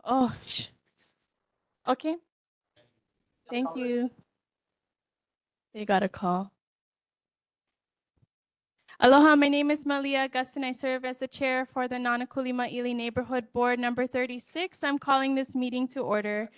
Oh, okay. Thank you. They got a call. Aloha, my name is Malia Augustin. I serve as the chair for the Nānākuli-Māʻili Neighborhood Board number 36. I'm calling this meeting to order.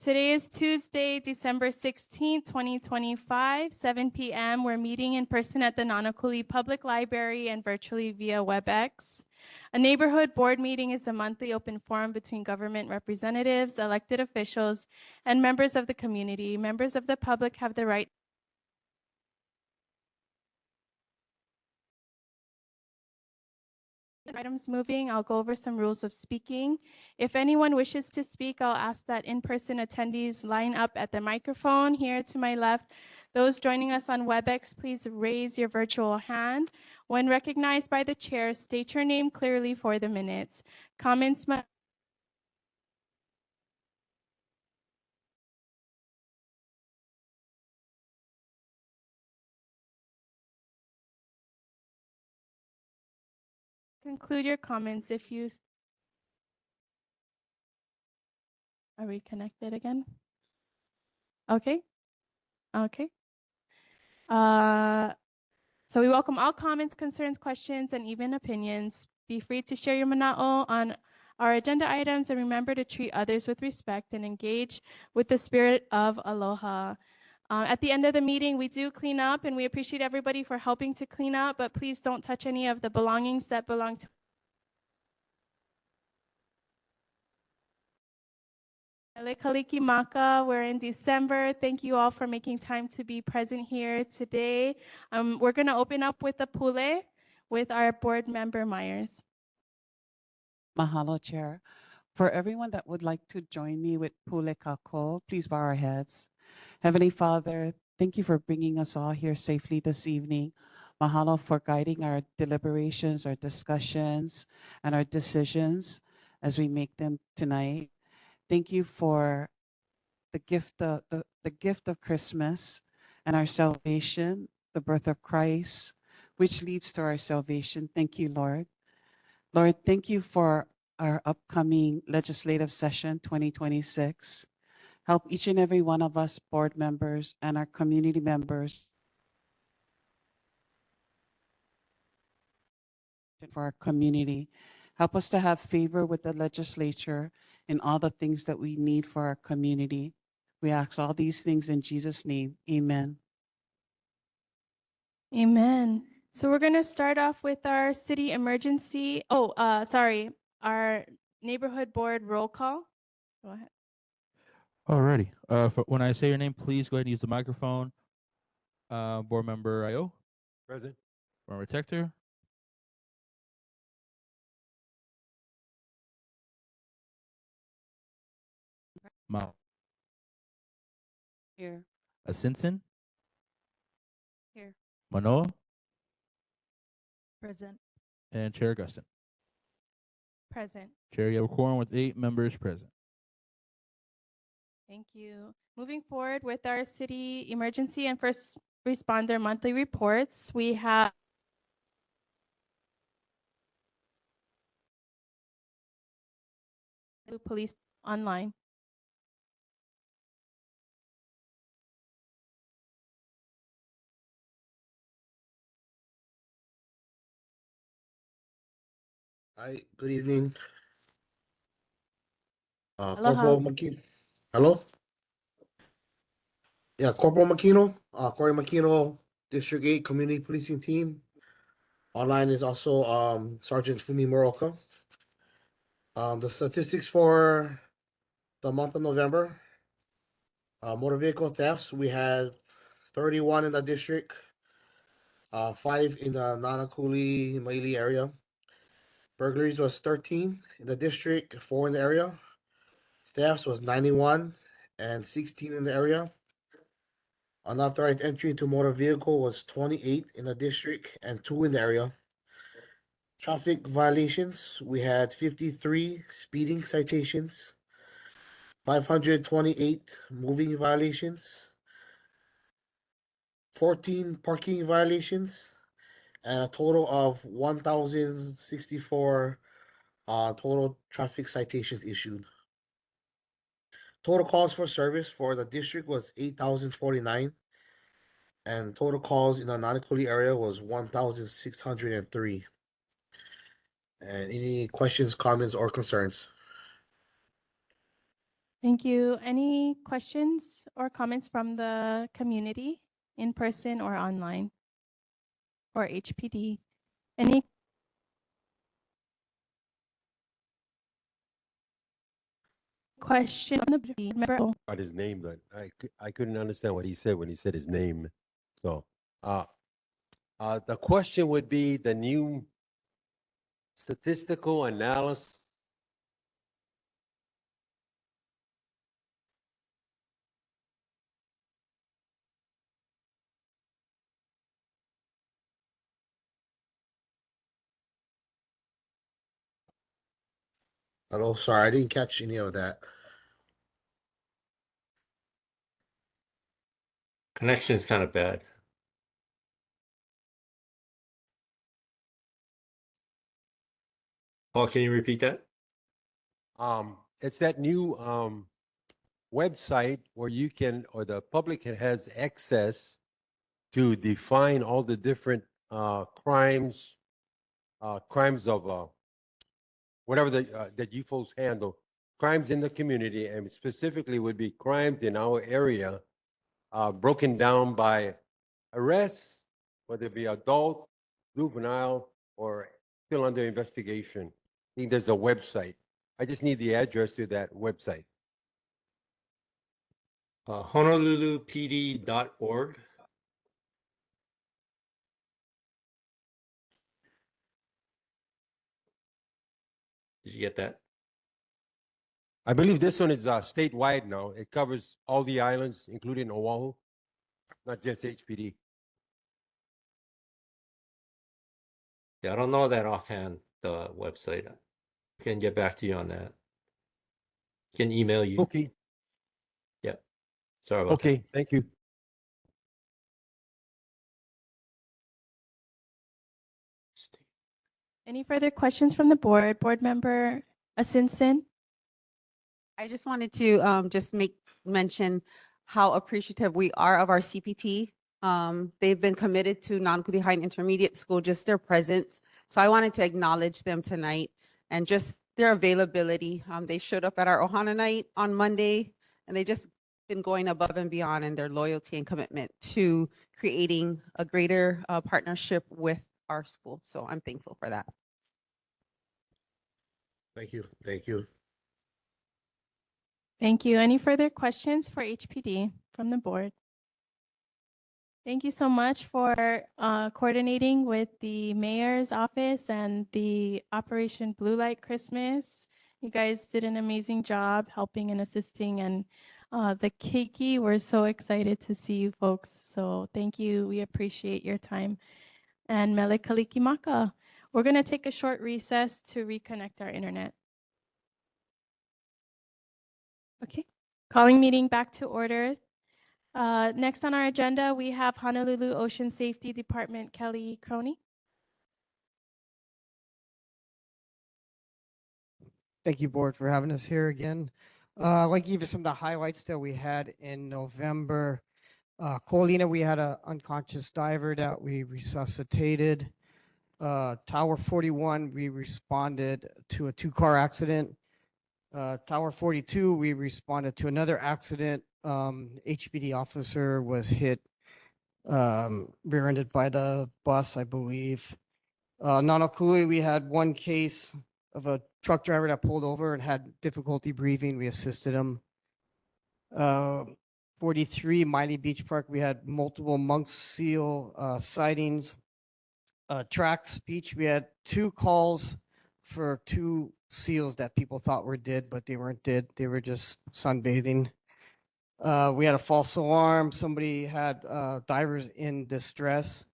Today is Tuesday, December 16th, 2025, 7 p.m. We're meeting in person at the Nānākuli Public Library and virtually via WebEx. A neighborhood board meeting is a monthly open forum between government representatives, elected officials, and members of the community. Members of the public have the right items moving. I'll go over some rules of speaking. If anyone wishes to speak, I'll ask that in-person attendees line up at the microphone here to my left. Those joining us on WebEx, please raise your virtual hand. When recognized by the chair, state your name clearly for the minutes. Comments must conclude your comments if you... Are we connected again? Okay. Okay. So we welcome all comments, concerns, questions, and even opinions. Be free to share your mana'o on our agenda items, and remember to treat others with respect and engage with the spirit of aloha. At the end of the meeting, we do clean up, and we appreciate everybody for helping to clean up, but please don't touch any of the belongings that belong to Kalikimaka. We're in December. Thank you all for making time to be present here today. We're going to open up with the pule with our board member Myers. Mahalo, Chair. For everyone that would like to join me with Pule Kako, please bow our heads. Heavenly Father, thank you for bringing us all here safely this evening. Mahalo for guiding our deliberations, our discussions, and our decisions as we make them tonight. Thank you for the gift of Christmas and our salvation, the birth of Christ, which leads to our salvation. Thank you, Lord. Lord, thank you for our upcoming legislative session 2026. Help each and every one of us board members and our community members for our community. Help us to have favor with the legislature in all the things that we need for our community. We ask all these things in Jesus' name. Amen. Amen. So we're going to start off with our city emergency. Our neighborhood board roll call. Go ahead. Alrighty. When I say your name, please go ahead and use the microphone. Board member Io. Present. Board member Tector. Mao. Here. Asinson. Here. Manoa. Present. And Chair Augustin. Present. Chair, you have a quorum with 8 members present. Thank you. Moving forward with our city emergency and first responder monthly reports, we have police online. Hi, good evening. Aloha. Corporal Makino. Hello? Yeah, Corporal Makino, Corey Makino, District 8 Community Policing Team. Online is also Sergeant Fumi Moroka. The statistics for the month of November. Motor vehicle thefts, we had 31 in the district, 5 in the Nānākuli-Māʻili area. Burglaries was 13 in the district, 4 in the area. Thefts was 91 and 16 in the area. Unauthorized entry into motor vehicle was 28 in the district and 2 in the area. Traffic violations, we had 53 speeding citations, 528 moving violations, 14 parking violations, and a total of 1,064 Total traffic citations issued. Total calls for service for the district was 8,049, and total calls in the Nānākuli area was 1,603. And any questions, comments, or concerns? Thank you. Any questions or comments from the community in person or online or HPD? Any question on the member? About his name, but I couldn't understand what he said when he said his name. So, the question would be the new statistical analysis. Hello, sorry, I didn't catch any of that. Connection's kind of bad. Paul, can you repeat that? It's that new website where you can, or the public has access to define all the different crimes of whatever that you folks handle, crimes in the community, and specifically would be crimes in our area, broken down by arrests, whether it be adult, juvenile, or still under investigation. I think there's a website. I just need the address to that website. HonoluluPD.org. Did you get that? I believe this one is statewide now. It covers all the islands, including Oahu, not just HPD. Yeah, I don't know that offhand, the website. I can get back to you on that. Can email you. Okay. Yeah. Sorry about Okay. Thank you. that. Any further questions from the board? Board member Asinsin? I just wanted to just mention how appreciative we are of our CPT. They've been committed to Nānākuli-Māʻili Intermediate School, just their presence. So I wanted to acknowledge them tonight and just their availability. They showed up at our Ohana night on Monday, and they just been going above and beyond in their loyalty and commitment to creating a greater partnership with our school. So I'm thankful for that. Thank you. Thank you. Thank you. Any further questions for HPD from the board? Thank you so much for coordinating with the mayor's office and the Operation Blue Light Christmas. You guys did an amazing job helping and assisting, and the keiki, we're so excited to see you folks. So thank you. We appreciate your time. And mele kalikimaka. We're going to take a short recess to reconnect our internet. Okay, calling meeting back to order. Next on our agenda, we have Honolulu Ocean Safety Department, Kelly Croney. Thank you, board, for having us here again. I'd like to give you some of the highlights that we had in November. Colina, we had an unconscious diver that we resuscitated. Tower 41, we responded to a 2-car accident. Tower 42, we responded to another accident. HPD officer was hit, rear-ended by the bus, I believe. Nānākuli, we had one case of a truck driver that pulled over and had difficulty breathing. We assisted him. 43, Māʻili Beach Park, we had multiple monk seal sightings. Trax Beach, we had 2 calls for 2 seals that people thought were dead, but they weren't dead. They were just sunbathing. We had a false alarm. Somebody had divers in distress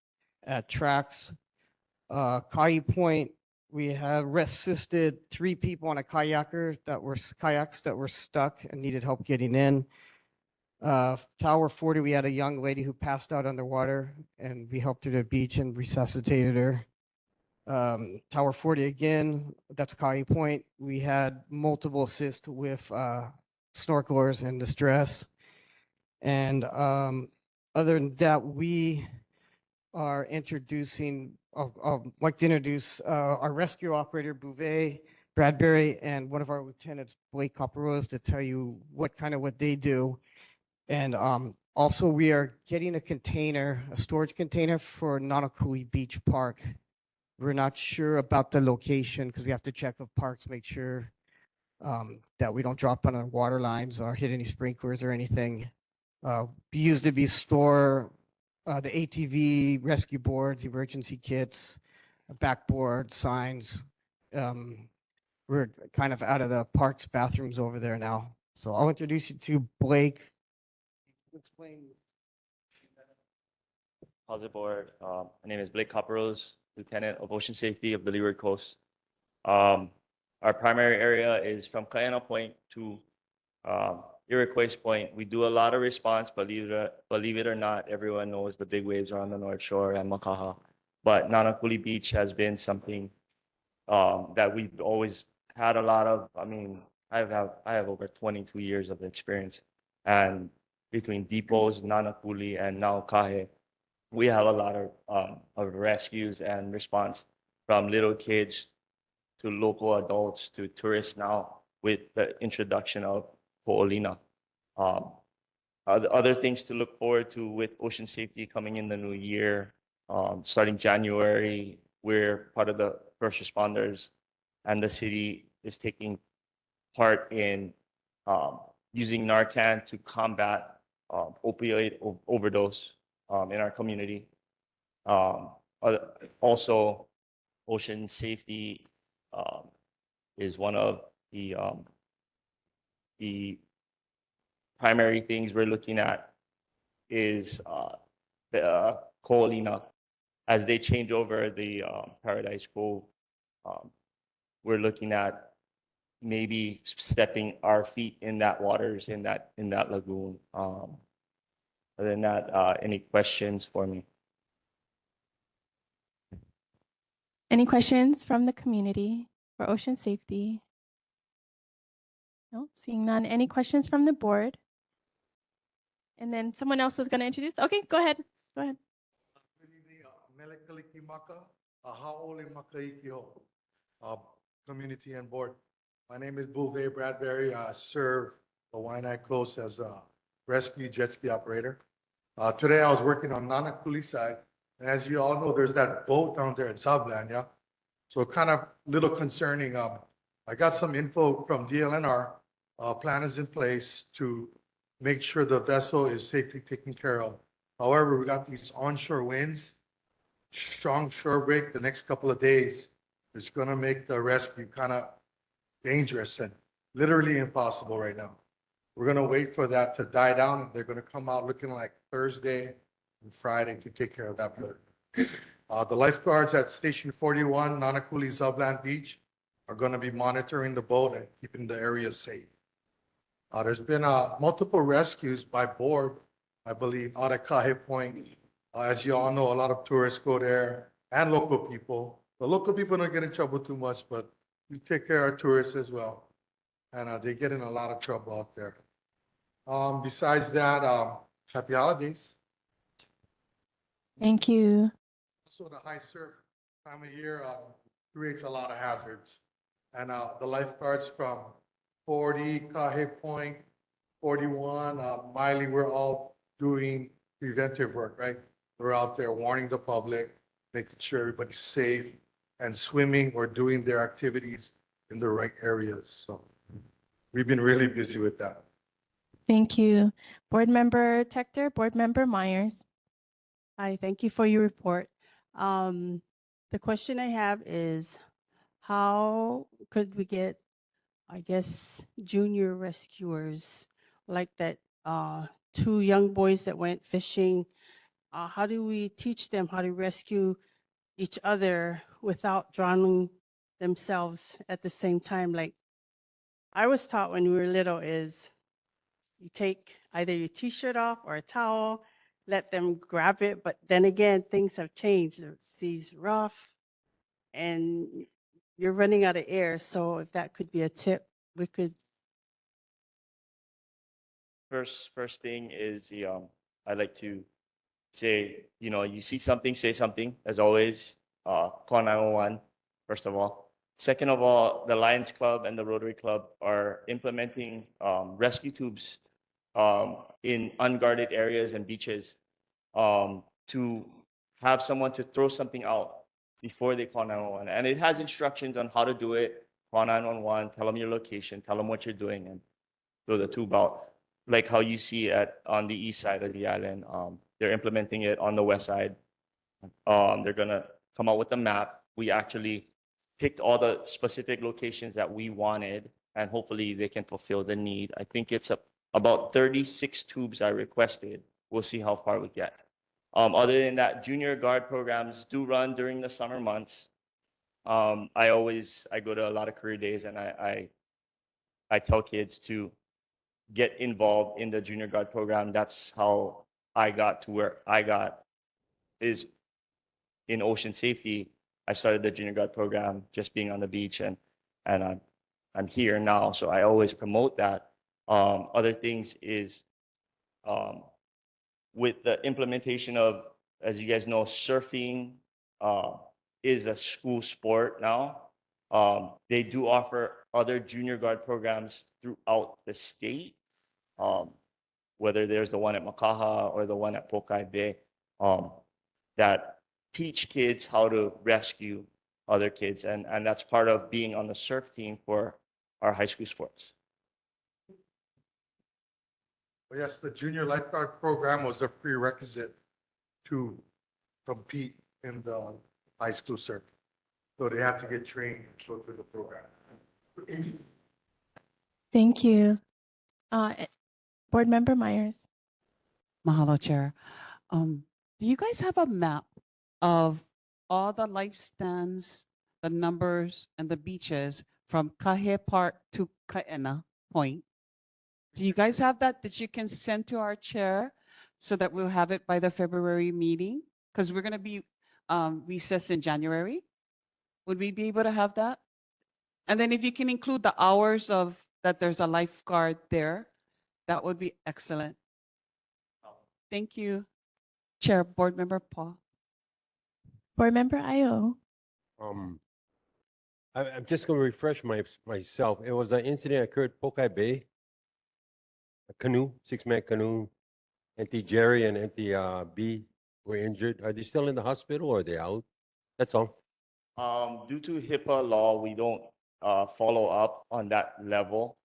at Trax. Kai Point, we had assisted 3 people on a kayaks that were stuck and needed help getting in. Tower 40, we had a young lady who passed out underwater, and we helped her to the beach and resuscitated her. Tower 40 again, that's Kai Point. We had multiple assists with snorkelers in distress. And other than that, we are introducing, I'd like to introduce our rescue operator, Bouvet, Bradbury, and one of our lieutenants, Blake Copperos, to tell you what they do. And also we are getting a container, a storage container for Nānākuli Beach Park. We're not sure about the location because we have to check with parks, make sure that we don't drop on our water lines or hit any sprinklers or anything. Used to be store the ATV, rescue boards, emergency kits, backboard, signs. We're kind of out of the parks bathrooms over there now. So I'll introduce you to Blake. Explain. How's it, board? My name is Blake Copperos, Lieutenant of Ocean Safety of the Leeward Coast. Our primary area is from Kaena Point to Iroquois Point. We do a lot of response, believe it or not, everyone knows the big waves are on the North Shore and Makaha. But Nānākuli Beach has been something that we've always had a lot of. I mean, I have over 22 years of experience, and between depots, Nānākuli, and now Kahe, we have a lot of rescues and response from little kids to local adults to tourists now with the introduction of Po'olina. Other things to look forward to with ocean safety coming in the new year, starting January, we're part of the first responders, and the city is taking part in using Narcan to combat opioid overdose in our community. Also, ocean safety is one of the primary things we're looking at is the Ko'olina. As they change over the Paradise Cove, we're looking at maybe stepping our feet in that waters, in that lagoon. Other than that, any questions for me? Any questions from the community for ocean safety? No, seeing none. Any questions from the board? And then someone else was going to introduce. Okay, go ahead. Go ahead. Good evening, Melekalikimaka, Haole Makaikiho, community and board. My name is Bouvet Bradbury. I serve the Waianae Coast as a rescue jet ski operator. Today I was working on Nānākuli side, and as you all know, there's that boat down there at Zablan, yeah? So kind of little concerning. I got some info from DLNR. Plan is in place to make sure the vessel is safely taken care of. However, we got these onshore winds, strong shore break the next couple of days. It's going to make the rescue kind of dangerous and literally impossible right now. We're going to wait for that to die down, and they're going to come out looking like Thursday and Friday to take care of that bird. The lifeguards at Station 41, Nānākuli Zablan Beach, are going to be monitoring the boat and keeping the area safe. There's been multiple rescues by board, I believe, out at Kahe Point. As you all know, a lot of tourists go there and local people. The local people don't get in trouble too much, but we take care of our tourists as well. And they get in a lot of trouble out there. Besides that, happy holidays. Thank you. So the high surf time of year creates a lot of hazards. And the lifeguards from 40, Kahe Point, 41, Māʻili, we're all doing preventive work, right? We're out there warning the public, making sure everybody's safe and swimming or doing their activities in the right areas. So we've been really busy with that. Thank you. Board Member Tector, Board Member Myers. Hi, thank you for your report. The question I have is, how could we get, I guess, junior rescuers like that two young boys that went fishing? How do we teach them how to rescue each other without drowning themselves at the same time? Like I was taught when we were little is you take either your t-shirt off or a towel, let them grab it. But then again, things have changed. The sea's rough and you're running out of air. So if that could be a tip, we could. First thing is I like to say, you see something, say something, as always. Call 911, first of all. Second of all, the Lions Club and the Rotary Club are implementing rescue tubes in unguarded areas and beaches to have someone to throw something out before they call 911. And it has instructions on how to do it. Call 911, tell them your location, tell them what you're doing, and throw the tube out. Like how you see on the east side of the island. They're implementing it on the west side. They're gonna come out with a map. We actually picked all the specific locations that we wanted, and hopefully they can fulfill the need. I think it's about 36 tubes I requested. We'll see how far we get. Other than that, junior guard programs do run during the summer months. I go to a lot of career days, and I tell kids to get involved in the junior guard program. That's how I got to where I got, is in ocean safety. I started the junior guard program just being on the beach, and I'm here now. So I always promote that. Other things is with the implementation of, as you guys know, surfing is a school sport now. They do offer other junior guard programs throughout the state, whether there's the one at Makaha or the one at Pokai Bay, that teach kids how to rescue other kids. And that's part of being on the surf team for our high school sports. Well, yes, the junior lifeguard program was a prerequisite to compete in the high school surf. So they have to get trained to go through the program. Thank you. Board Member Myers. Mahalo, Chair. Do you guys have a map of all the life stands, the numbers, and the beaches from Kahe Park to Kaena Point? Do you guys have that you can send to our chair so that we'll have it by the February meeting? Because we're going to be recessed in January. Would we be able to have that? And then if you can include the hours of that there's a lifeguard there, that would be excellent. Thank you. Chair, Board Member Paul. Board Member Io. I'm just going to refresh myself. It was an incident occurred at Pokai Bay. A canoe, 6-man canoe. Auntie Jerry and Auntie B were injured. Are they still in the hospital or are they out? That's all. Due to HIPAA law, we don't follow up on that level.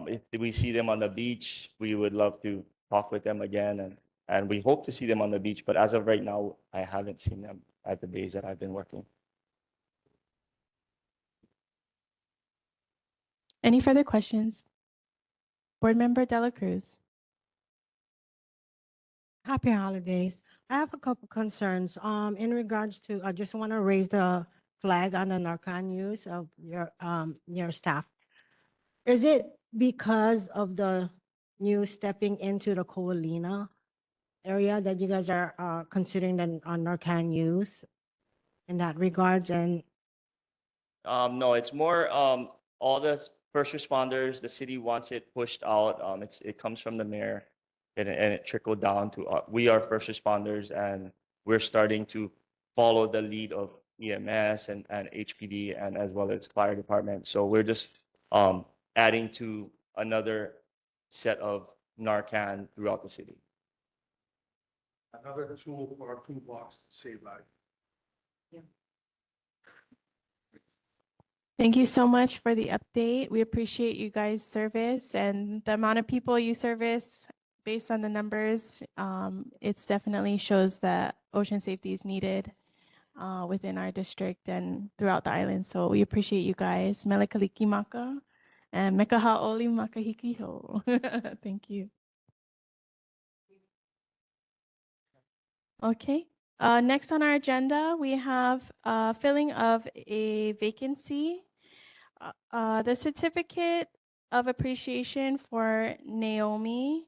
If we see them on the beach, we would love to talk with them again, and we hope to see them on the beach. But as of right now, I haven't seen them at the bays that I've been working. Any further questions? Board Member Dela Cruz. Happy holidays. I have a couple concerns. In regards to, I just want to raise the flag on the Narcan use of your staff. Is it because of the new stepping into the Coalina area that you guys are considering the Narcan use in that regards? And No, it's more all the first responders. The city wants it pushed out. It comes from the mayor, and it trickled down to we are first responders, and we're starting to follow the lead of EMS and HPD and as well as fire department. So we're just adding to another set of Narcan throughout the city. Another tool for our toolbox to save lives. Thank you so much for the update. We appreciate you guys' service and the amount of people you service. Based on the numbers, it's definitely shows that ocean safety is needed within our district and throughout the island. So we appreciate you guys. Nānākuli-Māʻili and Mekaha'oli Makahikiho. Thank you. Okay. Next on our agenda, we have filling of a vacancy. The certificate of appreciation for Naomi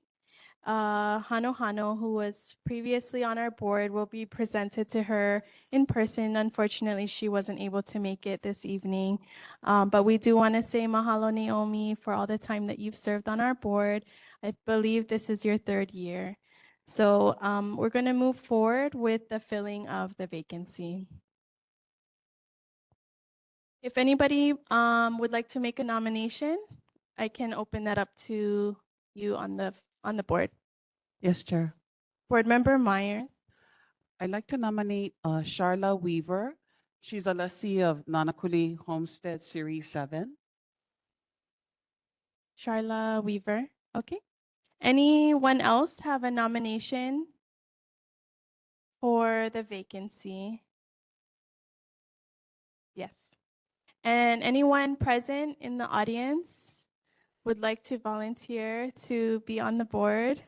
Hano Hano, who was previously on our board, will be presented to her in person. Unfortunately, she wasn't able to make it this evening. But we do want to say mahalo, Naomi, for all the time that you've served on our board. I believe this is your 3rd year. So we're going to move forward with the filling of the vacancy. If anybody would like to make a nomination, I can open that up to you on the board. Yes, Chair. Board Member Myers. I'd like to nominate Charla Weaver. She's a lessee of Nānākuli Homestead Series 7. Charla Weaver. Okay. Anyone else have a nomination for the vacancy? Yes. And anyone present in the audience would like to volunteer to be on the board?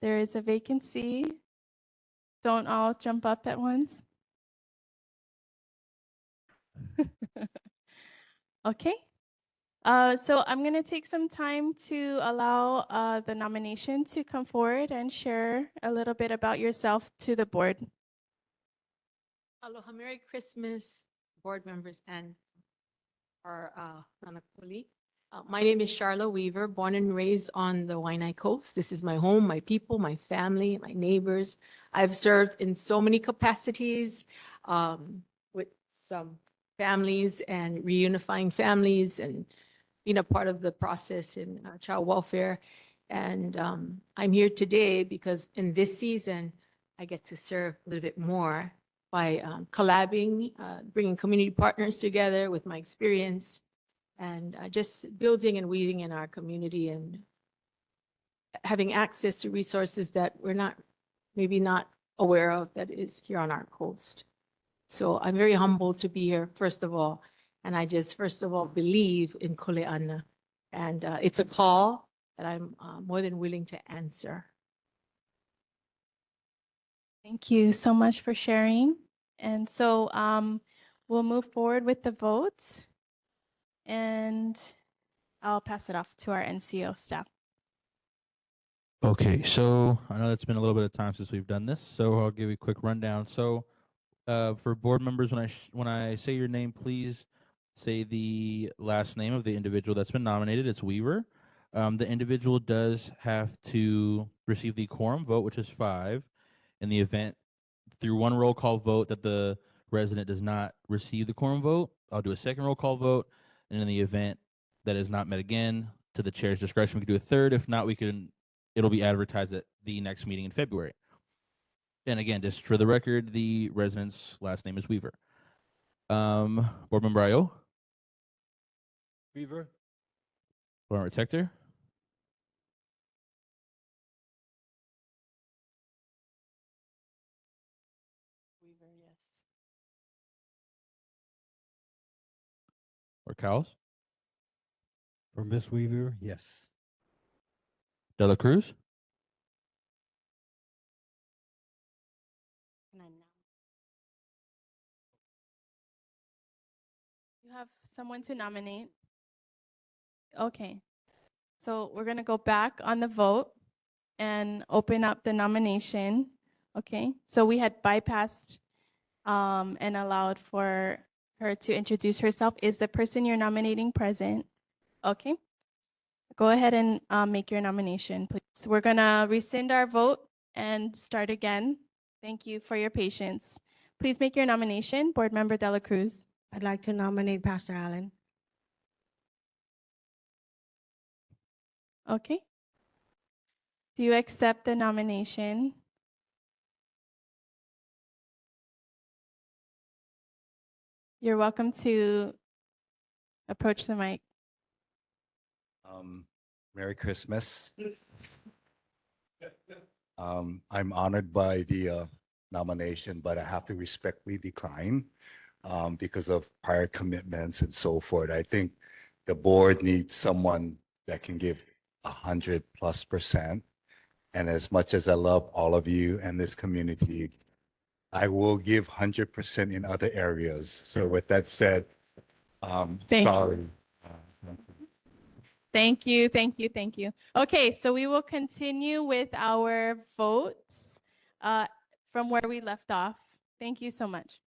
There is a vacancy. Don't all jump up at once. Okay. So I'm going to take some time to allow the nomination to come forward and share a little bit about yourself to the board. Aloha, Merry Christmas, board members and our Nānākuli. My name is Charla Weaver, born and raised on the Waianae Coast. This is my home, my people, my family, my neighbors. I've served in so many capacities with some families and reunifying families and being a part of the process in child welfare. And I'm here today because in this season, I get to serve a little bit more by collabing, bringing community partners together with my experience and just building and weaving in our community and having access to resources that we're not, maybe not aware of that is here on our coast. So I'm very humbled to be here, first of all. And I just, first of all, believe in Kuleana. And it's a call that I'm more than willing to answer. Thank you so much for sharing. And so we'll move forward with the vote. And I'll pass it off to our NCO staff. Okay, so I know it's been a little bit of time since we've done this, so I'll give you a quick rundown. So for board members, when I say your name, please say the last name of the individual that's been nominated. It's Weaver. The individual does have to receive the quorum vote, which is 5. In the event through one roll call vote that the resident does not receive the quorum vote, I'll do a second roll call vote. And in the event that is not met again, to the chair's discretion, we can do a third. If not, it'll be advertised at the next meeting in February. And again, just for the record, the resident's last name is Weaver. Board Member Ayo. Weaver. Board Member Tector. Weaver, yes. Or Cowles. For Miss Weaver, yes. De La Cruz. You have someone to nominate? Okay. So we're going to go back on the vote and open up the nomination. Okay. So we had bypassed and allowed for her to introduce herself. Is the person you're nominating present? Okay. Go ahead and make your nomination, please. We're going to rescind our vote and start again. Thank you for your patience. Please make your nomination. Board Member De La Cruz. I'd like to nominate Pastor Allen. Okay. Do you accept the nomination? You're welcome to approach the mic. Merry Christmas. I'm honored by the nomination, but I have to respectfully decline because of prior commitments and so forth. I think the board needs someone that can give 100+%. And as much as I love all of you and this community, I will give 100% in other areas. So with that said, Thank- sorry. Thank you, thank you, thank you. Okay, so we will continue with our votes from where we left off. Thank you so much.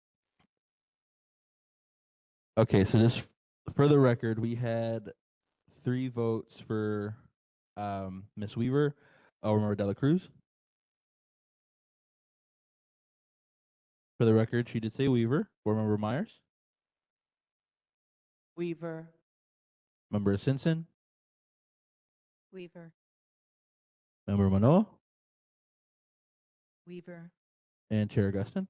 Okay, so just for the record, we had 3 votes for Ms. Weaver, Board Member Dela Cruz. For the record, she did say Weaver. Board Member Myers, Weaver, Member Simpson, Weaver. Member Manoa, Weaver. and Chair Augustin.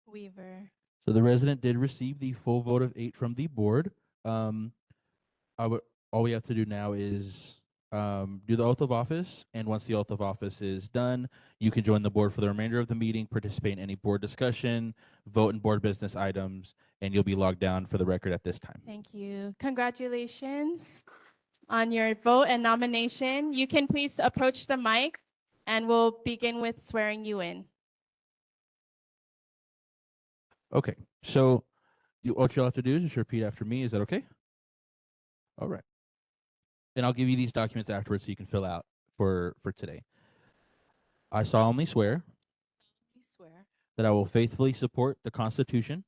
Weaver. So the resident did receive the full vote of 8 from the board. All we have to do now is do the oath of office, and once the oath of office is done, you can join the board for the remainder of the meeting, participate in any board discussion, vote in board business items, and you'll be logged down for the record at this time. Thank you. Congratulations on your vote and nomination. You can please approach the mic and we'll begin with swearing you in. Okay, so what you'll have to do is just repeat after me. Is that okay? All right. And I'll give you these documents afterwards so you can fill out for today. I solemnly swear I swear that I will faithfully support the Constitution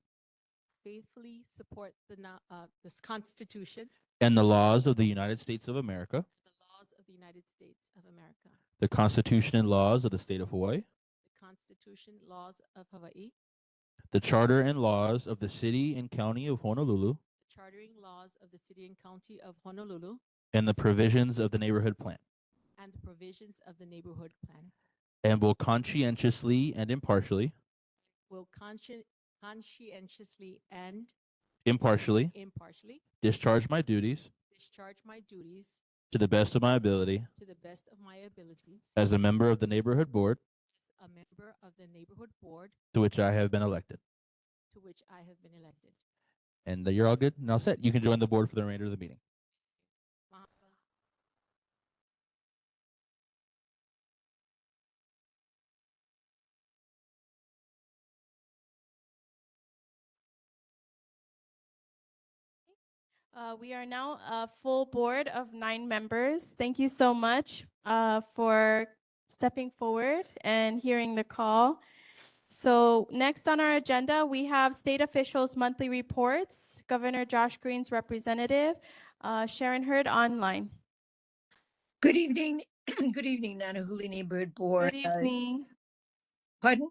faithfully support this Constitution, and the laws of the United States of America, the laws of the United States of America, the Constitution and laws of the State of Hawaii, the Constitution, laws of Hawaii, the Charter and laws of the City and County of Honolulu, the chartering laws of the City and County of Honolulu, and the provisions of the Neighborhood Plan, and the provisions of the Neighborhood Plan, and will conscientiously and impartially will conscientiously and impartially discharge my duties to the best of my ability to the best of my abilities as a member of the Neighborhood Board as a member of the Neighborhood Board to which I have been elected. to which I have been elected. And you're all good and all set. You can join the board for the remainder of the meeting. We are now a full board of 9 members. Thank you so much for stepping forward and hearing the call. So next on our agenda, we have state officials' monthly reports. Governor Josh Green's representative, Sharon Hurd, online. Good evening. Good evening, Nānākuli Neighborhood Board. Good evening. Pardon?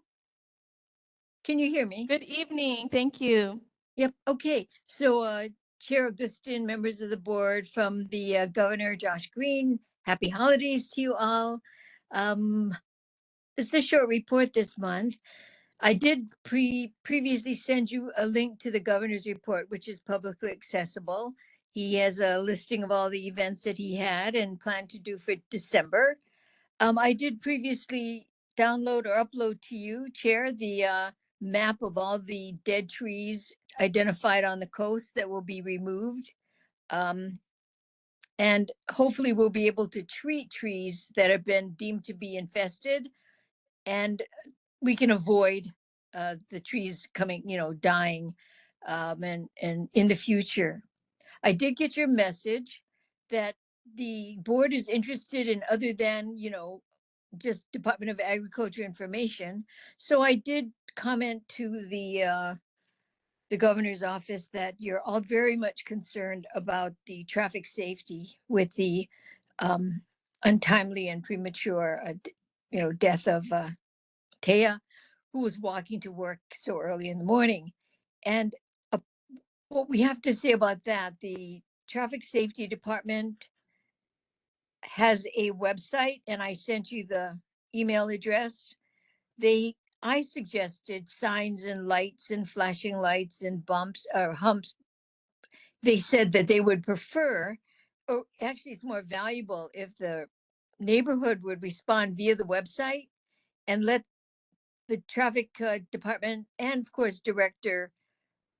Can you hear me? Good evening. Thank you. Yep. Okay. So, Chair Augustin, members of the board, from the Governor Josh Green, happy holidays to you all. It's a short report this month. I did previously send you a link to the governor's report, which is publicly accessible. He has a listing of all the events that he had and planned to do for December. I did previously download or upload to you, Chair, the map of all the dead trees identified on the coast that will be removed. And hopefully we'll be able to treat trees that have been deemed to be infested, and we can avoid the trees coming, dying and in the future. I did get your message that the board is interested in other than, just Department of Agriculture information. So I did comment to the governor's office that you're all very much concerned about the traffic safety with the untimely and premature, death of Taya, who was walking to work so early in the morning. And what we have to say about that, the Traffic Safety Department has a website, and I sent you the email address. I suggested signs and lights and flashing lights and bumps or humps. They said that they would prefer, or actually it's more valuable if the neighborhood would respond via the website and let the traffic department and of course Director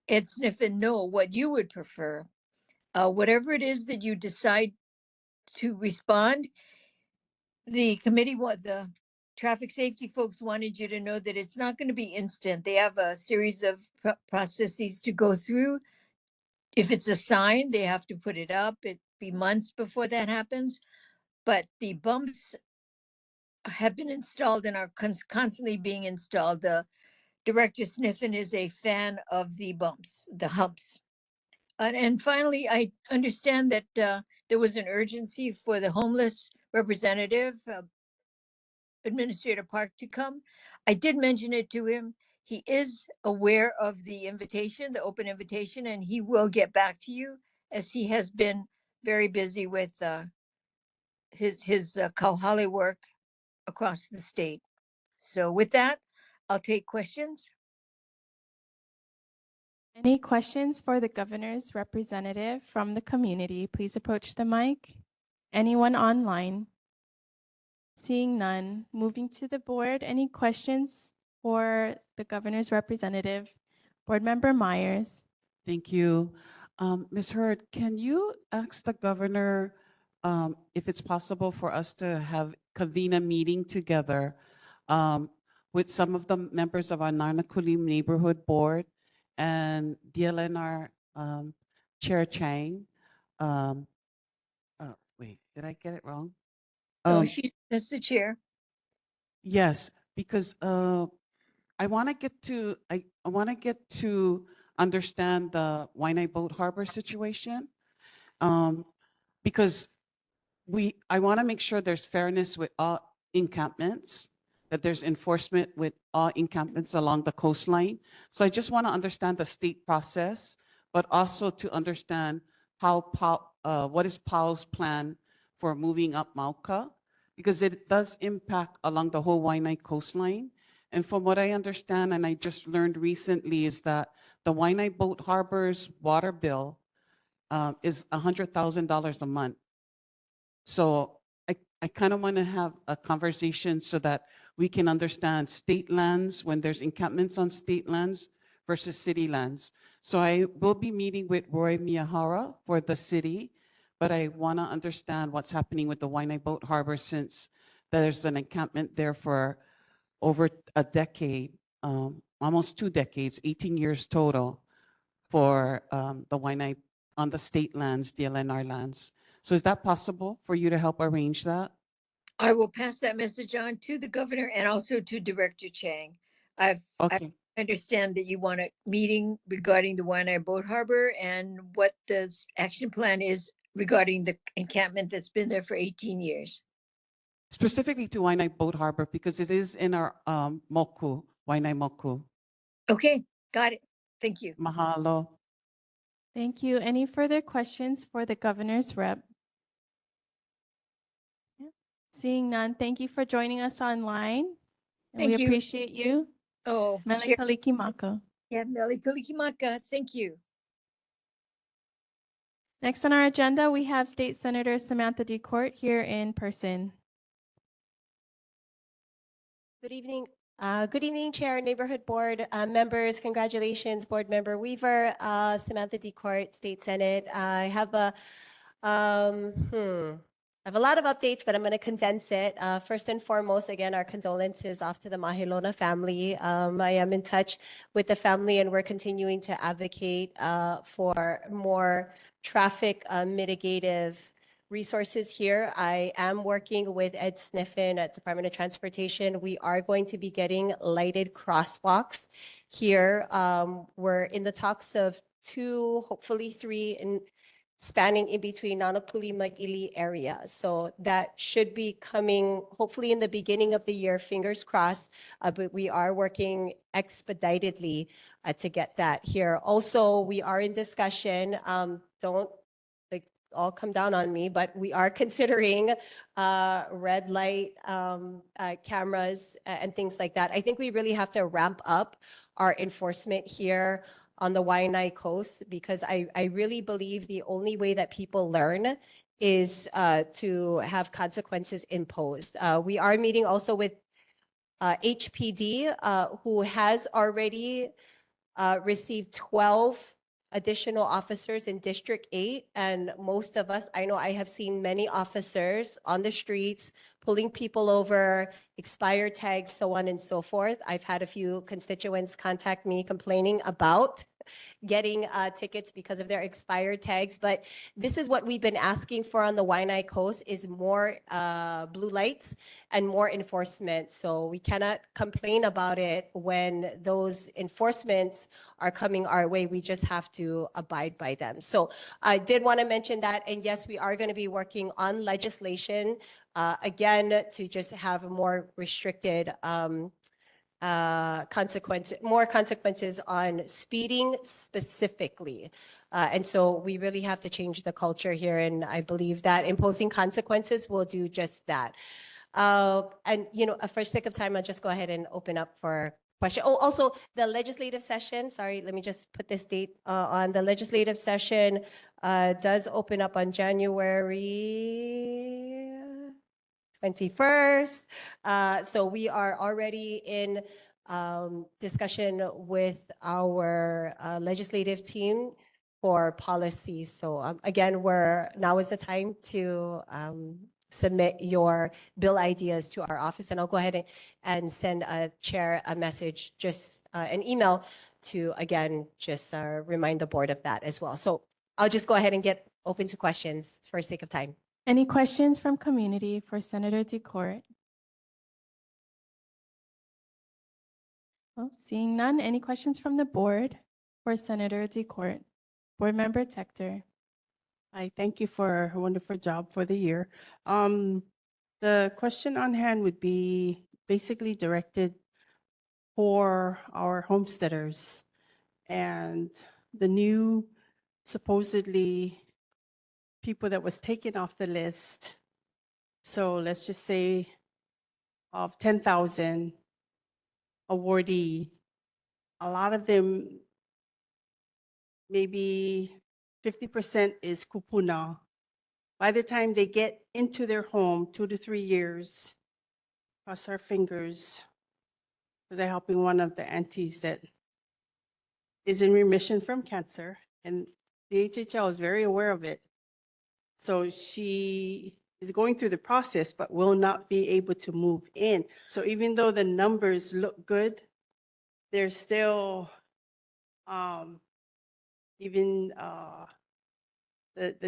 Ed Sniffen know what you would prefer. Whatever it is that you decide to respond, the committee, the traffic safety folks wanted you to know that it's not going to be instant. They have a series of processes to go through. If it's a sign, they have to put it up. be months before that happens. But the bumps have been installed and are constantly being installed. Director Sniffen is a fan of the bumps, the humps. And finally, I understand that there was an urgency for the homeless representative, Administrator Park, to come. I did mention it to him. He is aware of the invitation, the open invitation, and he will get back to you, as he has been very busy with his Kauhale work across the state. So with that, I'll take questions. Any questions for the governor's representative from the community? Please approach the mic. Anyone online? Seeing none, moving to the board. Any questions for the governor's representative? Board Member Myers. Thank you. Ms. Hurd, can you ask the governor if it's possible for us to convene a meeting together with some of the members of our Nānākuli Neighborhood Board and DLNR Chair Chang? Wait, did I get it wrong? Oh, that's the chair. Yes, because I want to get to understand the Waianae Boat Harbor situation, because I want to make sure there's fairness with all encampments, that there's enforcement with all encampments along the coastline. So I just want to understand the state process, but also to understand what is PAO's plan for moving up Mauka, because it does impact along the whole Waianae coastline. And from what I understand, and I just learned recently, is that the Waianae Boat Harbor's water bill is $100,000 a month. So I kind of want to have a conversation so that we can understand state lands when there's encampments on state lands versus city lands. So I will be meeting with Roy Miyahara for the city, but I want to understand what's happening with the Waianae Boat Harbor, since there's an encampment there for over a decade, almost 2 decades, 18 years total for the Waianae on the state lands, DLNR lands. So is that possible for you to help arrange that? I will pass that message on to the governor and also to Director Chang. I understand that you want a meeting regarding the Waianae Boat Harbor and what the action plan is regarding the encampment that's been there for 18 years. Specifically to Waianae Boat Harbor, because it is in our moku, Waianae moku. Okay, got it. Thank you. Mahalo. Thank you. Any further questions for the governor's rep? Seeing none, thank you for joining us online. And we Thank you. appreciate you. Oh, Mele Kalikimaka. Yeah, Mele Kalikimaka. Thank you. Next on our agenda, we have State Senator Samantha DeCourt here in person. Good evening. Good evening, Chair, Neighborhood Board members. Congratulations, Board Member Weaver, Samantha DeCourt, State Senate. I have a lot of updates, but I'm going to condense it. First and foremost, again, our condolences off to the Mahelona family. I am in touch with the family, and we're continuing to advocate for more traffic mitigative resources here. I am working with Ed Sniffen at Department of Transportation. We are going to be getting lighted crosswalks here. We're in the talks of 2, hopefully 3, spanning in between Nānākuli-Māʻili area. So that should be coming hopefully in the beginning of the year, fingers crossed, but we are working expeditedly to get that here. Also, we are in discussion, don't all come down on me, but we are considering red light cameras and things like that. I think we really have to ramp up our enforcement here on the Waianae coast, because I really believe the only way that people learn is to have consequences imposed. We are meeting also with HPD, who has already received 12 additional officers in District 8. And most of us, I know I have seen many officers on the streets pulling people over, expired tags, so on and so forth. I've had a few constituents contact me complaining about getting tickets because of their expired tags. But this is what we've been asking for on the Waianae Coast is more blue lights and more enforcement. So we cannot complain about it when those enforcements are coming our way. We just have to abide by them. So I did want to mention that. And yes, we are going to be working on legislation again to just have more restricted more consequences on speeding specifically. And so we really have to change the culture here. And I believe that imposing consequences will do just that. And, you know, for sake of time, I'll just go ahead and open up for question. Oh, also the legislative session, sorry, let me just put this date on. The legislative session does open up on January 21st. So we are already in discussion with our legislative team for policy. So again, now is the time to submit your bill ideas to our office, and I'll go ahead and send chair a message, just an email to, again, just remind the board of that as well. So I'll just go ahead and get open to questions for sake of time. Any questions from community for Senator DeCourt? Oh, seeing none, any questions from the board for Senator DeCourt? Board Member Tector. I thank you for a wonderful job for the year. The question on hand would be basically directed for our homesteaders and the new supposedly people that was taken off the list. So let's just say of 10,000 awardee, a lot of them, maybe 50% is kupuna. By the time they get into their home, 2 to 3 years, cross our fingers, because I'm helping one of the aunties that is in remission from cancer, and the HHL is very aware of it. So she is going through the process, but will not be able to move in. So even though the numbers look good, there's still the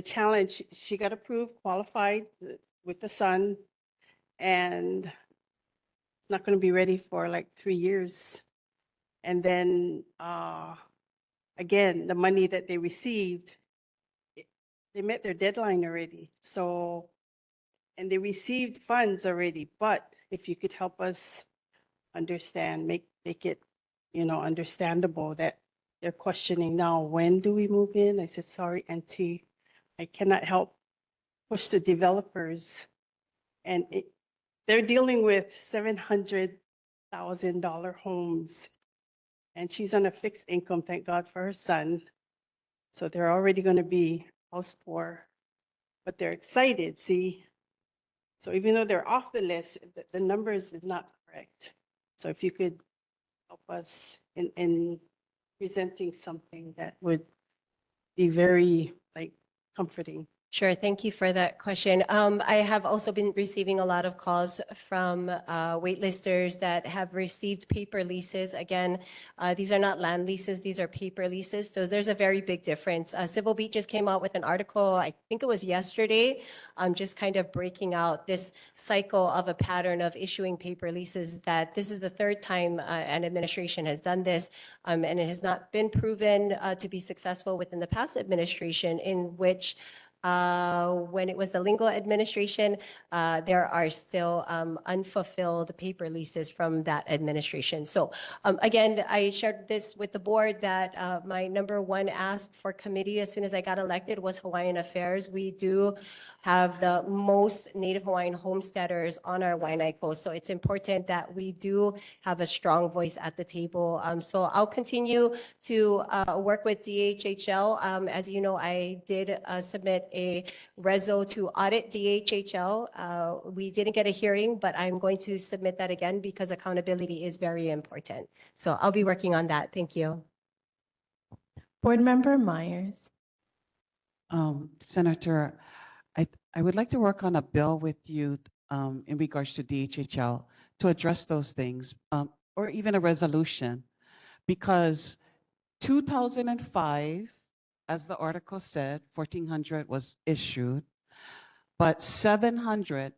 challenge. She got approved, qualified with the son, and it's not going to be ready for like 3 years. And then again, the money that they received, they met their deadline already. So, and they received funds already, but if you could help us understand, make it, you know, understandable that they're questioning now, when do we move in? I said, sorry, auntie, I cannot help push the developers. And they're dealing with $700,000 homes. And she's on a fixed income, thank God for her son. So they're already going to be house poor, but they're excited, see? So even though they're off the list, the numbers is not correct. So if you could help us in presenting something that would be very comforting. Sure, thank you for that question. I have also been receiving a lot of calls from waitlisters that have received paper leases. Again, these are not land leases, these are paper leases. So there's a very big difference. Civil Beat just came out with an article, I think it was yesterday, just kind of breaking out this cycle of a pattern of issuing paper leases, that this is the third time an administration has done this, and it has not been proven to be successful within the past administration, in which when it was the Lingo administration, there are still unfulfilled paper leases from that administration. So again, I shared this with the board that my number one ask for committee as soon as I got elected was Hawaiian Affairs. We do have the most Native Hawaiian homesteaders on our Waianae Coast. So it's important that we do have a strong voice at the table. So I'll continue to work with DHHL. As you know, I did submit a reso to audit DHHL. We didn't get a hearing, but I'm going to submit that again because accountability is very important. So I'll be working on that. Thank you. Board Member Myers. Senator, I would like to work on a bill with you in regards to DHHL to address those things, or even a resolution, because 2005, as the article said, 1,400 was issued, but 700,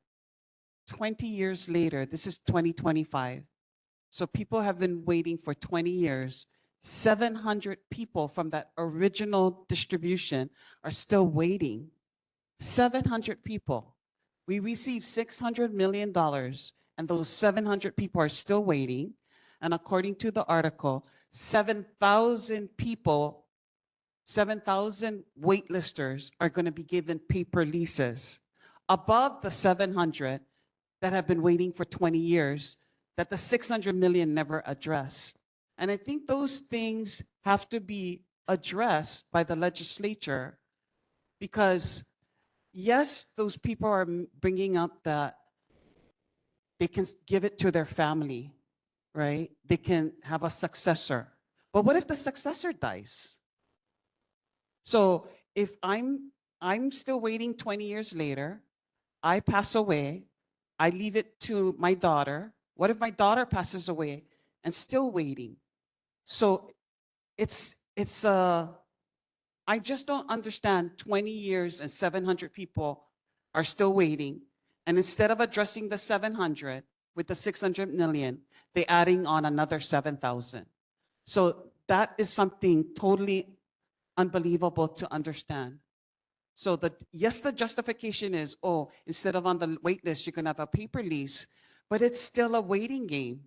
20 years later, this is 2025. So people have been waiting for 20 years. 700 people from that original distribution are still waiting. 700 people. We received $600 million, and those 700 people are still waiting. And according to the article, 7,000 people, 7,000 waitlisters are going to be given paper leases above the 700 that have been waiting for 20 years that the 600 million never addressed. And I think those things have to be addressed by the legislature because yes, those people are bringing up that they can give it to their family, right? They can have a successor. But what if the successor dies? So if I'm still waiting 20 years later, I pass away, I leave it to my daughter. What if my daughter passes away and still waiting? So I just don't understand 20 years and 700 people are still waiting. And instead of addressing the 700 with the 600 million, they're adding on another 7,000. So that is something totally unbelievable to understand. So yes, the justification is, oh, instead of on the wait list, you're gonna have a paper lease, but it's still a waiting game.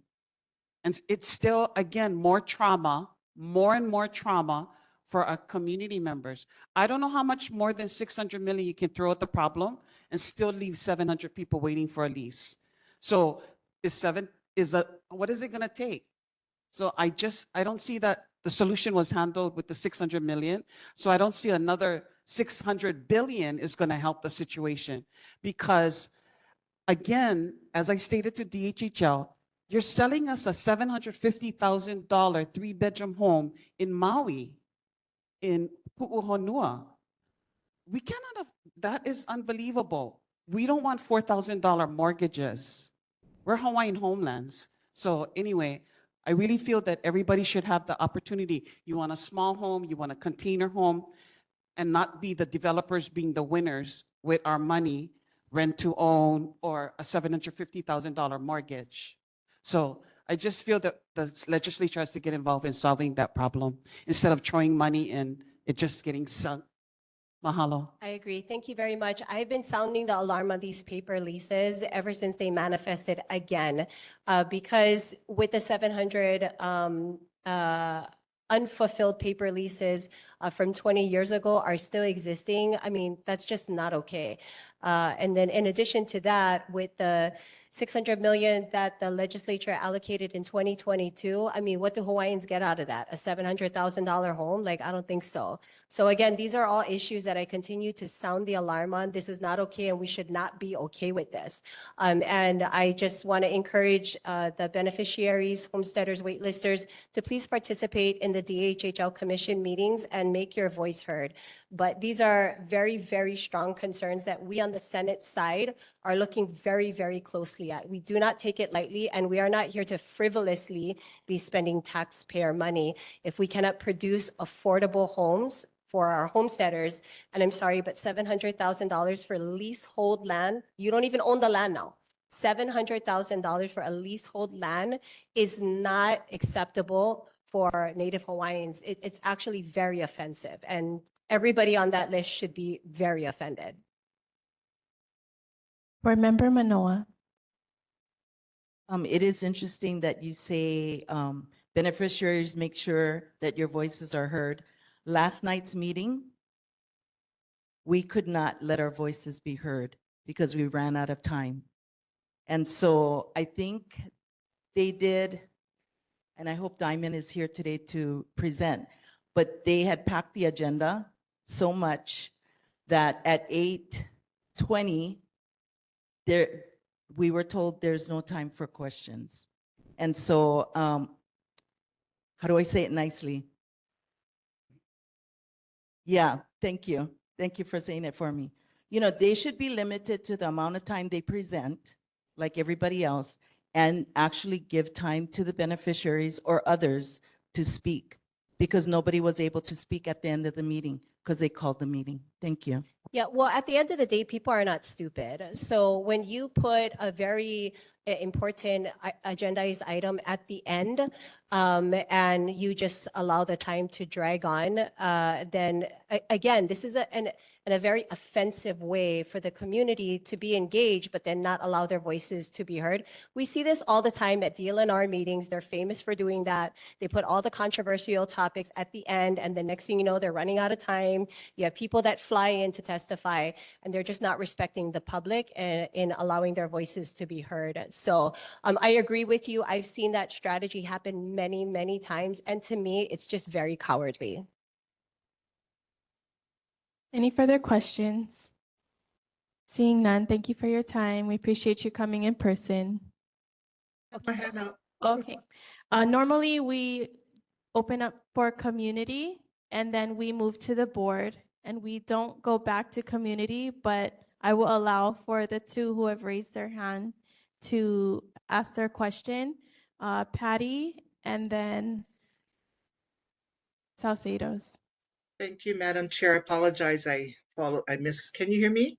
And it's still, again, more trauma, more and more trauma for our community members. I don't know how much more than 600 million you can throw at the problem and still leave 700 people waiting for a lease. So what is it gonna take? So I don't see that the solution was handled with the 600 million. So I don't see another 600 billion is gonna help the situation because again, as I stated to DHHL, you're selling us a $750,000 3-bedroom home in Maui, in Pu'uhonua. We cannot, that is unbelievable. We don't want $4,000 mortgages. We're Hawaiian homelands. So anyway, I really feel that everybody should have the opportunity. You want a small home, you want a container home, and not be the developers being the winners with our money, rent to own, or a $750,000 mortgage. So I just feel that the legislature has to get involved in solving that problem instead of throwing money in it just getting sunk. Mahalo. I agree. Thank you very much. I've been sounding the alarm on these paper leases ever since they manifested again, because with the 700 unfulfilled paper leases from 20 years ago are still existing. I mean, that's just not okay. And then in addition to that, with the 600 million that the legislature allocated in 2022, I mean, what do Hawaiians get out of that? A $700,000 home? Like, I don't think so. So again, these are all issues that I continue to sound the alarm on. This is not okay, and we should not be okay with this. And I just want to encourage the beneficiaries, homesteaders, waitlisters to please participate in the DHHL Commission meetings and make your voice heard. But these are very, very strong concerns that we on the Senate side are looking very, very closely at. We do not take it lightly, and we are not here to frivolously be spending taxpayer money if we cannot produce affordable homes for our homesteaders. And I'm sorry, but $700,000 for leasehold land, you don't even own the land now. $700,000 for a leasehold land is not acceptable for Native Hawaiians. It's actually very offensive, and everybody on that list should be very offended. Board Member Manoa. It is interesting that you say beneficiaries make sure that your voices are heard. Last night's meeting, we could not let our voices be heard because we ran out of time. And so I think they did, and I hope Diamond is here today to present, but they had packed the agenda so much that at 8:20, we were told there's no time for questions. And so, how do I say it nicely? Yeah, thank you. Thank you for saying it for me. You know, they should be limited to the amount of time they present, like everybody else, and actually give time to the beneficiaries or others to speak. because nobody was able to speak at the end of the meeting because they called the meeting. Thank you. Yeah, well, at the end of the day, people are not stupid. So when you put a very important agendized item at the end, and you just allow the time to drag on, then again, this is a very offensive way for the community to be engaged, but then not allow their voices to be heard. We see this all the time at DLNR meetings. They're famous for doing that. They put all the controversial topics at the end, and the next thing you know, they're running out of time. You have people that fly in to testify, and they're just not respecting the public in allowing their voices to be heard. So I agree with you. I've seen that strategy happen many, many times, and to me, it's just very cowardly. Any further questions? Seeing none, thank you for your time. We appreciate you coming in person. Okay. Normally, we open up for community and then we move to the board and we don't go back to community, but I will allow for the two who have raised their hand to ask their question. Patty and then Salcedos. Thank you, Madam Chair. I apologize. I missed. Can you hear me?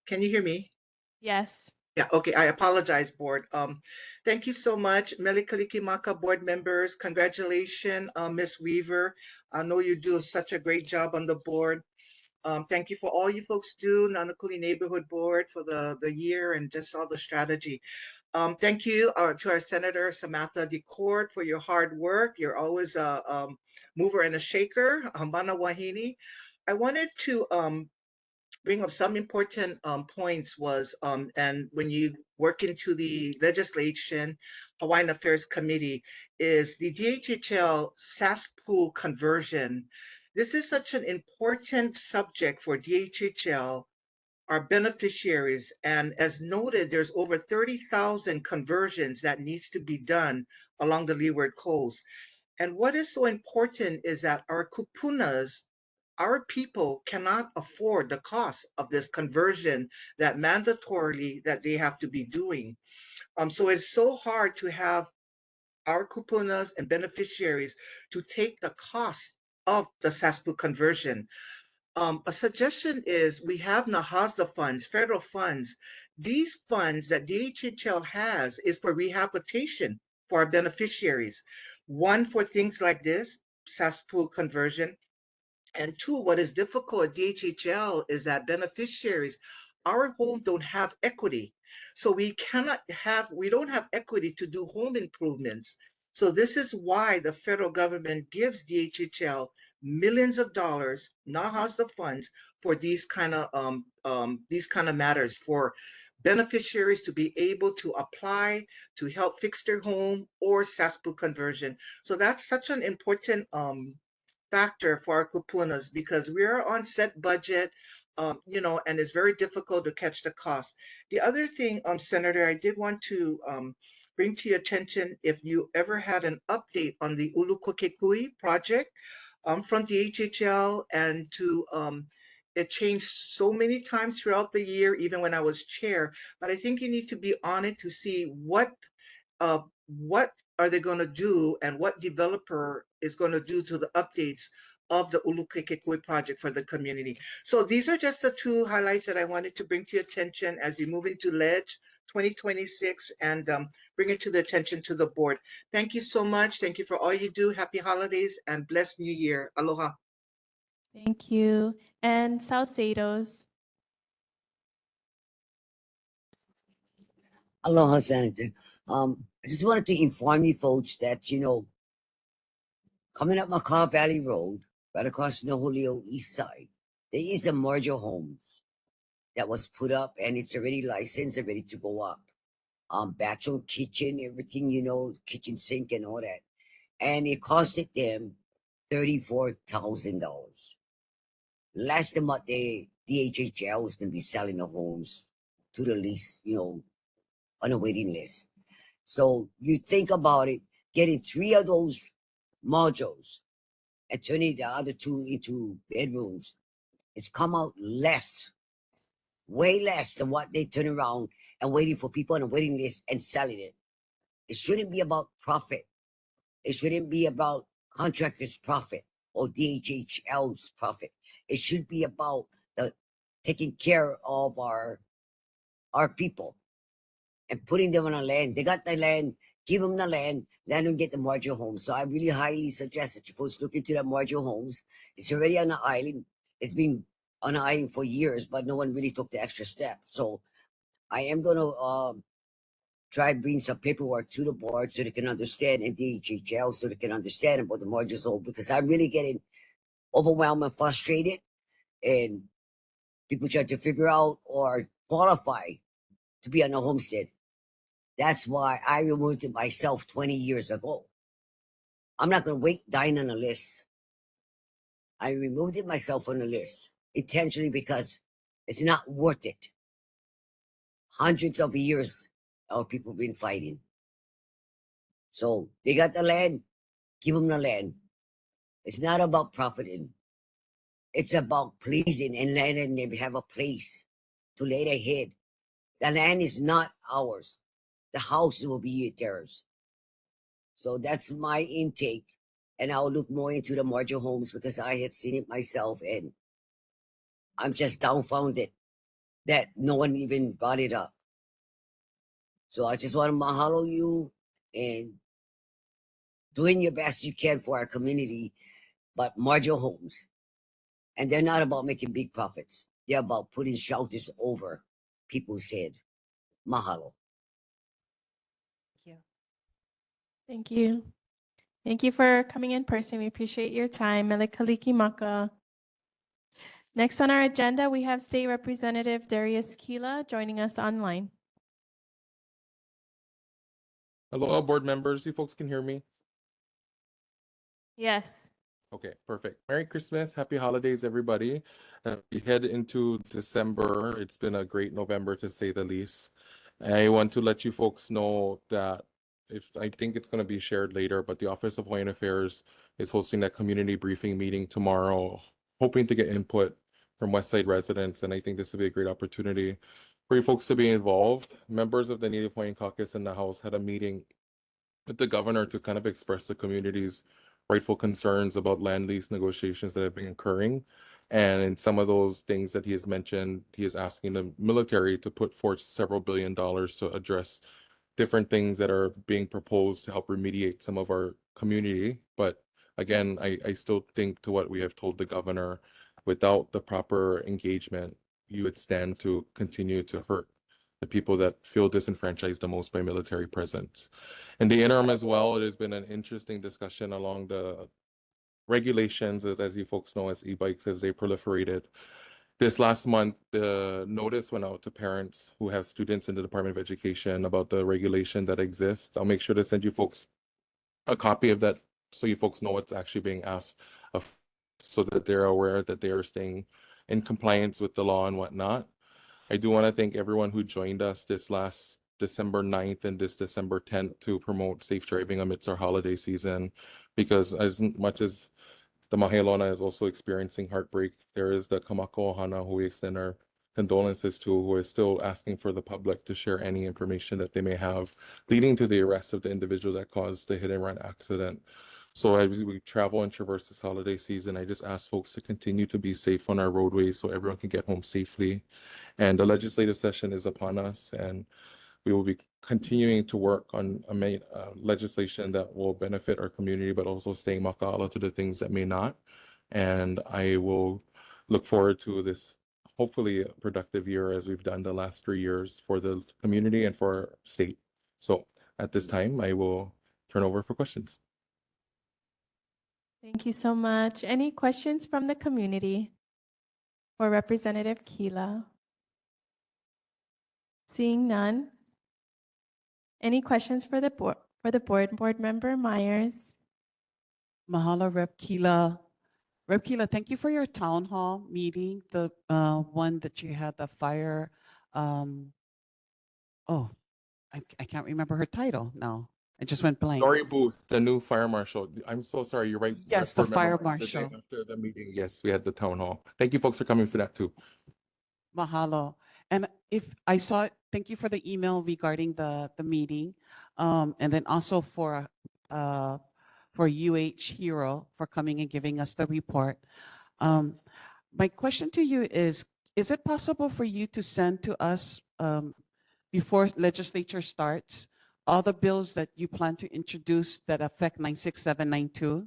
Can you hear me? Yes. Yeah, okay. I apologize, board. Thank you so much. Nānākuli-Māʻili board members, congratulations, Ms. Weaver. I know you do such a great job on the board. Thank you for all you folks do, Nānākuli Neighborhood Board, for the year and just all the strategy. Thank you to our Senator Samantha DeCord for your hard work. You're always a mover and a shaker. Mana Wahine. I wanted to bring up some important points was, and when you work into the legislation, Hawaiian Affairs Committee, is the DHHL SASPU conversion. This is such an important subject for DHHL, our beneficiaries, and as noted, there's over 30,000 conversions that needs to be done along the Leeward Coast. And what is so important is that our kupunas, our people cannot afford the cost of this conversion that mandatorily that they have to be doing. So it's so hard to have our kupunas and beneficiaries to take the cost of the SASPU conversion. A suggestion is we have NAHASDA funds, federal funds. These funds that DHHL has is for rehabilitation for our beneficiaries. One, for things like this, SASPU conversion. And two, what is difficult at DHHL is that beneficiaries, our homes don't have equity. So we don't have equity to do home improvements. So this is why the federal government gives DHHL millions of dollars, NAHASDA funds, for these kind of matters, for beneficiaries to be able to apply to help fix their home or SASPU conversion. So that's such an important factor for our kupunas because we are on set budget, and it's very difficult to catch the cost. The other thing, Senator, I did want to bring to your attention, if you ever had an update on the Ulukokekui project from DHHL, and it changed so many times throughout the year, even when I was chair, but I think you need to be on it to see what are they going to do and what developer is going to do to the updates of the Ulukekekui project for the community. So these are just the two highlights that I wanted to bring to your attention as you move into LEDGE 2026 and bring it to the attention to the board. Thank you so much. Thank you for all you do. Happy holidays and blessed new year. Aloha. Thank you. And Salcedos. Aloha, Senator. I just wanted to inform you folks that, coming up Makah Valley Road, right across Noholio East Side, there is a merger homes that was put up and it's already licensed and ready to go up. Bathroom, kitchen, everything, kitchen sink and all that. And it costed them $34,000. Less than what the DHHL was going to be selling the homes to the lease, on a waiting list. So you think about it, getting 3 of those modules and turning the other 2 into bedrooms, it's come out less, way less than what they turn around and waiting for people on a waiting list and selling it. It shouldn't be about profit. It shouldn't be about contractors' profit or DHHL's profit. It should be about the taking care of our people and putting them on a land. They got the land, give them the land, let them get the modular homes. So I really highly suggest that you folks look into the modular homes. It's already on the island. It's been on the island for years, but no one really took the extra step. So I am going to try to bring some paperwork to the board so they can understand, and DHHL so they can understand about the modular home, because I'm really getting overwhelmed and frustrated, and people trying to figure out or qualify to be on a homestead. That's why I removed it myself 20 years ago. I'm not going to wait dying on a list. I removed it myself on the list intentionally because it's not worth it. Hundreds of years our people been fighting. So they got the land, give them the land. It's not about profiting. It's about pleasing and letting them have a place to lay their head. The land is not ours. The house will be theirs. So that's my intake. And I'll look more into the modular homes because I had seen it myself, and I'm just dumbfounded that no one even brought it up. So I just want to mahalo you and doing your best you can for our community, but modular homes. And they're not about making big profits. They're about putting shelters over people's head. Mahalo. Thank you. Thank you for coming in person. We appreciate your time. Nānākuli-Māʻili. Next on our agenda, we have State Representative Darius Kila joining us online. Hello, board members. You folks can hear me? Yes. Okay, perfect. Merry Christmas. Happy holidays, everybody. We head into December. It's been a great November, to say the least. I want to let you folks know that I think it's going to be shared later, but the Office of Hawaiian Affairs is hosting a community briefing meeting tomorrow, hoping to get input from Westside residents. And I think this will be a great opportunity for you folks to be involved. Members of the Native Hawaiian Caucus in the House had a meeting with the governor to kind of express the community's rightful concerns about land lease negotiations that have been occurring. And in some of those things that he has mentioned, he is asking the military to put forth several $billions to address different things that are being proposed to help remediate some of our community. But again, I still think, to what we have told the governor, without the proper engagement, you would stand to continue to hurt the people that feel disenfranchised the most by military presence. In the interim as well, it has been an interesting discussion along the regulations, as you folks know, as e-bikes, as they proliferated. This last month, the notice went out to parents who have students in the Department of Education about the regulation that exists. I'll make sure to send you folks a copy of that so you folks know what's actually being asked of, so that they're aware that they are staying in compliance with the law and whatnot. I do want to thank everyone who joined us this last December 9th and this December 10th to promote safe driving amidst our holiday season, because as much as the Mahelona is also experiencing heartbreak, there is the Kamako Ohana, who we extend our condolences to, who is still asking for the public to share any information that they may have leading to the arrest of the individual that caused the hit and run accident. So as we travel and traverse this holiday season, I just ask folks to continue to be safe on our roadways so everyone can get home safely. And the legislative session is upon us, and we will be continuing to work on legislation that will benefit our community, but also staying maka'ala to the things that may not. And I will look forward to this, hopefully, a productive year, as we've done the last 3 years, for the community and for our state. So at this time, I will turn over for questions. Thank you so much. Any questions from the community for Representative Kila? Seeing none. Any questions for the board member Myers? Mahalo, Rep Kila. Rep Kila, thank you for your town hall meeting, the one that you had, the fire. I can't remember her title now. I just went blank. Lori Booth, the new fire marshal. I'm so sorry. You're right. Yes, the Board fire member, marshal. The day after the meeting, yes, we had the town hall. Thank you folks for coming for that too. Mahalo. And if I saw it, thank you for the email regarding the meeting. And then also for for UH Hero for coming and giving us the report. My question to you is it possible for you to send to us before legislature starts all the bills that you plan to introduce that affect 96792,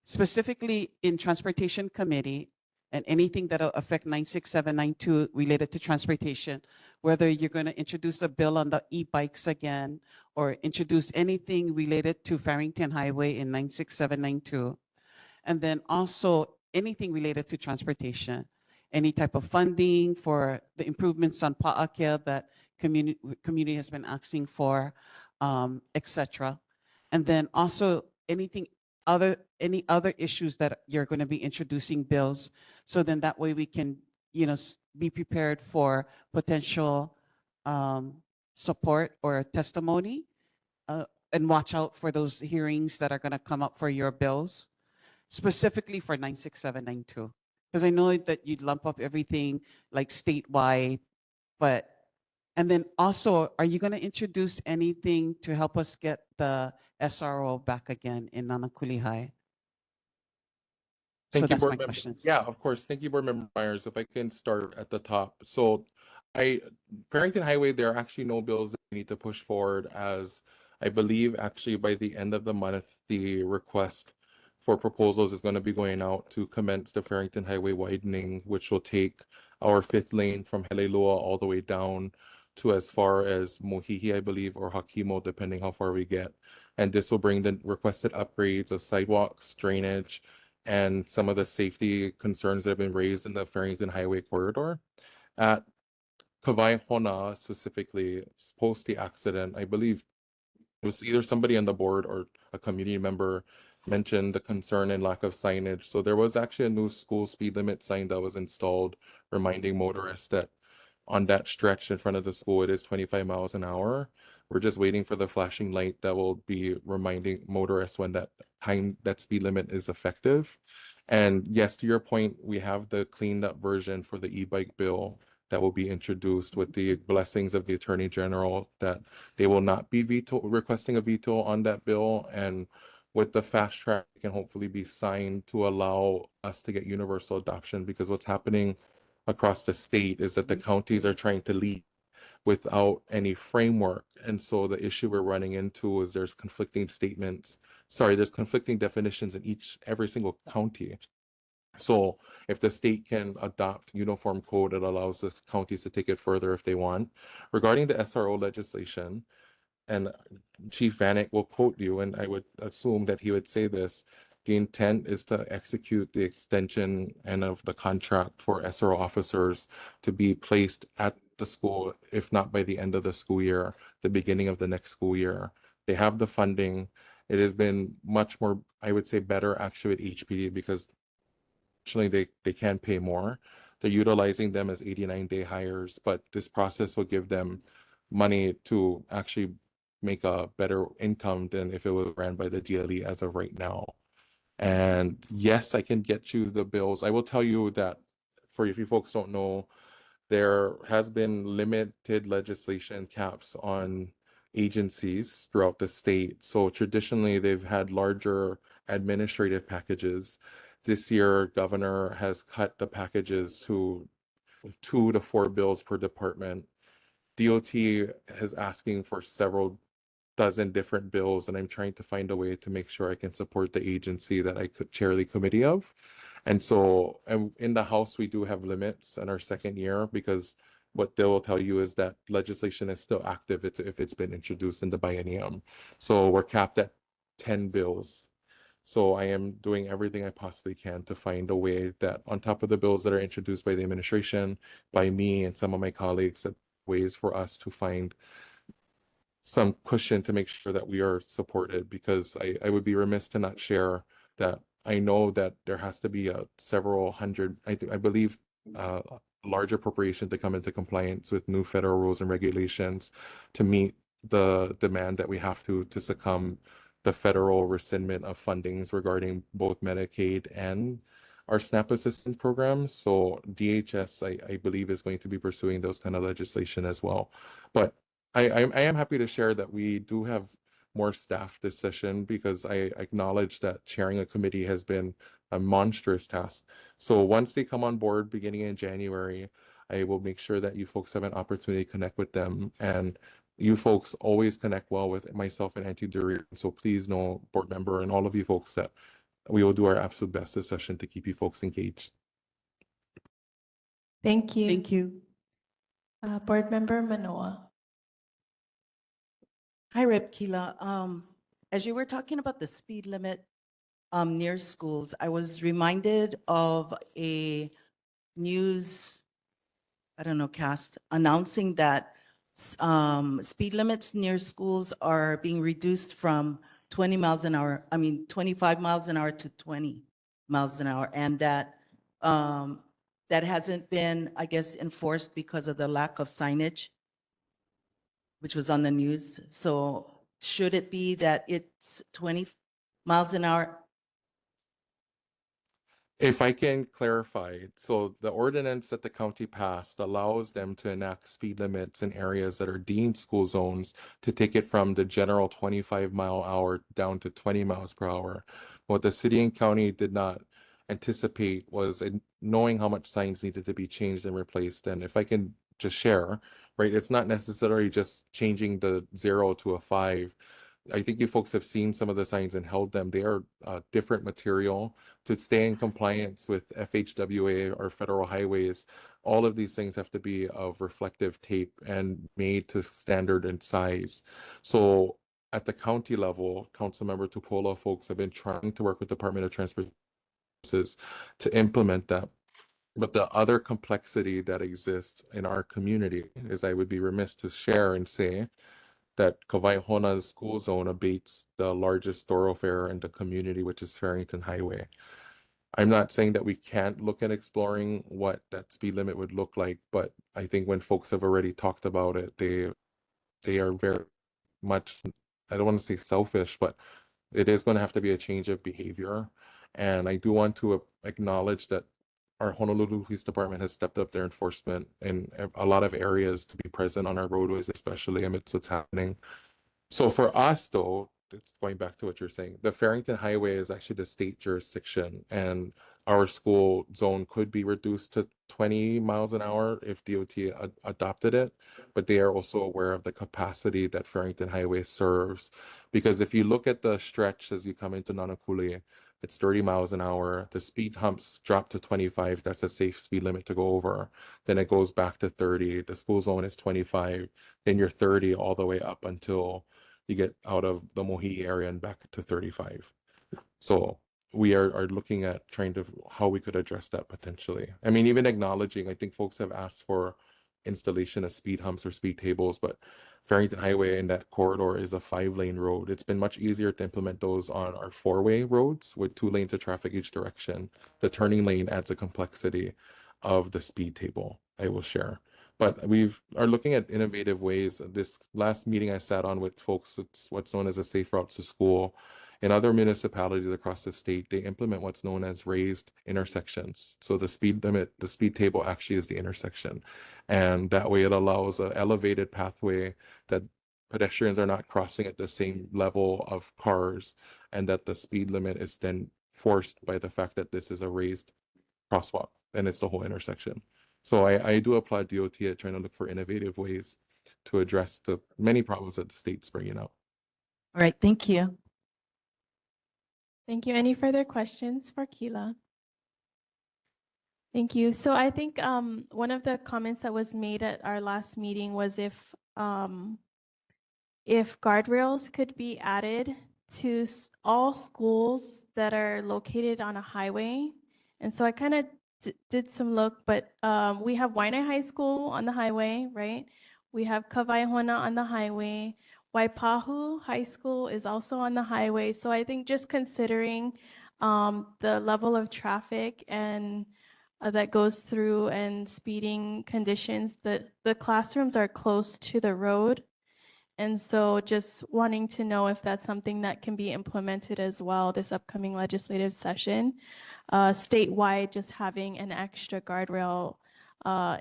specifically in Transportation Committee, and anything that'll affect 96792 related to transportation, whether you're going to introduce a bill on the e-bikes again or introduce anything related to Farrington Highway in 96792, and then also anything related to transportation, any type of funding for the improvements on Pa'akea that community has been asking for, etc. And then also any other issues that you're going to be introducing bills, so then that way we can, be prepared for potential support or testimony, and watch out for those hearings that are going to come up for your bills, specifically for 96792. Because I know that you'd lump up everything like statewide, and then also, are you going to introduce anything to help us get the SRO back again in Nānākuli High? So Thank you, that's my Board Member. questions. Yeah, of course. Thank you, Board Member Myers. If I can start at the top. So Farrington Highway, there are actually no bills that we need to push forward, as I believe actually by the end of the month, the request for proposals is going to be going out to commence the Farrington Highway widening, which will take our 5th lane from Helelua all the way down to as far as Mohihi, I believe, or Hakimo, depending how far we get. And this will bring the requested upgrades of sidewalks, drainage, and some of the safety concerns that have been raised in the Farrington Highway corridor. At Kawai Hona, specifically, post the accident, I believe it was either somebody on the board or a community member mentioned the concern and lack of signage. So there was actually a new school speed limit sign that was installed, reminding motorists that on that stretch in front of the school, it is 25 miles an hour. We're just waiting for the flashing light that will be reminding motorists when that speed limit is effective. And yes, to your point, we have the cleaned up version for the e-bike bill that will be introduced with the blessings of the Attorney General that they will not be requesting a veto on that bill. And with the fast track, it can hopefully be signed to allow us to get universal adoption, because what's happening across the state is that the counties are trying to lead without any framework. And so the issue we're running into is there's conflicting definitions in every single county. So if the state can adopt uniform code, it allows the counties to take it further if they want. Regarding the SRO legislation, and Chief Vanek will quote you, and I would assume that he would say this, the intent is to execute the extension and of the contract for SRO officers to be placed at the school, if not by the end of the school year, the beginning of the next school year. They have the funding. It has been much more, I would say, better actually at HPD, because actually they can pay more. They're utilizing them as 89-day hires, but this process will give them money to actually make a better income than if it was ran by the DLE as of right now. And yes, I can get you the bills. I will tell you that, for if you folks don't know, there has been limited legislation caps on agencies throughout the state. So traditionally, they've had larger administrative packages. This year, Governor has cut the packages to 2 to 4 bills per department. DOT is asking for several dozen different bills, and I'm trying to find a way to make sure I can support the agency that I could chair the committee of. And so in the House, we do have limits in our second year, because what they will tell you is that legislation is still active if it's been introduced in the biennium. So we're capped at 10 bills. So I am doing everything I possibly can to find a way that, on top of the bills that are introduced by the administration, by me and some of my colleagues, that ways for us to find some cushion to make sure that we are supported, because I would be remiss to not share that I know that there has to be several hundred, I believe, large appropriation to come into compliance with new federal rules and regulations to meet the demand that we have to succumb the federal rescindment of fundings regarding both Medicaid and our SNAP assistance programs. So DHS, I believe, is going to be pursuing those kind of legislation as well. But I am happy to share that we do have more staff this session because I acknowledge that chairing a committee has been a monstrous task. So once they come on board beginning in January, I will make sure that you folks have an opportunity to connect with them. And you folks always connect well with myself and Auntie Dury. So please know, board member and all of you folks, that we will do our absolute best this session to keep you folks engaged. Thank you. Thank you. Board Member Manoa. Hi, Rep. Kila. As you were talking about the speed limit near schools, I was reminded of a news, I don't know, cast announcing that speed limits near schools are being reduced from 20 miles an hour, 25 miles an hour to 20 miles an hour. And that that hasn't been, I guess, enforced because of the lack of signage, which was on the news. So should it be that it's 20 miles an hour? If I can clarify, so the ordinance that the county passed allows them to enact speed limits in areas that are deemed school zones to take it from the general 25-mile-an-hour down to 20 miles per hour. What the city and county did not anticipate was knowing how much signs needed to be changed and replaced. And if I can just share, right, it's not necessarily just changing the 0 to a 5. I think you folks have seen some of the signs and held them. They are different material to stay in compliance with FHWA or federal highways. All of these things have to be of reflective tape and made to standard and size. So at the county level, Councilmember Tupola folks have been trying to work with Department of Transportation to implement that. But the other complexity that exists in our community is, I would be remiss to share and say, that Kawaihona's school zone abates the largest thoroughfare in the community, which is Farrington Highway. I'm not saying that we can't look at exploring what that speed limit would look like, but I think when folks have already talked about it, they are very much, I don't want to say selfish, but it is going to have to be a change of behavior. And I do want to acknowledge that our Honolulu Police Department has stepped up their enforcement in a lot of areas to be present on our roadways, especially amidst what's happening. So for us, though, it's going back to what you're saying, the Farrington Highway is actually the state jurisdiction, and our school zone could be reduced to 20 miles an hour if DOT adopted it, but they are also aware of the capacity that Farrington Highway serves. Because if you look at the stretch as you come into Nānākuli, it's 30 miles an hour. The speed humps drop to 25. That's a safe speed limit to go over. Then it goes back to 30. The school zone is 25. Then you're 30 all the way up until you get out of the Mohi area and back to 35. So we are looking at trying to how we could address that potentially. I mean, even acknowledging, I think folks have asked for installation of speed humps or speed tables, but Farrington Highway in that corridor is a 5-lane road. It's been much easier to implement those on our 4-way roads with 2 lanes of traffic each direction. The turning lane adds a complexity of the speed table, I will share. But we are looking at innovative ways. This last meeting I sat on with folks, it's what's known as a safe route to school. In other municipalities across the state, they implement what's known as raised intersections. So the speed limit, the speed table actually is the intersection. And that way it allows an elevated pathway that pedestrians are not crossing at the same level of cars, and that the speed limit is then forced by the fact that this is a raised crosswalk and it's the whole intersection. So I do applaud DOT at trying to look for innovative ways to address the many problems that the state's bringing up. All right, thank you. Thank you. Any further questions for Kila? Thank you. So I think one of the comments that was made at our last meeting was if guardrails could be added to all schools that are located on a highway. And so I kind of did some look, but we have Waianae High School on the highway, right? We have Kawaihoana on the highway. Waipahu High School is also on the highway. So I think just considering the level of traffic and that goes through and speeding conditions, the classrooms are close to the road. And so just wanting to know if that's something that can be implemented as well this upcoming legislative session, statewide, just having an extra guardrail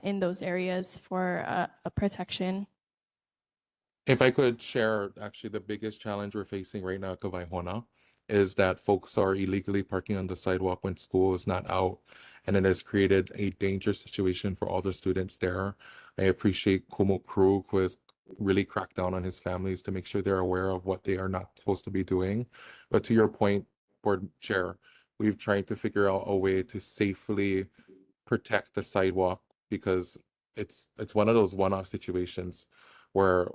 in those areas for a protection. If I could share, actually, the biggest challenge we're facing right now at Kavaihona is that folks are illegally parking on the sidewalk when school is not out, and it has created a dangerous situation for all the students there. I appreciate Kumo Crew, who has really cracked down on his families to make sure they're aware of what they are not supposed to be doing. But to your point, Board Chair, we've tried to figure out a way to safely protect the sidewalk because it's one of those one-off situations where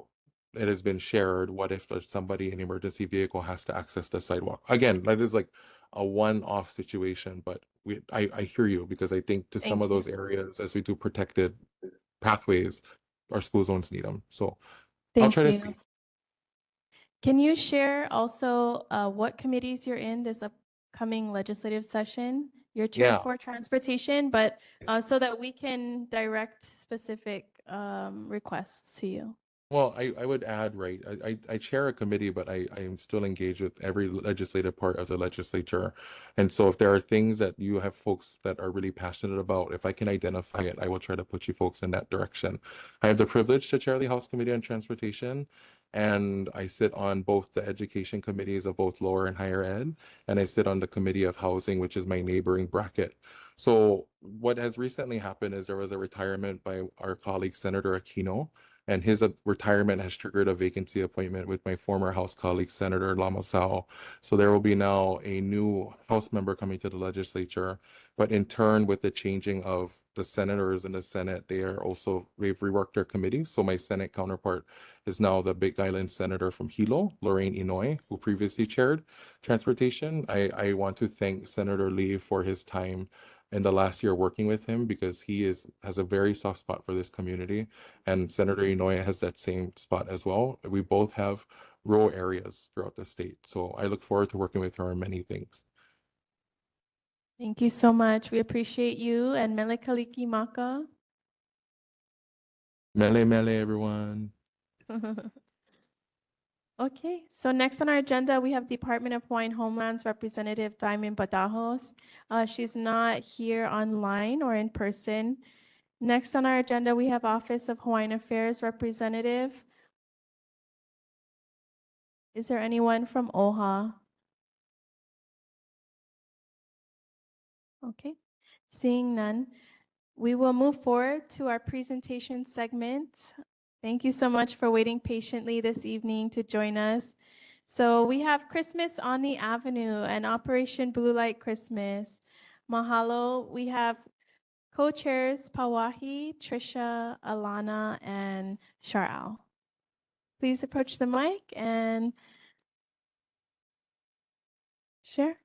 it has been shared. What if somebody in an emergency vehicle has to access the sidewalk? Again, that is like a one-off situation, but I hear you because I think to some Thank of those areas, as we do protected pathways, our school zones need them. So I'll Thank try to you. see. Can you share also what committees you're in this upcoming legislative session? Your chair Yeah. for transportation, but so that we can direct specific requests to you. Well, I would add, right, I chair a committee, but I am still engaged with every legislative part of the legislature. And so if there are things that you have folks that are really passionate about, if I can identify it, I will try to put you folks in that direction. I have the privilege to chair the House Committee on Transportation, and I sit on both the education committees of both lower and higher ed, and I sit on the Committee of Housing, which is my neighboring bracket. So what has recently happened is there was a retirement by our colleague, Senator Aquino, and his retirement has triggered a vacancy appointment with my former House colleague, Senator Lamasao. So there will be now a new House member coming to the legislature, but in turn, with the changing of the senators in the Senate, they've reworked their committees. So my Senate counterpart is now the Big Island Senator from Hilo, Lorraine Inouye, who previously chaired transportation. I want to thank Senator Lee for his time in the last year working with him because he has a very soft spot for this community, and Senator Inouye has that same spot as well. We both have rural areas throughout the state, so I look forward to working with her on many things. Thank you so much. We appreciate you and Mele Kalikimaka. Mele mele, everyone. Okay, so next on our agenda, we have Department of Hawaiian Homelands Representative Diamond Badajos. She's not here online or in person. Next on our agenda, we have Office of Hawaiian Affairs Representative. Is there anyone from OHA? Okay, seeing none, we will move forward to our presentation segment. Thank you so much for waiting patiently this evening to join us. So we have Christmas on the Avenue and Operation Blue Light Christmas. Mahalo. We have co-chairs Pawahi, Trisha, Alana, and Shar'al. Please approach the mic and share.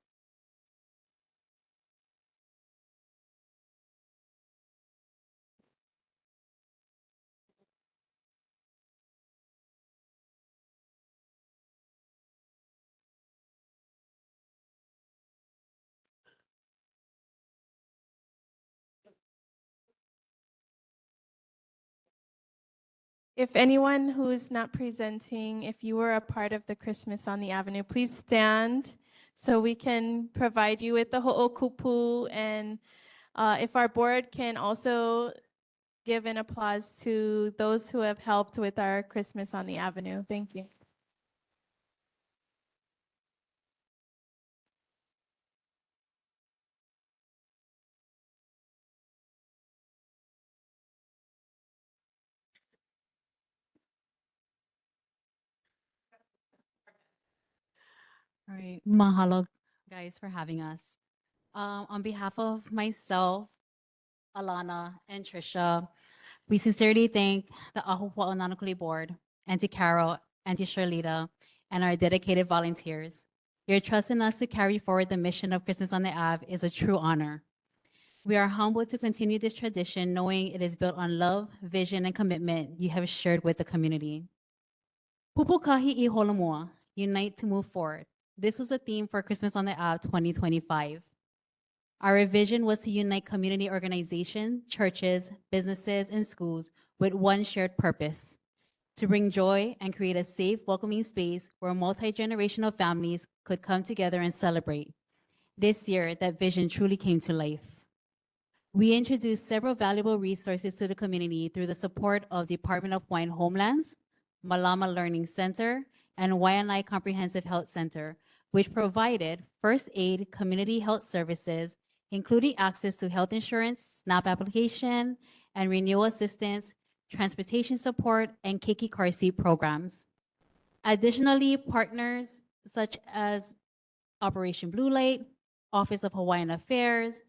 If anyone who is not presenting, if you were a part of the Christmas on the Avenue, please stand so we can provide you with the ho'okupu. And if our board can also give an applause to those who have helped with our Christmas on the Avenue. Thank you. All right. Mahalo, guys, for having us. On behalf of myself, Alana, and Trisha, we sincerely thank the Ahupua'a Nānākuli Board, Auntie Carol, Auntie Shirlita, and our dedicated volunteers. Your trust in us to carry forward the mission of Christmas on the Ave is a true honor. We are humbled to continue this tradition, knowing it is built on love, vision, and commitment you have shared with the community. Pupukahi I Holomua, unite to move forward. This was a theme for Christmas on the Ave 2025. Our vision was to unite community organizations, churches, businesses, and schools with one shared purpose: to bring joy and create a safe, welcoming space where multi-generational families could come together and celebrate. This year, that vision truly came to life. We introduced several valuable resources to the community through the support of Department of Hawaiian Homelands, Malama Learning Center, and Waianae Comprehensive Health Center, which provided first aid community health services, including access to health insurance, SNAP application, and renewal assistance, transportation support, and Keiki car seat programs. Additionally, partners such as Operation Blue Light, Office of Hawaiian Affairs,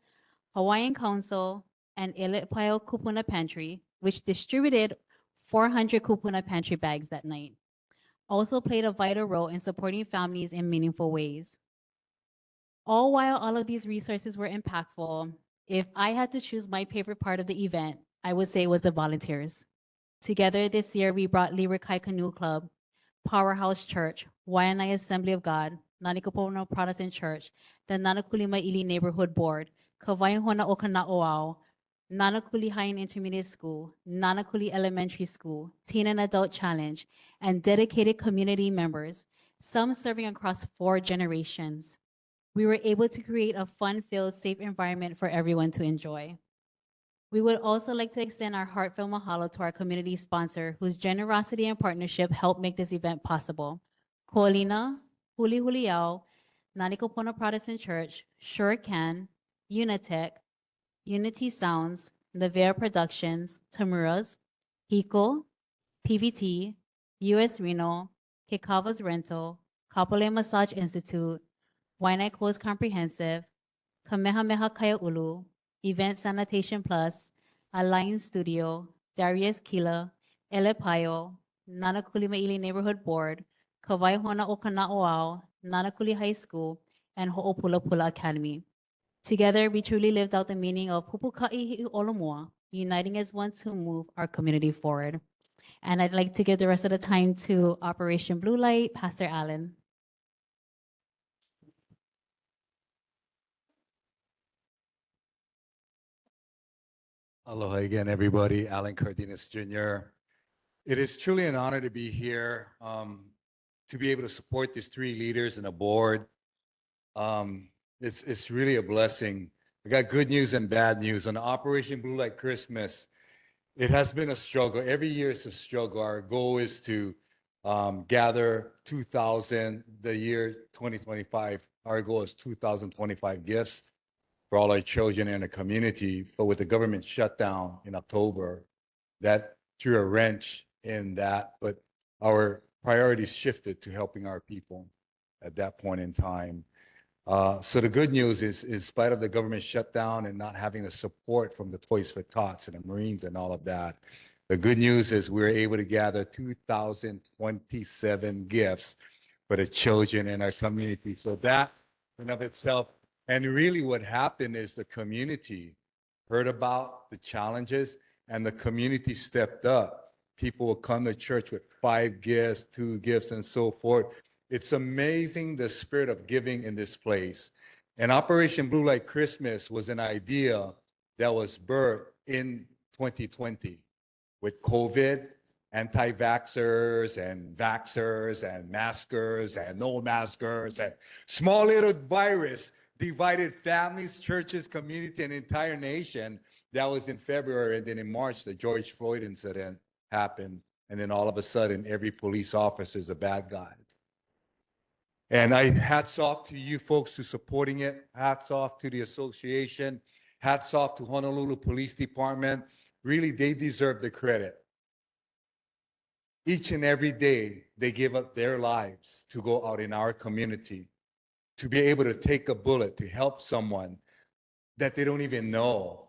Hawaiian Council, and Elepaio Kupuna Pantry, which distributed 400 kupuna pantry bags that night, also played a vital role in supporting families in meaningful ways. All while all of these resources were impactful, if I had to choose my favorite part of the event, I would say it was the volunteers. Together this year, we brought Lirikai Canoe Club, Powerhouse Church, Waianae Assembly of God, Nānākuli-Māʻili Protestant Church, the Nānākuli-Māʻili Neighborhood Board, Kawaihona o Kana'oao, Nānākuli High and Intermediate School, Nānākuli Elementary School, Teen and Adult Challenge, and dedicated community members, some serving across 4 generations. We were able to create a fun-filled, safe environment for everyone to enjoy. We would also like to extend our heartfelt mahalo to our community sponsor, whose generosity and partnership helped make this event possible. Ko'olina, Huli Huliao, Nānākopona Protestant Church, Sure Can, Unitech, Unity Sounds, Nevera Productions, Tamura's, Hiko, PVT, US Reno, Kekava's Rental, Kapolei Massage Institute, Waianae Coast Comprehensive, Kamehameha Kaia'ulu, Event Sanitation Plus, Alliance Studio, Darius Kila, Elepaio, Nānākuli-Māʻili Neighborhood Board, Kawaihona o Kana'oao, Nānākuli High School, and Ho'opulapula Academy. Together, we truly lived out the meaning of Pupuka'i Olomua, uniting as one to move our community forward. And I'd like to give the rest of the time to Operation Blue Light, Pastor Allen. Aloha again, everybody. Alan Cardenas Jr. It is truly an honor to be here, to be able to support these 3 leaders and a board. It's really a blessing. I got good news and bad news. On Operation Blue Light Christmas, it has been a struggle. Every year it's a struggle. Our goal is to gather 2,000. The year 2025, our goal is 2,025 gifts for all our children in the community. But with the government shutdown in October, that threw a wrench in that. But our priorities shifted to helping our people at that point in time. So the good news is, in spite of the government shutdown and not having the support from the Toys for Tots and the Marines and all of that, the good news is we were able to gather 2,027 gifts for the children in our community. So that in of itself, and really what happened is the community heard about the challenges and the community stepped up. People will come to church with 5 gifts, 2 gifts, and so forth. It's amazing the spirit of giving in this place. And Operation Blue Light Christmas was an idea that was birthed in 2020 with COVID, anti-vaxxers and vaxxers and maskers and no maskers and small little virus divided families, churches, community, and entire nation. That was in February. And then in March, the George Floyd incident happened. And then all of a sudden, every police officer is a bad guy. And hats off to you folks for supporting it. Hats off to the association. Hats off to Honolulu Police Department. Really, they deserve the credit. Each and every day, they give up their lives to go out in our community, to be able to take a bullet to help someone that they don't even know.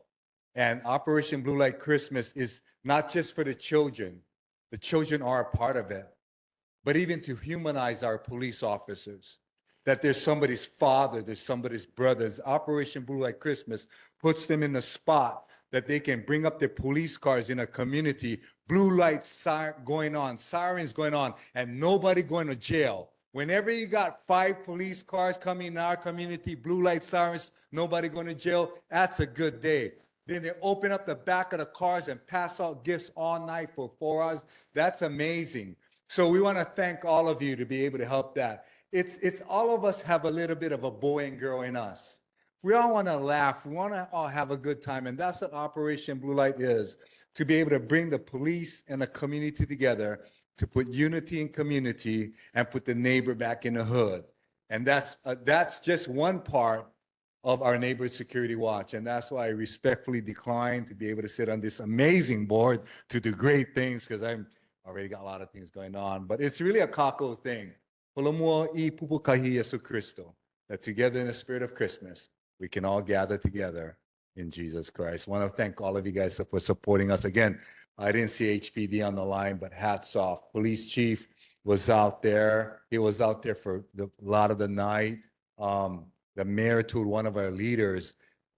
And Operation Blue Light Christmas is not just for the children. The children are a part of it, but even to humanize our police officers, that there's somebody's father, there's somebody's brothers. Operation Blue Light Christmas puts them in a spot that they can bring up their police cars in a community, blue lights going on, sirens going on, and nobody going to jail. Whenever you got 5 police cars coming in our community, blue light sirens, nobody going to jail, that's a good day. Then they open up the back of the cars and pass out gifts all night for 4 hours. That's amazing. So we want to thank all of you to be able to help that. It's all of us have a little bit of a boy and girl in us. We all want to laugh. We want to all have a good time. And that's what Operation Blue Light is, to be able to bring the police and the community together to put unity in community and put the neighbor back in the hood. And that's just one part of our neighborhood security watch. And that's why I respectfully decline to be able to sit on this amazing board to do great things, because I'm already got a lot of things going on. But it's really a kako thing. Polomua I pupukahi Yesu Cristo. That together in the spirit of Christmas, we can all gather together in Jesus Christ. I want to thank all of you guys for supporting us. Again, I didn't see HPD on the line, but hats off. Police chief was out there. He was out there for a lot of the night. The mayor told one of our leaders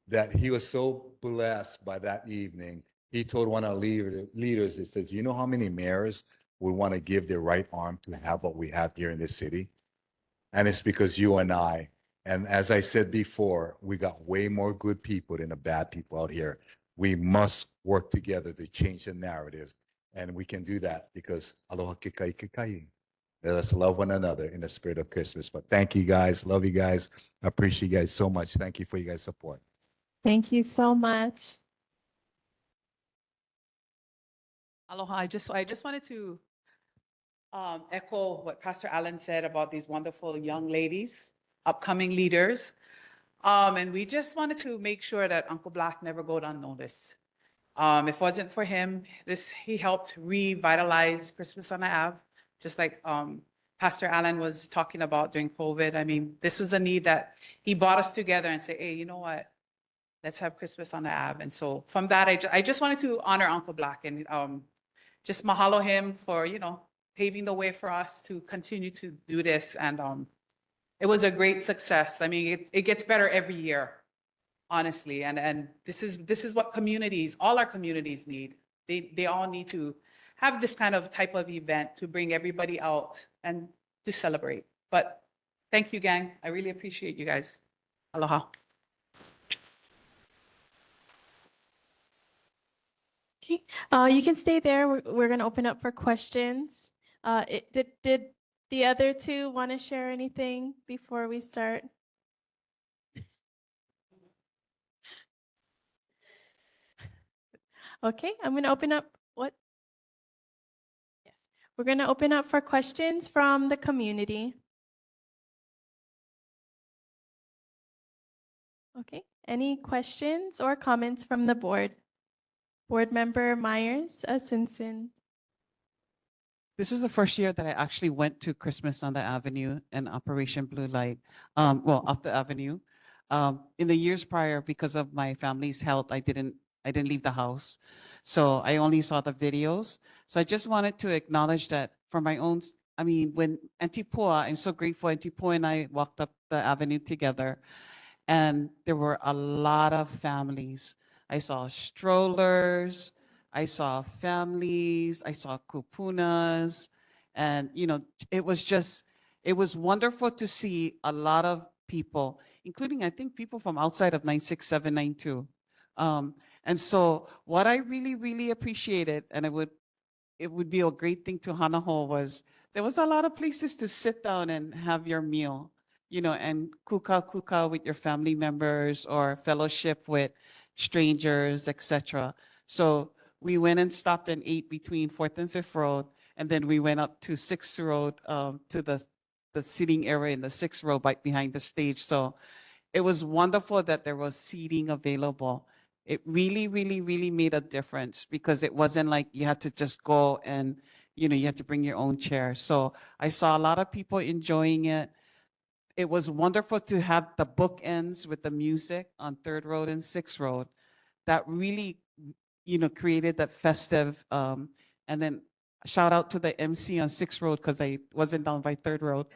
that he was so blessed by that evening. He told one of our leaders, he says, you know how many mayors would want to give their right arm to have what we have here in this city? And it's because you and I. And as I said before, we got way more good people than the bad people out here. We must work together to change the narrative. And we can do that because aloha kikai kikai. Let us love one another in the spirit of Christmas. But thank you guys. Love you guys. I appreciate you guys so much. Thank you for your guys' support. Thank you so much. Aloha. I just wanted to echo what Pastor Allen said about these wonderful young ladies, upcoming leaders. And we just wanted to make sure that Uncle Black never go unnoticed. If it wasn't for him, he helped revitalize Christmas on the Ave, just like Pastor Allen was talking about during COVID. I mean, this was a need that he brought us together and said, hey, you know what? Let's have Christmas on the Ave. And so from that, I just wanted to honor Uncle Black and just mahalo him for, paving the way for us to continue to do this. And it was a great success. I mean, it gets better every year, honestly. And this is what communities, all our communities need. They all need to have this kind of type of event to bring everybody out and to celebrate. But thank you, gang. I really appreciate you guys. Aloha. Okay, you can stay there. We're going to open up for questions. Did the other two want to share anything before we start? Okay, I'm going to open up. What? Yes, we're going to open up for questions from the community. Okay, any questions or comments from the board? Board Member Myers, Simpson. This is the first year that I actually went to Christmas on the Avenue and Operation Blue Light, up the Avenue. In the years prior, because of my family's health, I didn't leave the house. So I only saw the videos. So I just wanted to acknowledge that for my own, when Auntie Pua, I'm so grateful Auntie Pua and I walked up the avenue together, and there were a lot of families. I saw strollers, I saw families, I saw kupunas, and it was wonderful to see a lot of people, including I think people from outside of 96792. And so what I really, really appreciated, and it would be a great thing to Hanaho, was there was a lot of places to sit down and have your meal, and kuka with your family members or fellowship with strangers, etc. So we went and stopped and ate between 4th and 5th Road, and then we went up to 6th Road to the seating area in the 6th row right behind the stage. So it was wonderful that there was seating available. It really, really, really made a difference because it wasn't like you had to just go and, you had to bring your own chair. So I saw a lot of people enjoying it. It was wonderful to have the bookends with the music on 3rd Road and 6th Road. That really, created that festive. And then shout out to the MC on 6th Road because I wasn't down by 3rd Road.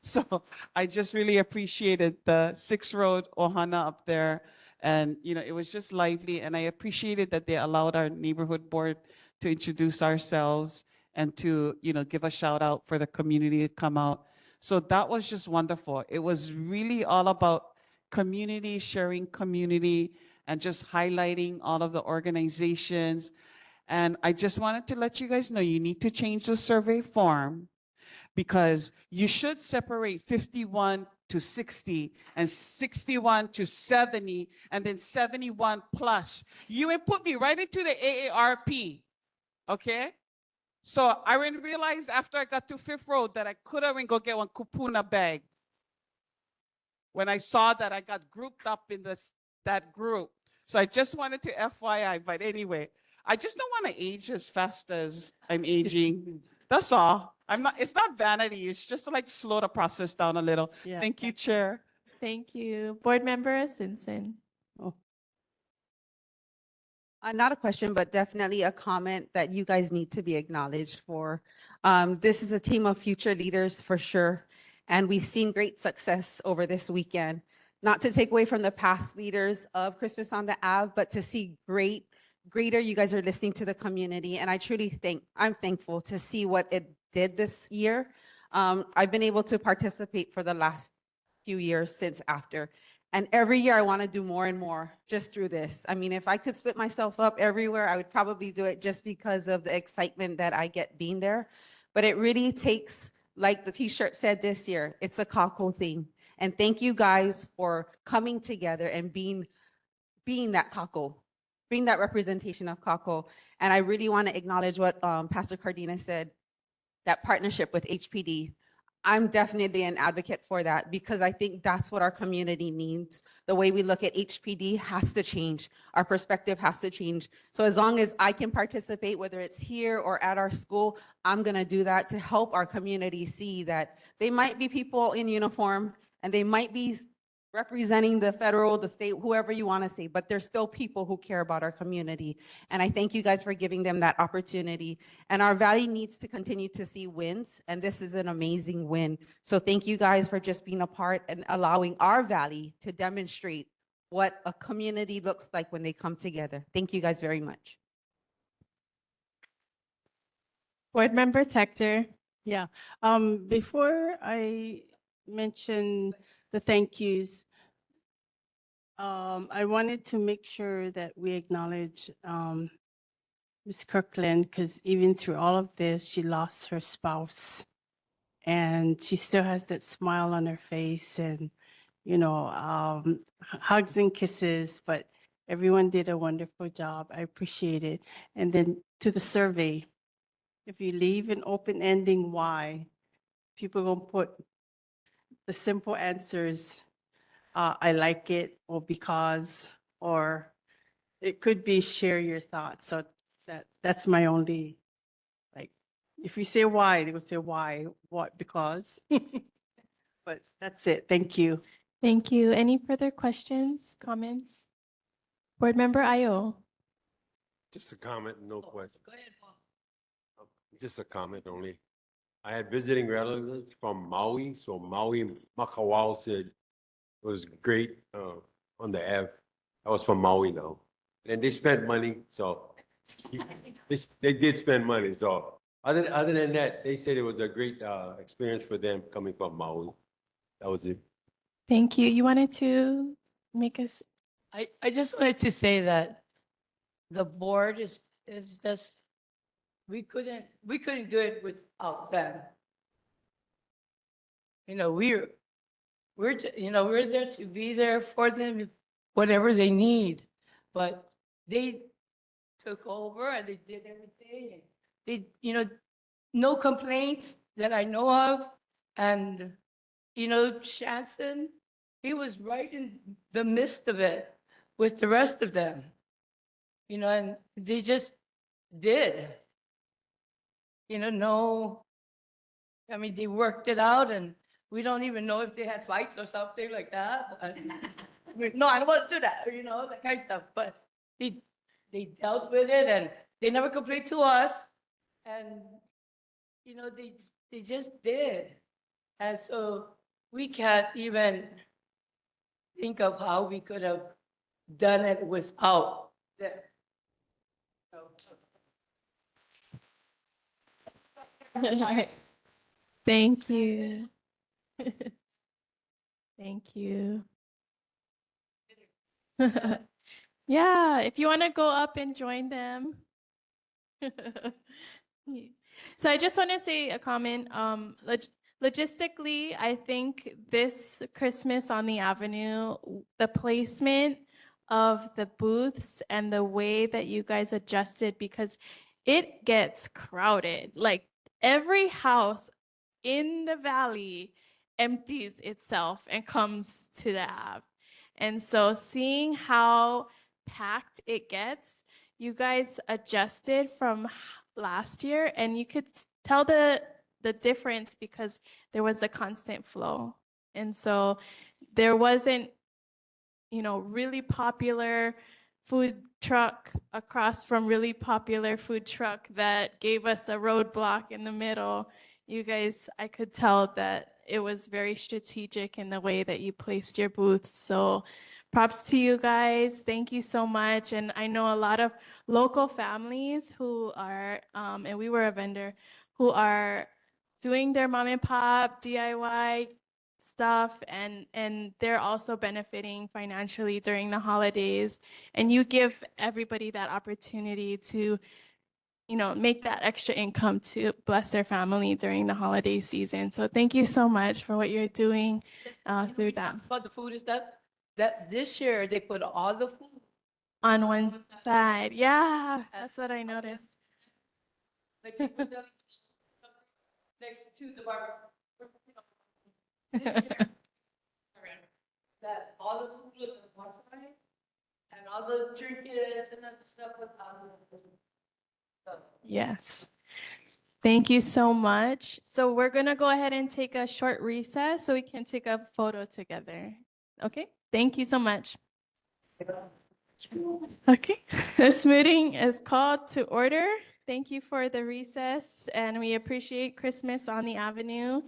So I just really appreciated the 6th Road Ohana up there. And, it was just lively. And I appreciated that they allowed our neighborhood board to introduce ourselves and to, give a shout out for the community to come out. So that was just wonderful. It was really all about community, sharing community, and just highlighting all of the organizations. And I just wanted to let you guys know you need to change the survey form because you should separate 51 to 60 and 61 to 70 and then 71 plus. You would put me right into the AARP, okay? So I didn't realize after I got to Fifth Road that I could have go get one kupuna bag. When I saw that, I got grouped up in that group. So I just wanted to FYI, but anyway, I just don't want to age as fast as I'm aging. That's all. It's not vanity. It's just like slow the process down a little. Yeah. Thank you, Chair. Thank you. Board Member Simpson. Not a question, but definitely a comment that you guys need to be acknowledged for. This is a team of future leaders for sure. And we've seen great success over this weekend. Not to take away from the past leaders of Christmas on the Ave, but to see greater, you guys are listening to the community. And I truly I'm thankful to see what it did this year. I've been able to participate for the last few years since after. And every year I want to do more and more just through this. I mean, if I could split myself up everywhere, I would probably do it just because of the excitement that I get being there. But it really takes, like the t-shirt said this year, it's a Kako thing. And thank you guys for coming together and being that Kako, being that representation of Kako. And I really want to acknowledge what Pastor Cardenas said, that partnership with HPD. I'm definitely an advocate for that because I think that's what our community needs. The way we look at HPD has to change. Our perspective has to change. So as long as I can participate, whether it's here or at our school, I'm gonna do that to help our community see that they might be people in uniform and they might be representing the federal, the state, whoever you want to say, but there's still people who care about our community. And I thank you guys for giving them that opportunity. And our valley needs to continue to see wins, and this is an amazing win. So thank you guys for just being a part and allowing our valley to demonstrate what a community looks like when they come together. Thank you guys very much. Board Member Tector. Yeah. Before I mention the thank yous, I wanted to make sure that we acknowledge Ms. Kirkland, because even through all of this, she lost her spouse. And she still has that smile on her face and, hugs and kisses, but everyone did a wonderful job. I appreciate it. And then to the survey, if you leave an open ending why, people gonna put the simple answers, I like it, or because, or it could be share your thoughts. So that's my only, like, if you say why, they would say why, what, because. But that's it. Thank you. Thank you. Any further questions, comments? Board Member Ayo. Just a comment, no question. Go ahead, Paul. Just a comment only. I had visiting relatives from Maui, so Maui Makawao said it was great on the Ave. I was from Maui now, and they spent money, so they did spend money. So other than that, they said it was a great experience for them coming from Maui. That was it. Thank you. You wanted to make us. I just wanted to say that the board is just, we couldn't do it without them. We're there to be there for them, whatever they need. But they took over and they did everything. They, no complaints that I know of. And, Shanson, he was right in the midst of it with the rest of them. And they just did. No, I mean, they worked it out and we don't even know if they had fights or something like that. No, I don't want to do that, that kind of stuff. But they dealt with it and they never complained to us. And, they just did. And so we can't even think of how we could have done it without them. Thank you. Thank you. Yeah, if you want to go up and join them. So I just want to say a comment. Logistically, I think this Christmas on the Avenue, the placement of the booths and the way that you guys adjusted, because it gets crowded. Like every house in the valley empties itself and comes to the Ave. And so seeing how packed it gets, you guys adjusted from last year and you could tell the difference because there was a constant flow. And so there wasn't, you know, really popular food truck across from really popular food truck that gave us a roadblock in the middle. You guys, I could tell that it was very strategic in the way that you placed your booths. So props to you guys. Thank you so much. And I know a lot of local families who are, and we were a vendor, who are doing their mom and pop DIY stuff and they're also benefiting financially during the holidays, and you give everybody that opportunity to, you know, make that extra income to bless their family during the holiday season. So thank you so much for what you're doing through that. About the food and stuff, that this year they put all the food On one side, yeah, that's what I noticed. like people selling next to the bar. This year, that all the food was on one side and all the trinkets and other stuff was on the other. So, Yes. Thank you so much. So we're gonna go ahead and take a short recess so we can take a photo together. Okay, thank you so much. Okay, this meeting is called to order. Thank you for the recess and we appreciate Christmas on the Avenue.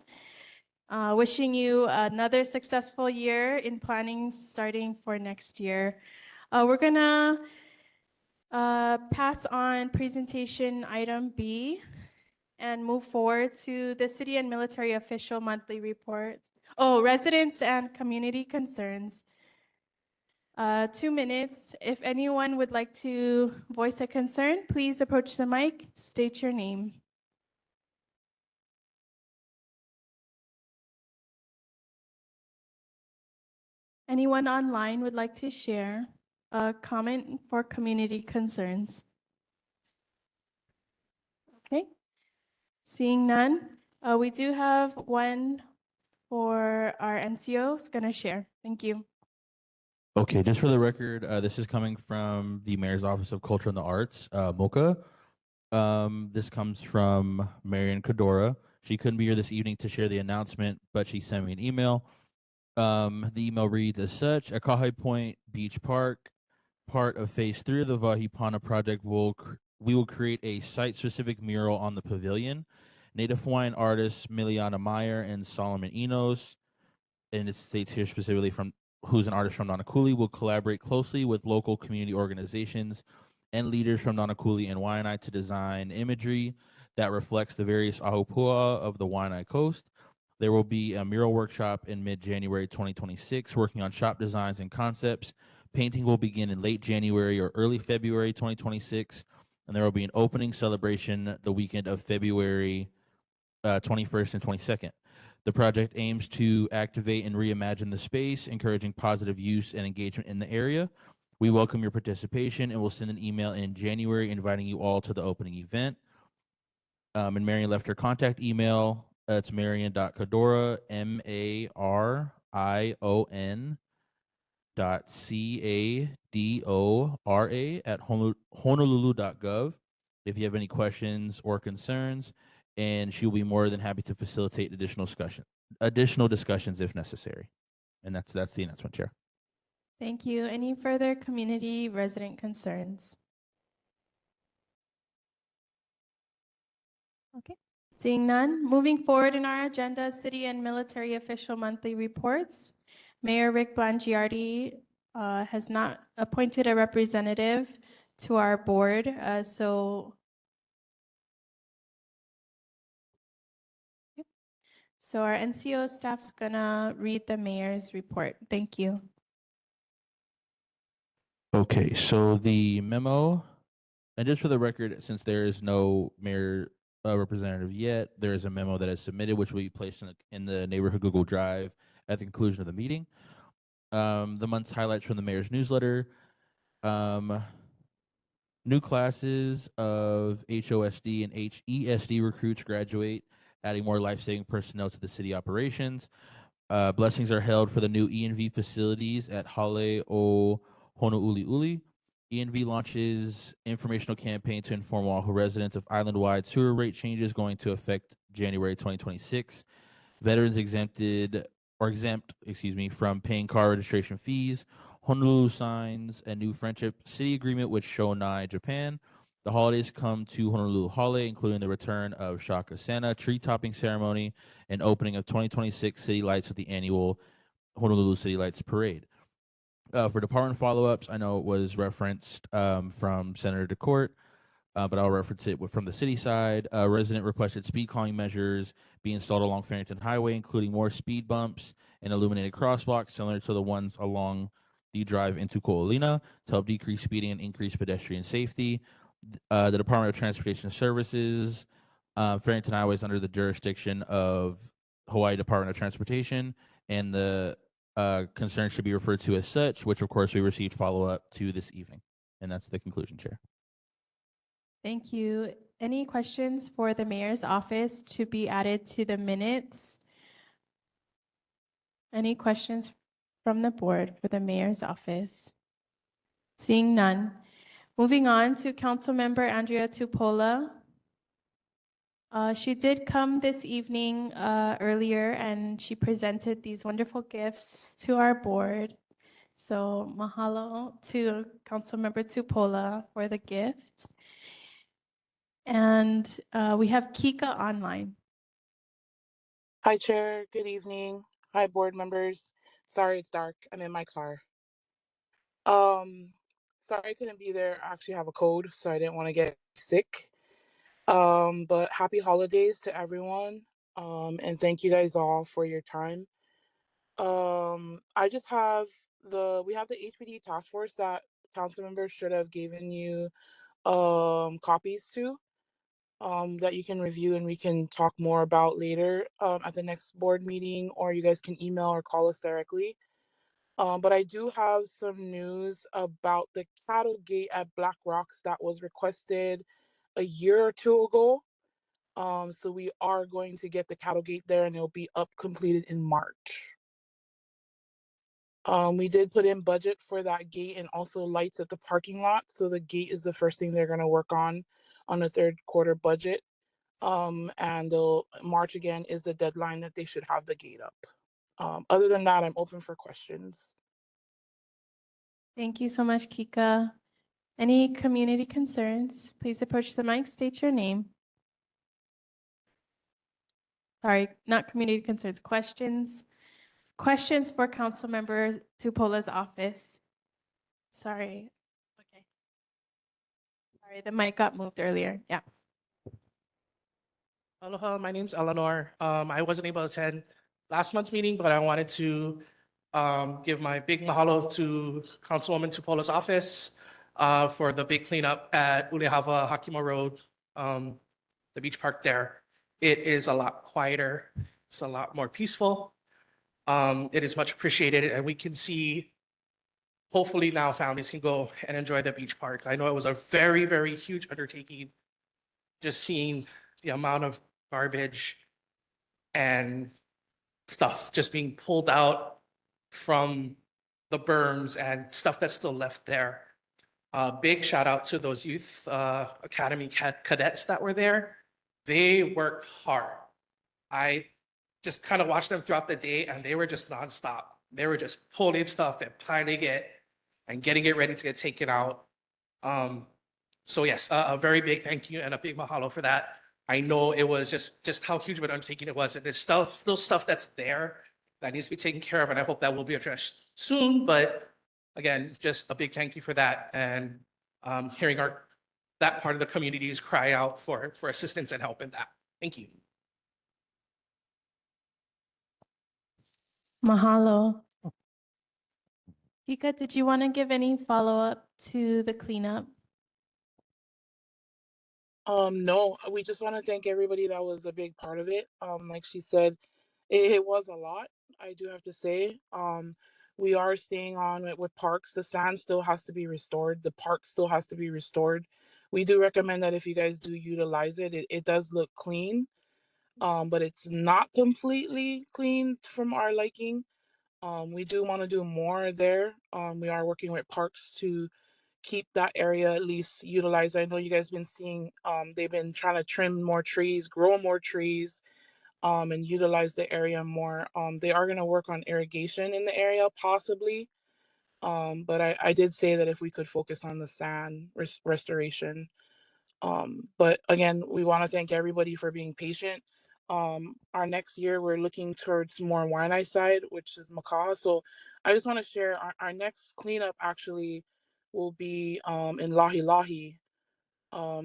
Wishing you another successful year in planning starting for next year. We're gonna pass on presentation item B and move forward to the city and military official monthly reports. Oh, residents and community concerns. 2 minutes. If anyone would like to voice a concern, please approach the mic, state your name. Anyone online would like to share a comment for community concerns? Okay, seeing none, we do have one for our NCO is going to share. Thank you. Okay, just for the record, this is coming from the Mayor's Office of Culture and the Arts, MOCA. This comes from Marian Cadora. She couldn't be here this evening to share the announcement, but she sent me an email. The email reads as such: at Kahai Point Beach Park, part of Phase 3 of the Vahipana project, we will create a site-specific mural on the pavilion. Native Hawaiian artists Miliana Meyer and Solomon Enos, and it states here specifically from who's an artist from Nānākuli, will collaborate closely with local community organizations and leaders from Nānākuli and Waianae to design imagery that reflects the various ahupua of the Waianae coast. There will be a mural workshop in mid-January 2026 working on shop designs and concepts. Painting will begin in late January or early February 2026, and there will be an opening celebration the weekend of February 21st and 22nd. The project aims to activate and reimagine the space, encouraging positive use and engagement in the area. We welcome your participation and will send an email in January inviting you all to the opening event. And Marian left her contact email. It's marian.cadora, MARION .CADORA at honolulu.gov if you have any questions or concerns, and she'll be more than happy to facilitate additional discussions if necessary. And that's the announcement, Chair. Thank you. Any further community resident concerns? Okay, seeing none, moving forward in our agenda, city and military official monthly reports. Mayor Rick Blangiardi has not appointed a representative to our board, so our NCO staff's gonna read the mayor's report. Thank you. Okay, so the memo, and just for the record, since there is no mayor representative yet, there is a memo that is submitted, which will be placed in the neighborhood Google Drive at the conclusion of the meeting. The month's highlights from the mayor's newsletter. New classes of HOSD and HESD recruits graduate, adding more life-saving personnel to the city operations. Blessings are held for the new E&V facilities at Hale o Honouliuli. E&V launches informational campaign to inform Oahu residents of island-wide sewer rate changes going to affect January 2026. Veterans exempt, from paying car registration fees. Honolulu signs a new friendship city agreement with Shonai, Japan. The holidays come to Honolulu Hale, including the return of Shaka Santa, tree topping ceremony, and opening of 2026 city lights with the annual Honolulu City Lights Parade. For department follow-ups, I know it was referenced from Senator DeCourt, but I'll reference it from the city side. Resident requested speed calming measures be installed along Farrington Highway, including more speed bumps and illuminated crosswalks similar to the ones along the drive into Ko'olina to help decrease speeding and increase pedestrian safety. The Department of Transportation Services, Farrington Highway is under the jurisdiction of Hawaii Department of Transportation, and the concern should be referred to as such, which of course we received follow-up to this evening. And that's the conclusion, Chair. Thank you. Any questions for the mayor's office to be added to the minutes? Any questions from the board for the mayor's office? Seeing none. Moving on to Councilmember Andrea Tupola. She did come this evening earlier and she presented these wonderful gifts to our board. So mahalo to Councilmember Tupola for the gift. And we have Kika online. Hi, Chair. Good evening. Hi, board members. Sorry it's dark. I'm in my car. Sorry I couldn't be there. I actually have a cold, so I didn't want to get sick. But happy holidays to everyone. And thank you guys all for your time. I just have we have the HPD task force that council members should have given you copies to. That you can review and we can talk more about later at the next board meeting, or you guys can email or call us directly. But I do have some news about the cattle gate at Black Rocks that was requested a year or two ago. So we are going to get the cattle gate there and it'll be up completed in March. We did put in budget for that gate and also lights at the parking lot. So the gate is the first thing they're going to work on the third quarter budget. And March again is the deadline that they should have the gate up. Other than that, I'm open for questions. Thank you so much, Kika. Any community concerns? Please approach the mic, state your name. Sorry, not community concerns, questions. Questions for Councilmember Tupola's office. Sorry. Okay. Sorry, the mic got moved earlier. Yeah. Aloha, my name's Eleanor. I wasn't able to attend last month's meeting, but I wanted to give my big mahalo to Councilwoman Tupola's office for the big cleanup at Ulehava Hakima Road, the beach park there. It is a lot quieter. It's a lot more peaceful. It is much appreciated, and we can see, hopefully now families can go and enjoy the beach park. I know it was a very, very huge undertaking, just seeing the amount of garbage and stuff just being pulled out from the berms and stuff that's still left there. Big shout out to those youth academy cadets that were there. They worked hard. I just kind of watched them throughout the day and they were just nonstop. They were just pulling stuff and piling it and getting it ready to get taken out. So yes, a very big thank you and a big mahalo for that. I know it was just how huge of an undertaking it was, and there's still stuff that's there that needs to be taken care of, and I hope that will be addressed soon. But again, just a big thank you for that, and hearing that part of the communities cry out for assistance and help in that. Thank you. Mahalo. Kika, did you want to give any follow-up to the cleanup? No, we just want to thank everybody that was a big part of it. Like she said, it was a lot, I do have to say. We are staying on it with parks. The sand still has to be restored. The park still has to be restored. We do recommend that if you guys do utilize it, it does look clean, but it's not completely clean from our liking. We do want to do more there. We are working with parks to keep that area at least utilized. I know you guys been seeing, they've been trying to trim more trees, grow more trees, and utilize the area more. They are going to work on irrigation in the area possibly. But I did say that if we could focus on the sand restoration. But again, we want to thank everybody for being patient. Our next year, we're looking towards more Waianae side, which is Makaha. So I just want to share our next cleanup actually will be in Lahi Lahi,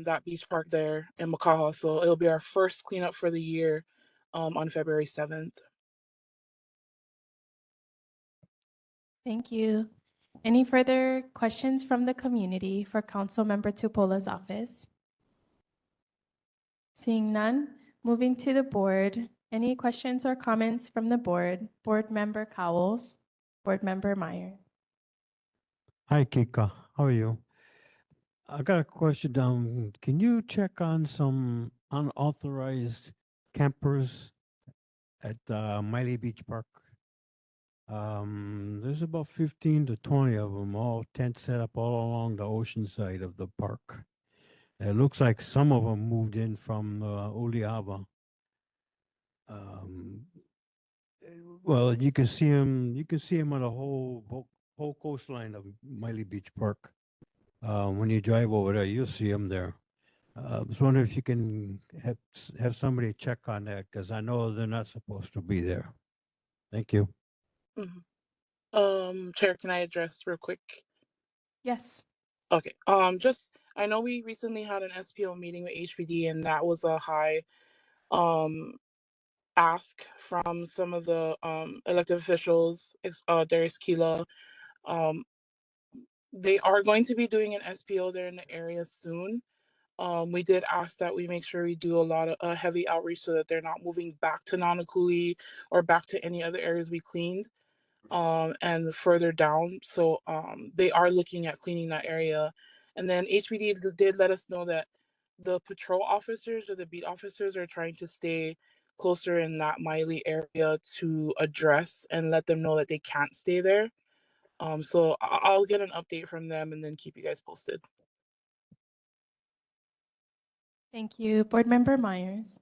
that beach park there in Makaha. So it'll be our first cleanup for the year on February 7th. Thank you. Any further questions from the community for Councilmember Tupola's office? Seeing none, moving to the board. Any questions or comments from the board? Board Member Cowles, Board Member Meyer. Hi, Kika. How are you? I got a question. Can you check on some unauthorized campers at Maʻili Beach Park? There's about 15 to 20 of them, all tent set up all along the ocean side of the park. It looks like some of them moved in from Uliava. Well, you can see them. You can see them on the whole coastline of Maʻili Beach Park. When you drive over there, you'll see them there. I was wondering if you can have somebody check on that because I know they're not supposed to be there. Thank you. Chair, can I address real quick? Yes. Okay. I know we recently had an SPO meeting with HPD, and that was a high ask from some of the elected officials. Darius Kila. They are going to be doing an SPO there in the area soon. We did ask that we make sure we do a lot of heavy outreach so that they're not moving back to Nānākuli or back to any other areas we cleaned and further down. So they are looking at cleaning that area. And then HPD did let us know that the patrol officers or the beat officers are trying to stay closer in that Maʻili area to address and let them know that they can't stay there. So I'll get an update from them and then keep you guys posted. Thank you. Board Member Myers.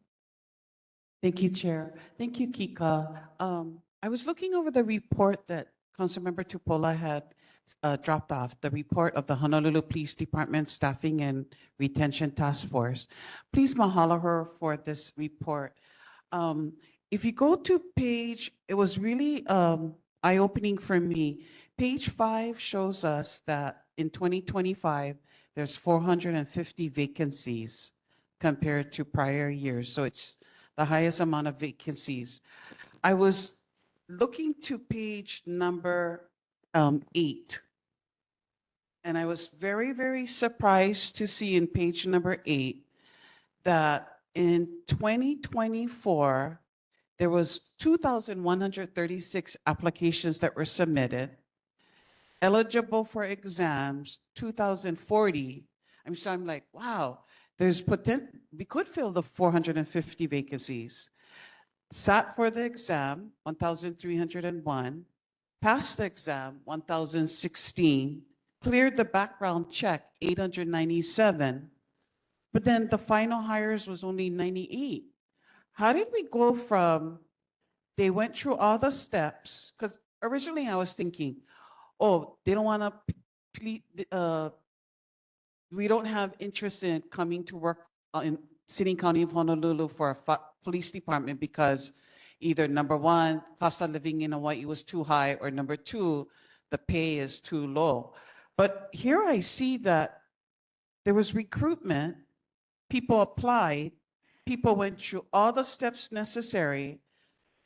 Thank you, Chair. Thank you, Kika. I was looking over the report that Councilmember Tupola had dropped off, the report of the Honolulu Police Department Staffing and Retention Task Force. Please mahalo her for this report. If you go to it was really eye-opening for me. Page 5 shows us that in 2025, there's 450 vacancies compared to prior years. So it's the highest amount of vacancies. I was looking to page number 8, and I was very, very surprised to see in page number 8 that in 2024, there was 2,136 applications that were submitted. Eligible for exams, 2,040. I'm like, wow, there's potential. We could fill the 450 vacancies. Sat for the exam, 1,301. Passed the exam, 1,016. Cleared the background check, 897. But then the final hires was only 98. How did we go from, they went through all the steps, because originally I was thinking, oh, they don't want to, we don't have interest in coming to work in City County of Honolulu for a police department because either number one, cost of living in Hawaii was too high, or number two, the pay is too low. But here I see that there was recruitment, people applied, people went through all the steps necessary,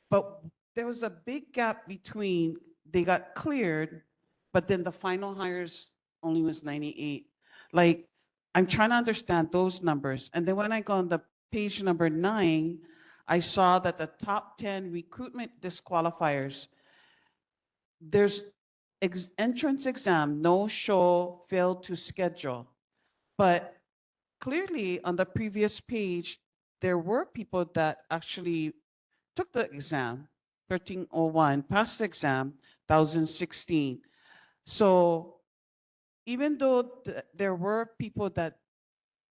but there was a big gap between they got cleared, but then the final hires only was 98. Like, I'm trying to understand those numbers. And then when I go on the page number 9, I saw that the top 10 recruitment disqualifiers, there's entrance exam, no show, failed to schedule. But clearly on the previous page, there were people that actually took the exam, 1301, passed the exam, 1016. So even though there were people that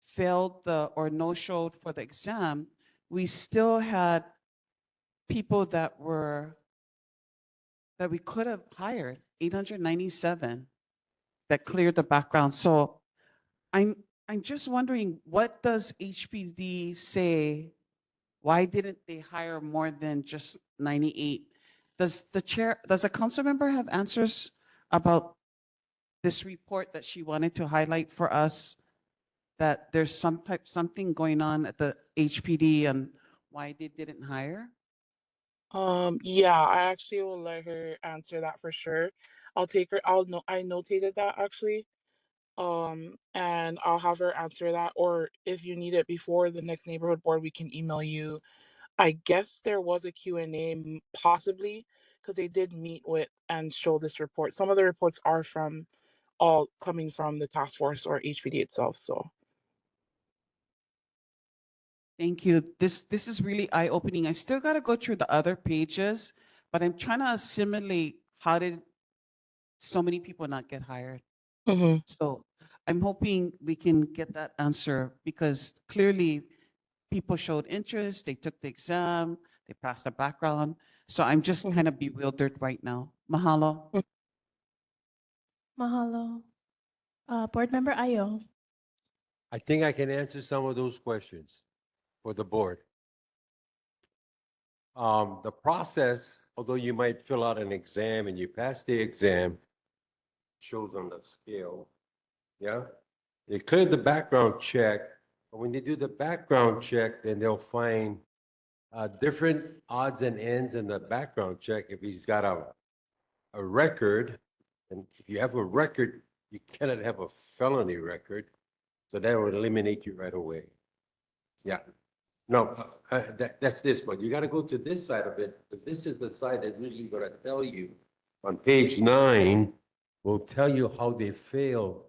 failed or no showed for the exam, we still had people that we could have hired, 897 that cleared the background. So I'm just wondering, what does HPD say? Why didn't they hire more than just 98? Does the council member have answers about this report that she wanted to highlight for us? That there's something going on at the HPD and why they didn't hire? Yeah, I actually will let her answer that for sure. I notated that actually. And I'll have her answer that, or if you need it before the next neighborhood board, we can email you. I guess there was a Q&A possibly, because they did meet with and show this report. Some of the reports are all coming from the task force or HPD itself, so. Thank you. This is really eye-opening. I still got to go through the other pages, but I'm trying to assimilate how did so many people not get hired. So I'm hoping we can get that answer because clearly people showed interest, they took the exam, they passed the background. So I'm just kind of bewildered right now. Mahalo. Mahalo. Board Member Ayo. I think I can answer some of those questions for the board. The process, although you might fill out an exam and you pass the exam, shows on the scale, yeah? They cleared the background check, but when they do the background check, then they'll find different odds and ends in the background check. If he's got a record, and if you have a record, you cannot have a felony record, so that would eliminate you right away. Yeah. No, that's this, but you got to go to this side of it. But this is the side that's really going to tell you. On page 9, will tell you how they failed.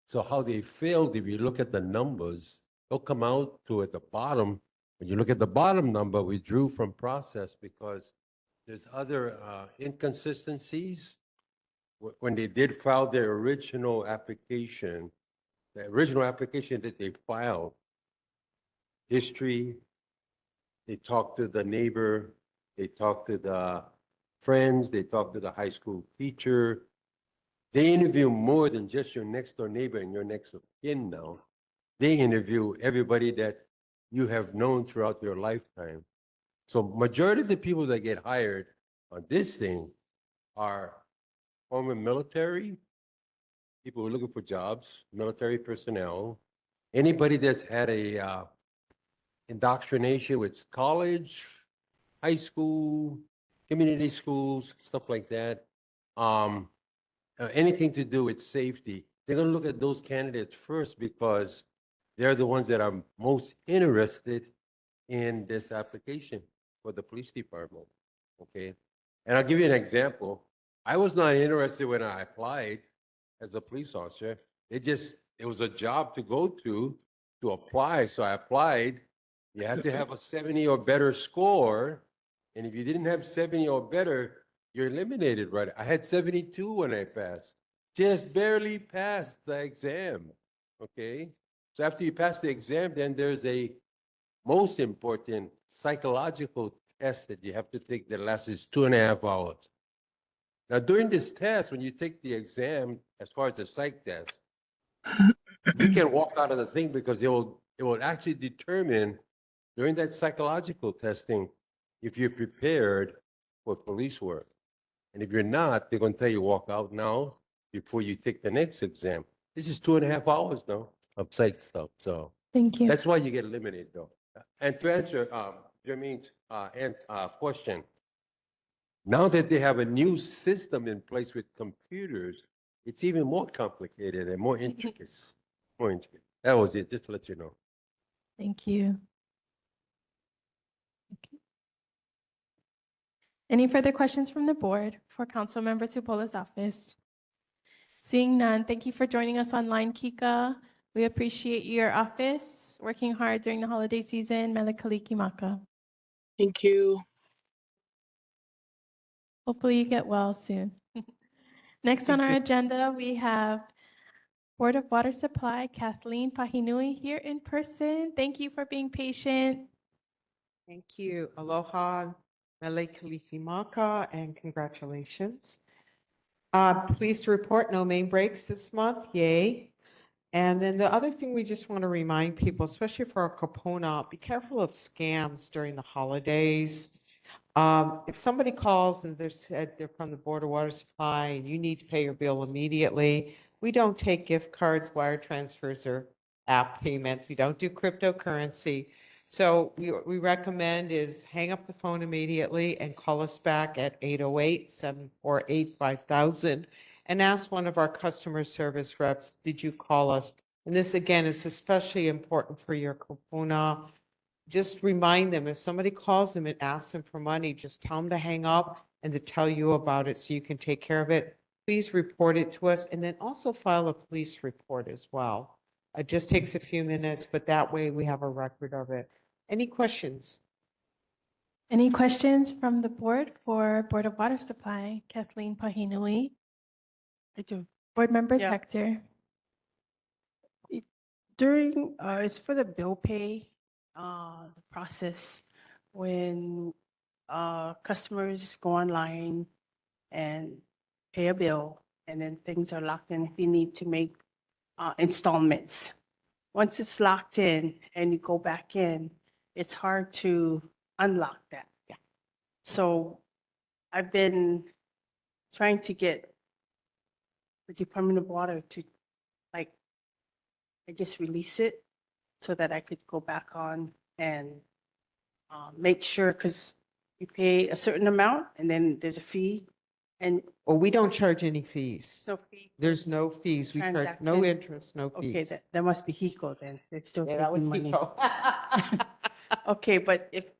So how they failed, if you look at the numbers, they'll come out to at the bottom. When you look at the bottom number, we drew from process because there's other inconsistencies. When they did file their original application, the original application that they filed, history, they talked to the neighbor, they talked to the friends, they talked to the high school teacher. They interview more than just your next door neighbor and your next of kin now. They interview everybody that you have known throughout your lifetime. So majority of the people that get hired on this thing are former military, people who are looking for jobs, military personnel, anybody that's had a indoctrination with college, high school, community schools, stuff like that. Anything to do with safety. They're going to look at those candidates first because they're the ones that are most interested in this application for the police department. Okay. And I'll give you an example. I was not interested when I applied as a police officer. It was a job to go to apply. So I applied. You had to have a 70 or better score. And if you didn't have 70 or better, you're eliminated, right? I had 72 when I passed. Just barely passed the exam. Okay. So after you pass the exam, then there's a most important psychological test that you have to take that lasts 2.5 hours. Now, during this test, when you take the exam, as far as the psych test, you can walk out of the thing because it will actually determine during that psychological testing if you're prepared for police work. And if you're not, they're going to tell you walk out now before you take the next exam. This is 2.5 hours now of psych stuff. So Thank you. that's why you get eliminated, though. And to answer Jermaine's question, now that they have a new system in place with computers, it's even more complicated and more intricate. More intricate. That was it, just to let you know. Thank you. Any further questions from the board for Councilmember Tupola's office? Seeing none, thank you for joining us online, Kika. We appreciate your office working hard during the holiday season. Nānākuli-Māʻili. Thank you. Hopefully you get well soon. Next on Thank our you. agenda, we have Board of Water Supply, Kathleen Pahinui here in person. Thank you for being patient. Thank you. Aloha, Nānākuli-Māʻili, and congratulations. Pleased to report no main breaks this month. Yay. And then the other thing we just want to remind people, especially for our Kapona, be careful of scams during the holidays. If somebody calls and they're from the Board of Water Supply and you need to pay your bill immediately, we don't take gift cards, wire transfers, or app payments. We don't do cryptocurrency. So we recommend is hang up the phone immediately and call us back at 808-748-5000 and ask one of our customer service reps, did you call us? And this again is especially important for your kupuna. Just remind them, if somebody calls them and asks them for money, just tell them to hang up and to tell you about it so you can take care of it. Please report it to us and then also file a police report as well. It just takes a few minutes, but that way we have a record of it. Any questions? Any questions from the board for Board of Water Supply, Kathleen Pahinui? I do. Board Member Yeah. Tector. During, it's for the bill pay, the process when customers go online and pay a bill, and then things are locked in, if you need to make installments. Once it's locked in and you go back in, it's hard to unlock that. Yeah. So I've been trying to get the Department of Water to, like, I guess, release it so that I could go back on and make sure, because you pay a certain amount and then there's a fee. And Well, we don't charge any fees. no fee. There's no fees. We charge no Transaction. interest, no Okay, fees. that must be HECO then. They're still Yeah, that was taking money. HECO. Okay, but if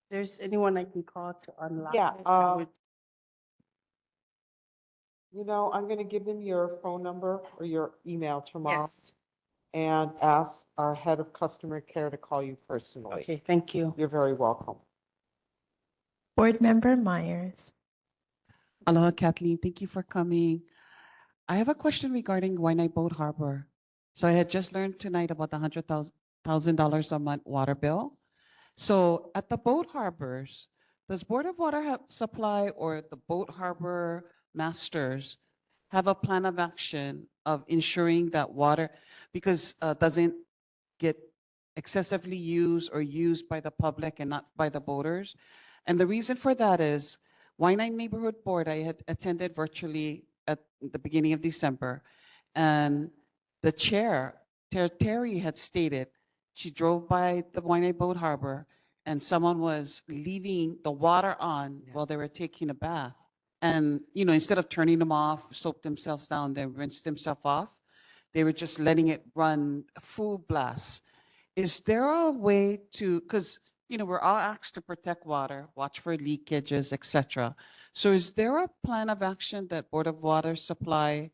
there's anyone I can call to unlock Yeah, it, I would. You know, I'm going to give them your phone number or your email tomorrow Yes. and ask our head of customer care to call you personally. Okay, thank you. You're very welcome. Board Member Myers. Aloha, Kathleen. Thank you for coming. I have a question regarding Waianae Boat Harbor. So I had just learned tonight about the $100,000 a month water bill. So at the boat harbors, does Board of Water Supply or the boat harbor masters have a plan of action of ensuring that water, because doesn't get excessively used or used by the public and not by the boaters? And the reason for that is Waianae Neighborhood Board, I had attended virtually at the beginning of December, and the chair, Terry, had stated she drove by the Waianae Boat Harbor and someone was leaving the water on while they were taking a bath. And, you know, instead of turning them off, soap themselves down, then rinse themselves off, they were just letting it run full blast. Is there a way to, because, you know, we're all asked to protect water, watch for leakages, etc. So is there a plan of action that Board of Water Supply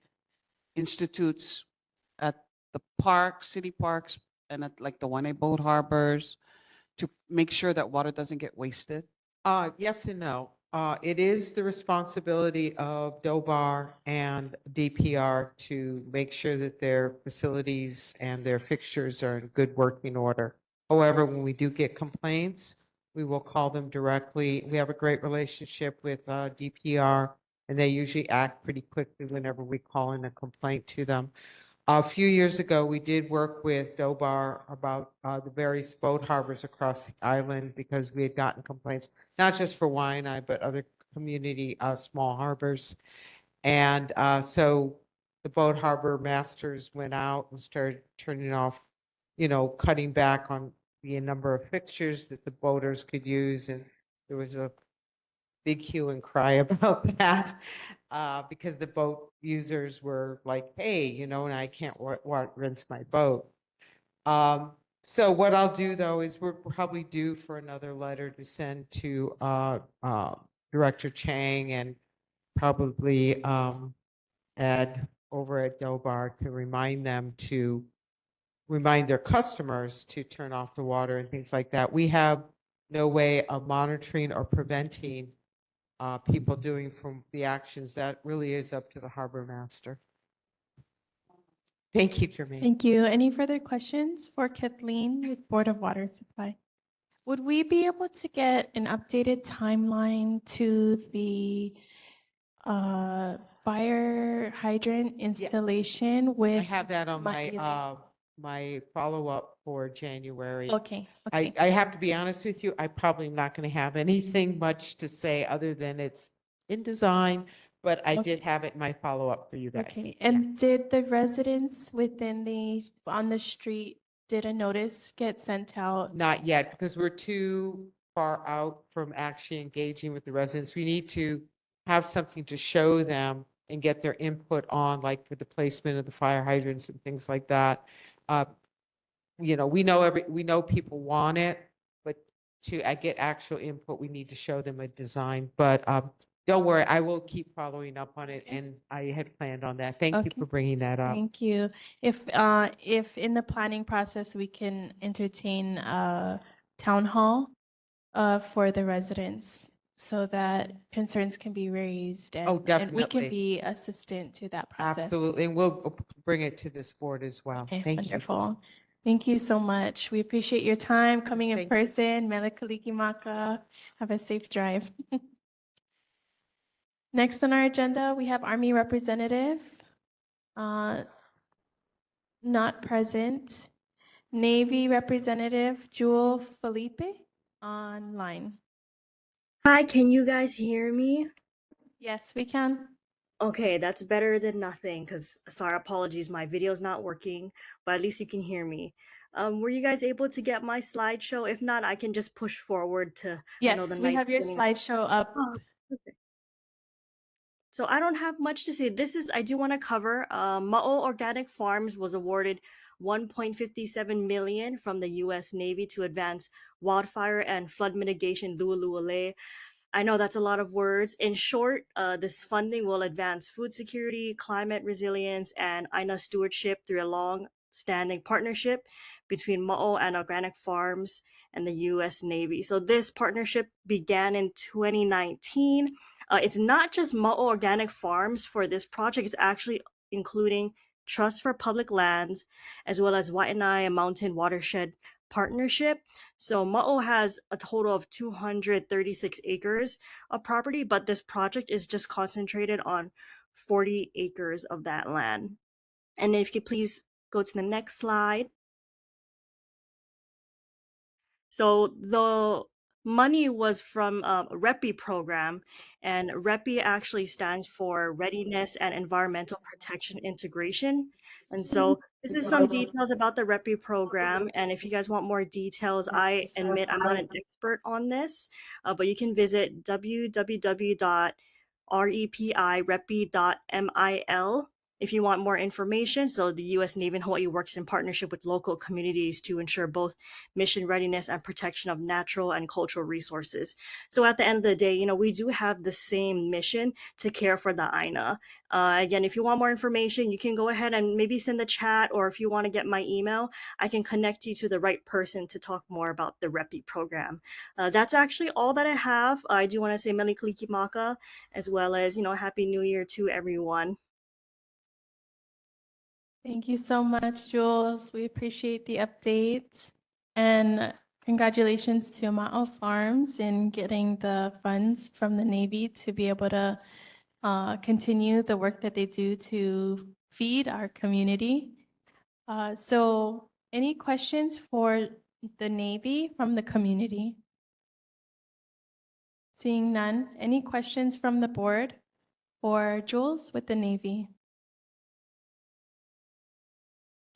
institutes at the parks, city parks, and at like the Waianae boat harbors to make sure that water doesn't get wasted? Yes and no. It is the responsibility of DOBAR and DPR to make sure that their facilities and their fixtures are in good working order. However, when we do get complaints, we will call them directly. We have a great relationship with DPR, and they usually act pretty quickly whenever we call in a complaint to them. A few years ago, we did work with DOBAR about the various boat harbors across the island because we had gotten complaints, not just for Waianae, but other community small harbors. And so the boat harbor masters went out and started turning off, you know, cutting back on the number of fixtures that the boaters could use. And there was a big hue and cry about that because the boat users were like, hey, you know, and I can't rinse my boat. So what I'll do though is we're probably due for another letter to send to Director Chang and probably Ed over at Dobar to remind their customers to turn off the water and things like that. We have no way of monitoring or preventing people doing from the actions. That really is up to the harbor master. Thank you, Jermaine. Thank you. Any further questions for Kathleen with Board of Water Supply? Would we be able to get an updated timeline to the fire hydrant installation with? I have that on my Maʻili? my follow-up for January. Okay, I have to be honest with you, I probably am not going to have anything much to say other than it's in design, but I did have it in my follow-up for you guys. Okay, and did the residents on the street, did a notice get sent out? Not yet, because we're too far out from actually engaging with the residents. We need to have something to show them and get their input on, like for the placement of the fire hydrants and things like that. We know people want it, but to get actual input, we need to show them a design. But don't worry, I will keep following up on it, and I had planned on that. Thank you for bringing that up. Thank you. If in the planning process, we can entertain a town hall for the residents so that concerns can be raised and we can definitely. be assistant to that process. Absolutely, and we'll bring it to this board as well. Okay, Thank you. wonderful. Thank you so much. We appreciate your time coming in person. Nānākuli-Māʻili. Have a safe drive. Next on our agenda, we have Army Representative, not present. Navy Representative Jewel Felipe online. Hi, can you guys hear me? Yes, we can. Okay, that's better than nothing because, sorry, apologies, my video's not working, but at least you can hear me. Were you guys able to get my slideshow? If not, I can just push forward to. Yes, we have your slideshow up. Okay. So I don't have much to say. I do want to cover, Ma'o Organic Farms was awarded $1.57 million from the U.S. Navy to advance wildfire and flood mitigation Lu'alu'ale. I know that's a lot of words. In short, this funding will advance food security, climate resilience, and Aina stewardship through a long-standing partnership between Ma'o and Organic Farms and the U.S. Navy. So this partnership began in 2019. It's not just Ma'o Organic Farms for this project. It's actually including Trust for Public Lands, as well as Waianae Mountain Watershed Partnership. So Ma'o has a total of 236 acres of property, but this project is just concentrated on 40 acres of that land. And if you could please go to the next slide. So the money was from a REPI program, and REPI actually stands for Readiness and Environmental Protection Integration. And so this is some details about the REPI program. And if you guys want more details, I admit I'm not an expert on this, but you can visit www.repirepi.mil if you want more information. So the U.S. Navy and Hawaii works in partnership with local communities to ensure both mission readiness and protection of natural and cultural resources. So at the end of the day, we do have the same mission to care for the Aina. Again, if you want more information, you can go ahead and maybe send the chat, or if you want to get my email, I can connect you to the right person to talk more about the REPI program. That's actually all that I have. I do want to say Mele Kalikimaka, as well as, Happy New Year to everyone. Thank you so much, Jules. We appreciate the updates. And congratulations to Ma'o Farms in getting the funds from the Navy to be able to continue the work that they do to feed our community. So any questions for the Navy from the community? Seeing none. Any questions from the board for Jules with the Navy?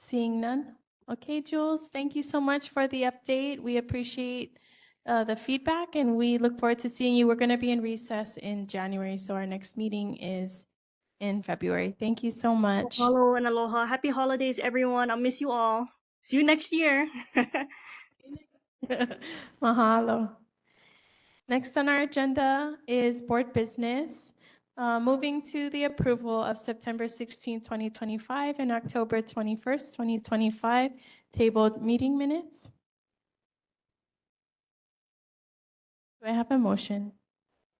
Seeing none. Okay, Jules, thank you so much for the update. We appreciate the feedback, and we look forward to seeing you. We're going to be in recess in January, so our next meeting is in February. Thank you so much. Mahalo and aloha. Happy holidays, everyone. I'll miss you all. See you next year. Mahalo. Next on our agenda is board business. Moving to the approval of September 16, 2025 and October 21st, 2025 tabled meeting minutes. Do I have a motion?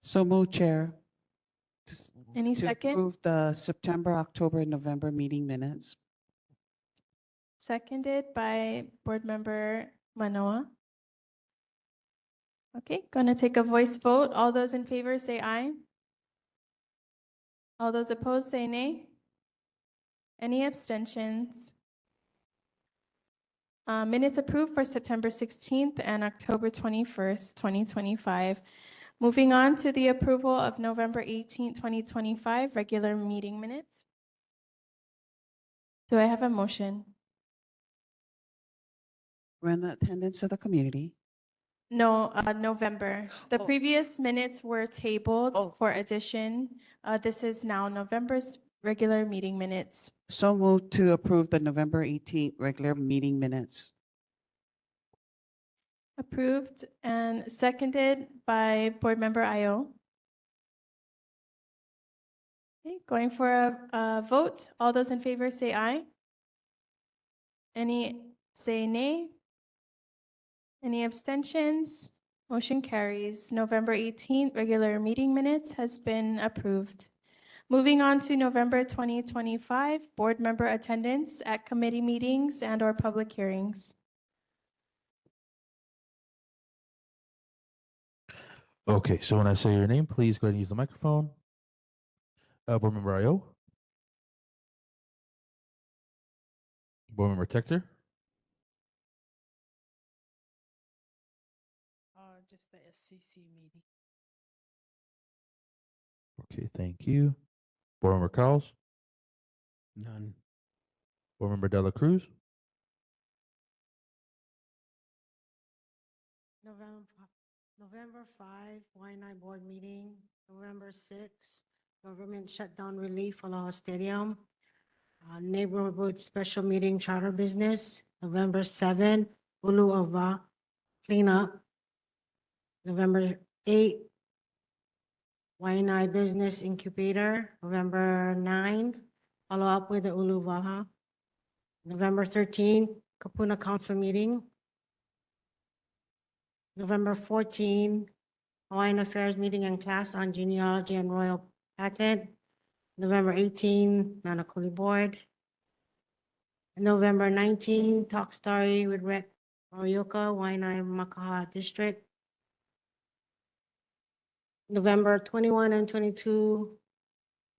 So move, Chair. Any To second? approve the September, October, and November meeting minutes. Seconded by Board Member Manoa. Okay, gonna take a voice vote. All those in favor say aye. All those opposed say nay. Any abstentions? Minutes approved for September 16th and October 21st, 2025. Moving on to the approval of November 18th, 2025 regular meeting minutes. Do I have a motion? Run the attendance of the community. No, November. The previous minutes were tabled for addition. This is now November's regular meeting minutes. So move to approve the November 18th regular meeting minutes. Approved and seconded by Board Member Io. Okay, going for a vote. All those in favor say aye. Any say nay? Any abstentions? Motion carries. November 18th regular meeting minutes has been approved. Moving on to November 2025 board member attendance at committee meetings and/or public hearings. Okay, so when I say your name, please go ahead and use the microphone. Board Member Io. Board Member Tector. Just the SCC meeting. Okay, thank you. Board Member Cowles. None. Board Member Dela Cruz. November 5, Y9 board meeting, November 6, government shutdown relief, Aloha Stadium, neighborhood special meeting, charter business, November 7, Ulu Ova cleanup, November 8, Y9 business incubator, November 9, follow up with the Ulu Vaha, November 13, Kapuna council meeting, November 14, Hawaiian Affairs meeting and class on genealogy and royal patent. November 18, Nānākuli board. November 19, talk story with Rep. Morioka, Waianae Makaha district. November 21 and 22,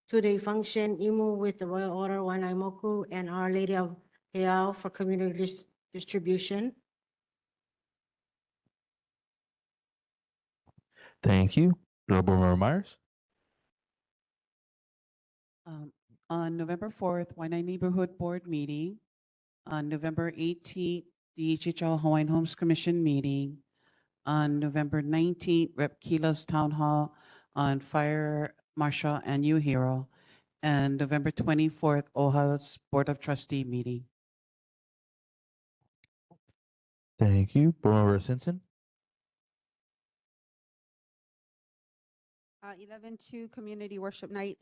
two-day function, Imu with the Royal Order, Waianae Moku, and Our Lady of Heao for community distribution. Thank you. Board Member Myers. On November 4th, Waianae Neighborhood Board meeting. On November 18th, the HHL Hawaiian Homes Commission meeting. On November 19th, Rep. Kila's Town Hall on Fire Marshal and New Hero. And November 24th, OHA's Board of Trustee meeting. Thank you. Board Member Simpson. 11/2 community worship night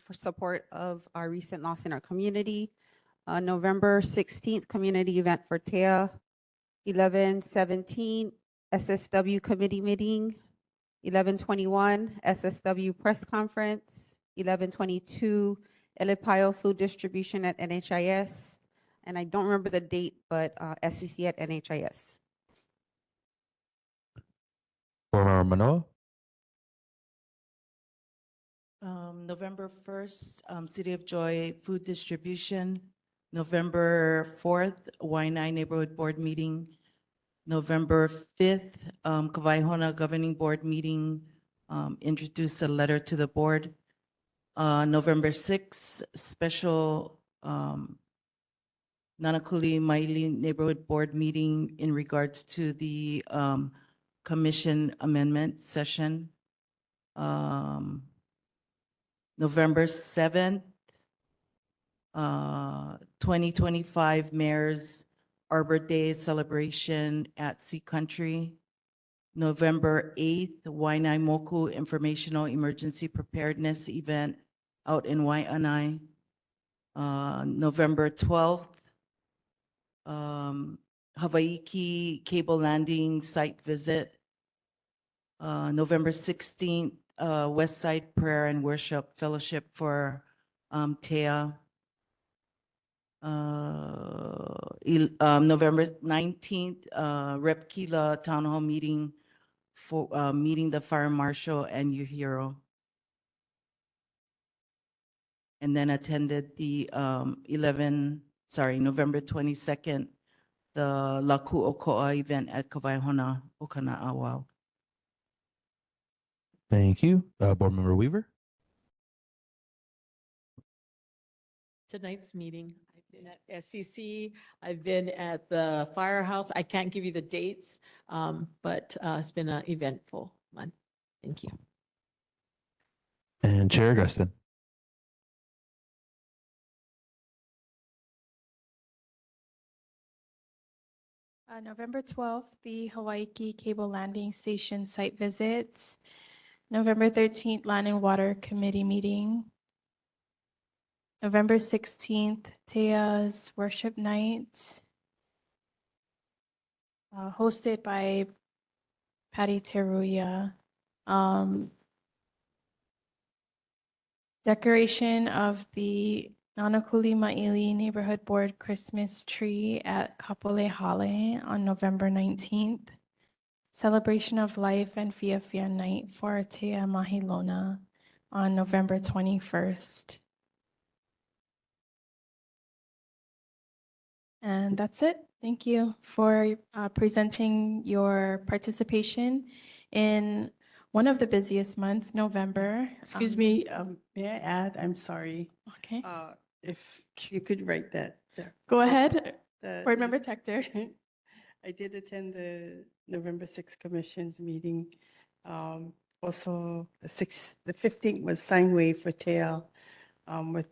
for support of our recent loss in our community. November 16th, community event for TEA. 11/17, SSW committee meeting. 11/21, SSW press conference. 11/22, Elipayo food distribution at NHIS. And I don't remember the date, but SCC at NHIS. Board Member Manoa. November 1st, City of Joy food distribution. November 4th, Y9 neighborhood board meeting. November 5th, Kavaihona governing board meeting, introduce a letter to the board. November 6th, special Nānākuli-Māʻili neighborhood board meeting in regards to the commission amendment session. November 7th, 2025 Mayor's Arbor Day celebration at Sea Country. November 8th, Waianae-Moku Informational Emergency Preparedness Event out in Waianae. November 12th, Hawaii Cable Landing Site Visit. November 16th, West Side Prayer and Worship Fellowship for TEA. November 19th, Rep Kila Town Hall meeting for meeting the Fire Marshal and Yuhiro. And then attended the November 22nd, the Laku Okoa event at Kawaihona, Okana'awao. Thank you. Board Member Weaver. Tonight's meeting, I've been at SCC, I've been at the firehouse. I can't give you the dates, but it's been an eventful month. Thank you. And Chair Augustine. November 12th, the Hawaii Cable Landing Station site visits. November 13th, Land and Water Committee meeting. November 16th, Tea's worship night, hosted by Patty Teruya. Decoration of the Nānākuli-Māʻili Neighborhood Board Christmas tree at Kapolei Hale on November 19th. Celebration of Life and Fiafia Night for Tea Mahilona on November 21st. And that's it. Thank you for presenting your participation in one of the busiest months, November. Excuse me, may I add? I'm sorry. Okay. If you could write that. Go ahead, The- Board Member Tector. I did attend the November 6th Commission's meeting. Also, the 15th was sine wave for TAIL with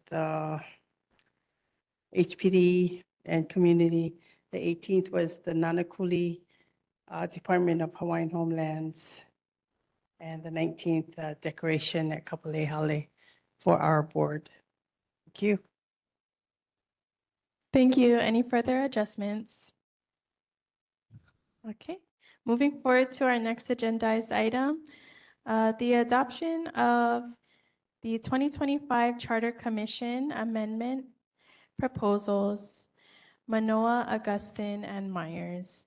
HPD and community. The 18th was the Nānākuli Department of Hawaiian Homelands. And the 19th, decoration at Kapolei Hale for our board. Thank you. Thank you. Any further adjustments? Okay, moving forward to our next agendized item, the adoption of the 2025 Charter Commission Amendment proposals, Manoa, Augustine, and Myers.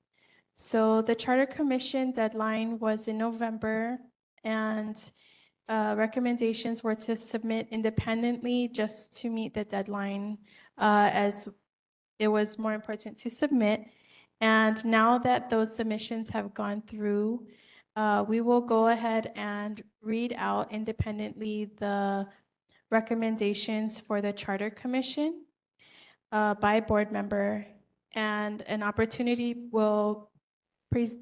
So the Charter Commission deadline was in November, and recommendations were to submit independently just to meet the deadline, as it was more important to submit. And now that those submissions have gone through, we will go ahead and read out independently the recommendations for the Charter Commission by board member, and an opportunity will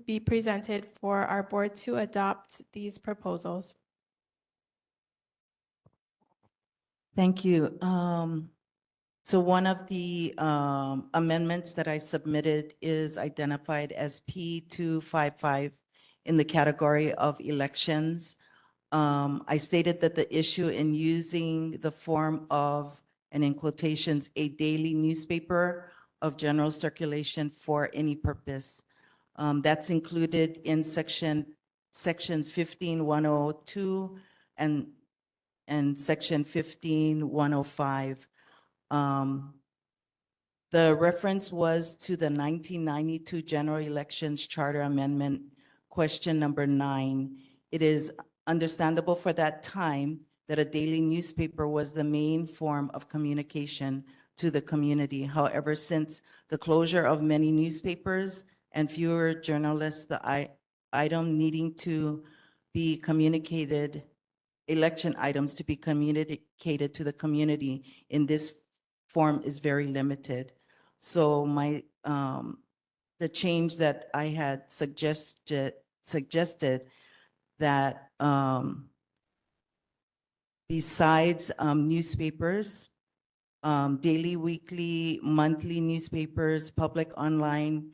be presented for our board to adopt these proposals. Thank you. So one of the amendments that I submitted is identified as P255 in the category of elections. I stated that the issue in using the form of, and in quotations, a daily newspaper of general circulation for any purpose. That's included in sections 15-102 and section 15-105. The reference was to the 1992 General Elections Charter Amendment, question number 9. It is understandable for that time that a daily newspaper was the main form of communication to the community. However, since the closure of many newspapers and fewer journalists, the item needing to be communicated, election items to be communicated to the community in this form is very limited. So the change that I had suggested that besides newspapers, daily, weekly, monthly newspapers, public online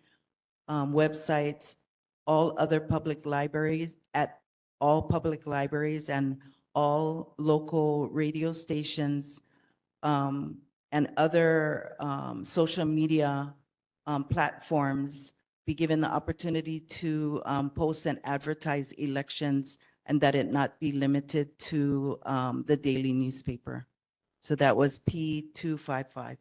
websites, all other public libraries, at all public libraries and all local radio stations and other social media platforms be given the opportunity to post and advertise elections, and that it not be limited to the daily newspaper. So that was P255.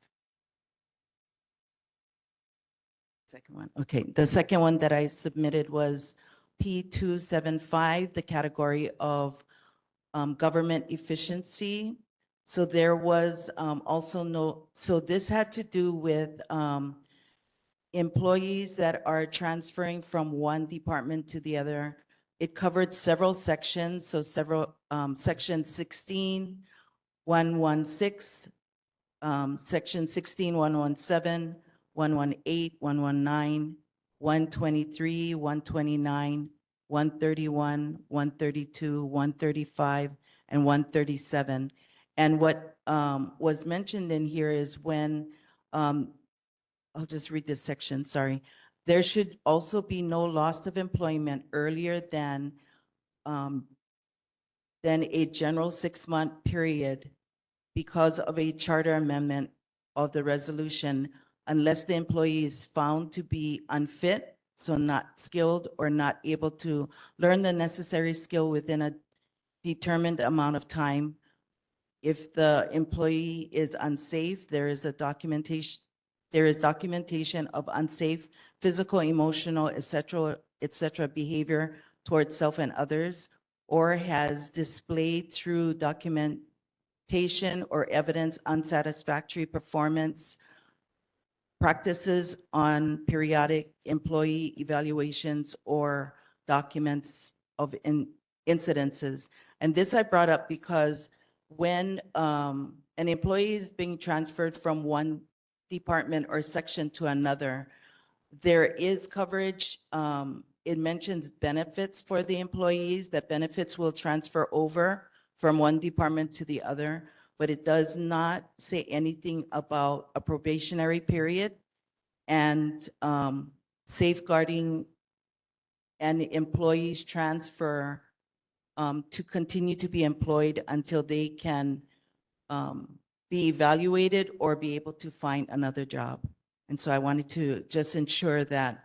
Second one. Okay, the second one that I submitted was P275, the category of government efficiency. So there was also no, so this had to do with employees that are transferring from one department to the other. It covered several sections, so several, section 16, 116, section 16, 117, 118, 119, 123, 129, 131, 132, 135, and 137. And what was mentioned in here is when, I'll just read this section, sorry. There should also be no loss of employment earlier than a general 6-month period because of a charter amendment of the resolution, unless the employee is found to be unfit, so not skilled or not able to learn the necessary skill within a determined amount of time. If the employee is unsafe, there is documentation of unsafe physical, emotional, etc., behavior towards self and others, or has displayed through documentation or evidence unsatisfactory performance practices on periodic employee evaluations or documents of incidences. And this I brought up because when an employee is being transferred from one department or section to another, there is coverage. It mentions benefits for the employees, that benefits will transfer over from one department to the other, but it does not say anything about a probationary period and safeguarding an employee's transfer to continue to be employed until they can be evaluated or be able to find another job. And so I wanted to just ensure that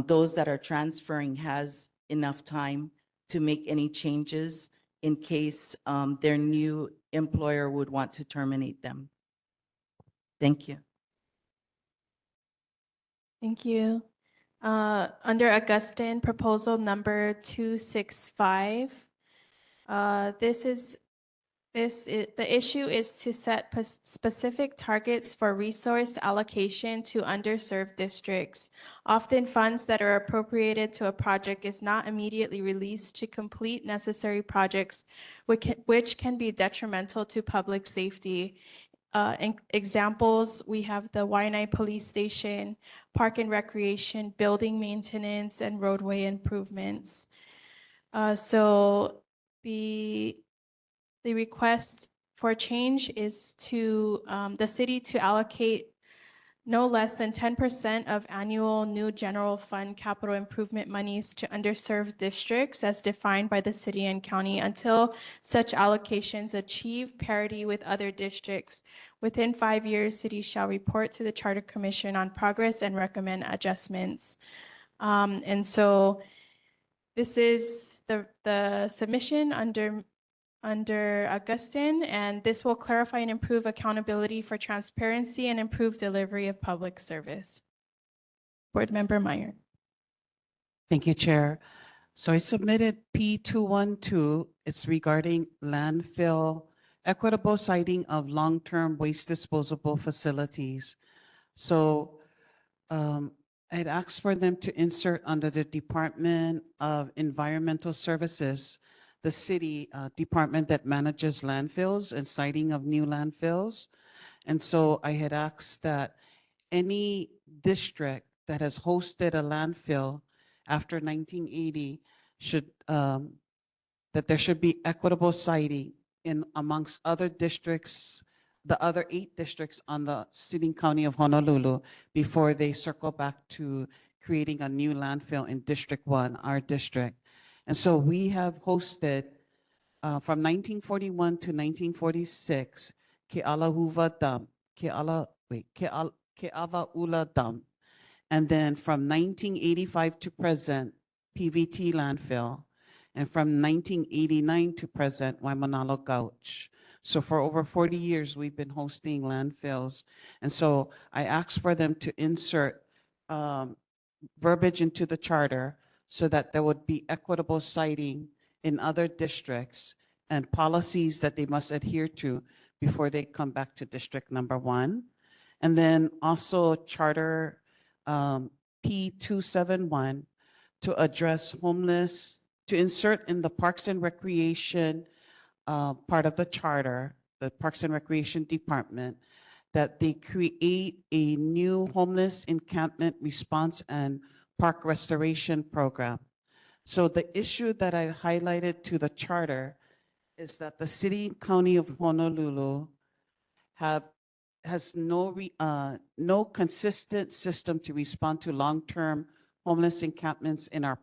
those that are transferring has enough time to make any changes in case their new employer would want to terminate them. Thank you. Thank you. Under Augustine, proposal number 265. The issue is to set specific targets for resource allocation to underserved districts. Often funds that are appropriated to a project is not immediately released to complete necessary projects, which can be detrimental to public safety. Examples, we have the Waianae Police Station, Park and Recreation, building maintenance, and roadway improvements. So the request for change is to the city to allocate no less than 10% of annual new general fund capital improvement monies to underserved districts as defined by the city and county until such allocations achieve parity with other districts. Within 5 years, cities shall report to the Charter Commission on progress and recommend adjustments. And so this is the submission under Augustine, and this will clarify and improve accountability for transparency and improve delivery of public service. Board Member Meyer. Thank you, Chair. So I submitted P212. It's regarding landfill, equitable siting of long-term waste disposable facilities. So I'd asked for them to insert under the Department of Environmental Services, the city department that manages landfills and siting of new landfills. And so I had asked that any district that has hosted a landfill after 1980 should, that there should be equitable siting in amongst other districts, the other 8 districts on the city and county of Honolulu before they circle back to creating a new landfill in District 1, our district. And so we have hosted from 1941 to 1946, Ke'alahuva Dam, Ke'awaula Dam. And then from 1985 to present, PVT landfill. And from 1989 to present, Waimanalo Gouch. So for over 40 years, we've been hosting landfills. And so I asked for them to insert verbiage into the charter so that there would be equitable siting in other districts and policies that they must adhere to before they come back to District Number 1. And then also Charter P271 to address homeless, to insert in the Parks and Recreation part of the charter, the Parks and Recreation Department, that they create a new homeless encampment response and park restoration program. So the issue that I highlighted to the charter is that the city and county of Honolulu has no consistent system to respond to long-term homeless encampments in our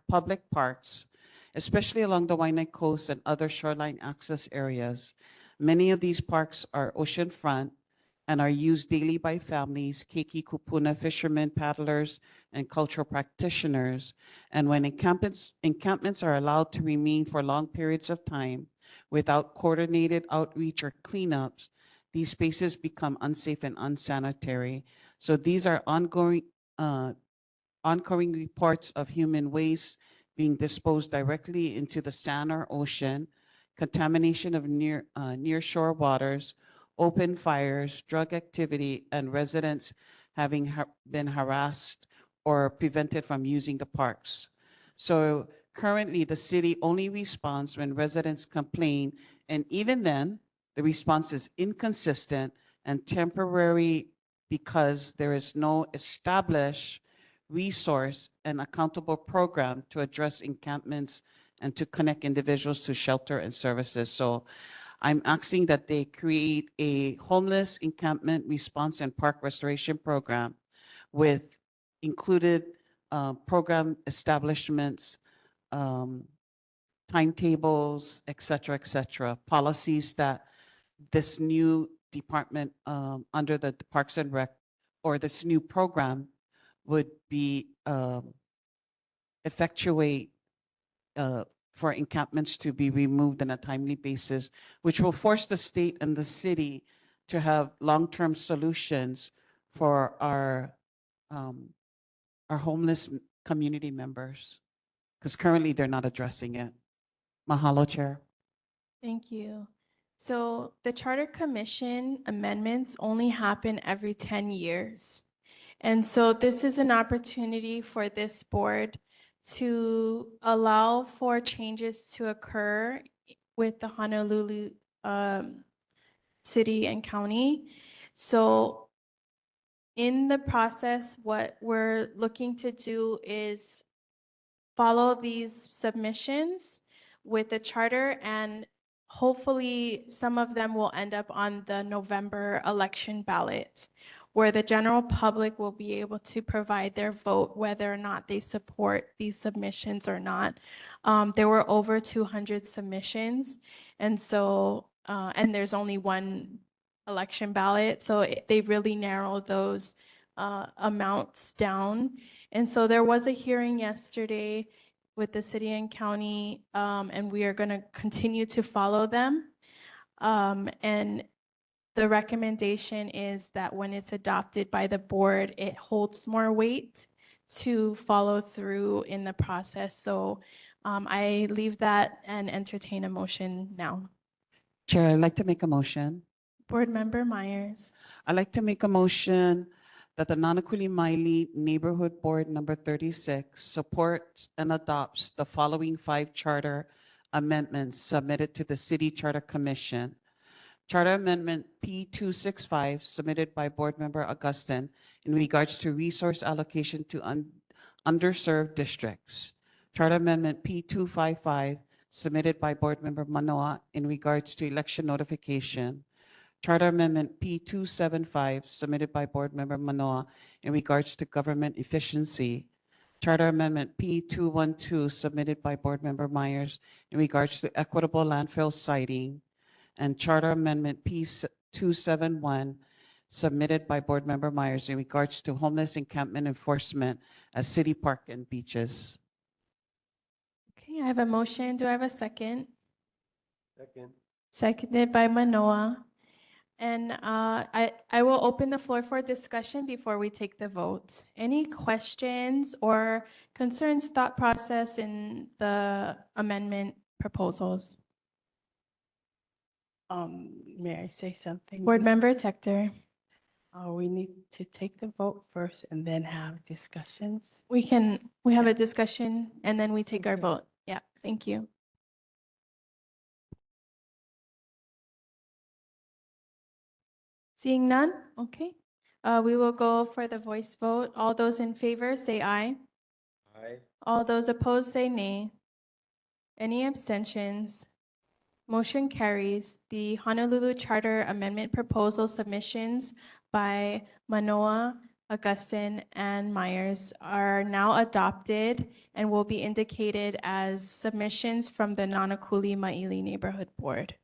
public parks, especially along the Waianae Coast and other shoreline access areas. Many of these parks are oceanfront and are used daily by families, keiki kupuna fishermen, paddlers, and cultural practitioners. And when encampments are allowed to remain for long periods of time without coordinated outreach or cleanups, these spaces become unsafe and unsanitary. So these are ongoing reports of human waste being disposed directly into the sand or ocean, contamination of near-shore waters, open fires, drug activity, and residents having been harassed or prevented from using the parks. So currently, the city only responds when residents complain, and even then, the response is inconsistent and temporary because there is no established resource and accountable program to address encampments and to connect individuals to shelter and services. So I'm asking that they create a homeless encampment response and park restoration program with included program establishments, timetables, et cetera, policies that this new department under the Parks and Rec, or this new program, would be effectuate for encampments to be removed on a timely basis, which will force the state and the city to have long-term solutions for our homeless community members, because currently they're not addressing it. Mahalo, Chair. Thank you. So the Charter Commission amendments only happen every 10 years. And so this is an opportunity for this board to allow for changes to occur with the Honolulu City and County. So in the process, what we're looking to do is follow these submissions with the charter, and hopefully some of them will end up on the November election ballot, where the general public will be able to provide their vote whether or not they support these submissions or not. There were over 200 submissions, and so and there's only one election ballot, so they really narrowed those amounts down. And so there was a hearing yesterday with the city and county, and we are going to continue to follow them. And the recommendation is that when it's adopted by the board, it holds more weight to follow through in the process. So I leave that and entertain a motion now. Chair, I'd like to make a motion. Board Member Myers. I'd like to make a motion that the Nānākuli-Māʻili Neighborhood Board number 36 supports and adopts the following 5 charter amendments submitted to the City Charter Commission. Charter Amendment P265 submitted by Board Member Augustin in regards to resource allocation to underserved districts. Charter Amendment P255 submitted by Board Member Manoa in regards to election notification. Charter Amendment P275 submitted by Board Member Manoa in regards to government efficiency. Charter Amendment P212 submitted by Board Member Myers in regards to equitable landfill siting, and Charter Amendment P271 submitted by Board Member Myers in regards to homeless encampment enforcement at city park and beaches. Okay, I have a motion. Do I have a second? Second. Seconded by Manoa. And I will open the floor for discussion before we take the vote. Any questions or concerns, thought process in the amendment proposals? May I say something? Board Member Tector. We need to take the vote first and then have discussions. We have a discussion and then we take our vote. Yeah, thank you. Seeing none, okay. We will go for the voice vote. All those in favor say aye. Aye. All those opposed say nay. Any abstentions? Motion carries. The Honolulu Charter Amendment Proposal submissions by Manoa, Augustine, and Myers are now adopted and will be indicated as submissions from the Nānākuli-Māʻili Neighborhood Board.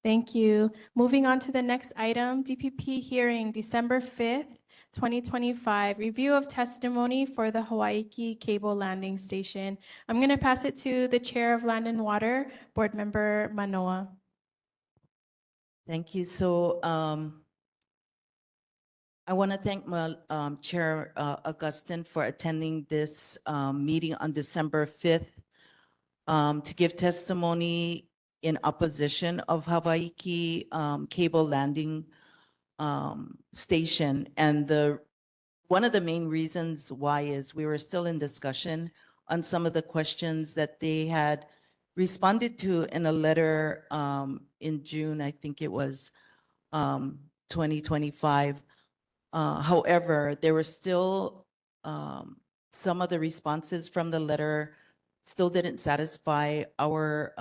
Thank you. Moving on to the next item, DPP hearing, December 5th, 2025, review of testimony for the Hawaii Cable Landing Station. I'm going to pass it to the Chair of Land and Water, Board Member Manoa. Thank you. So I want to thank my Chair Augustine for attending this meeting on December 5th to give testimony in opposition of Hawaii Cable Landing Station. And one of the main reasons why is we were still in discussion on some of the questions that they had responded to in a letter in June, I think it was 2025. However, there were still some of the responses from the letter still didn't satisfy our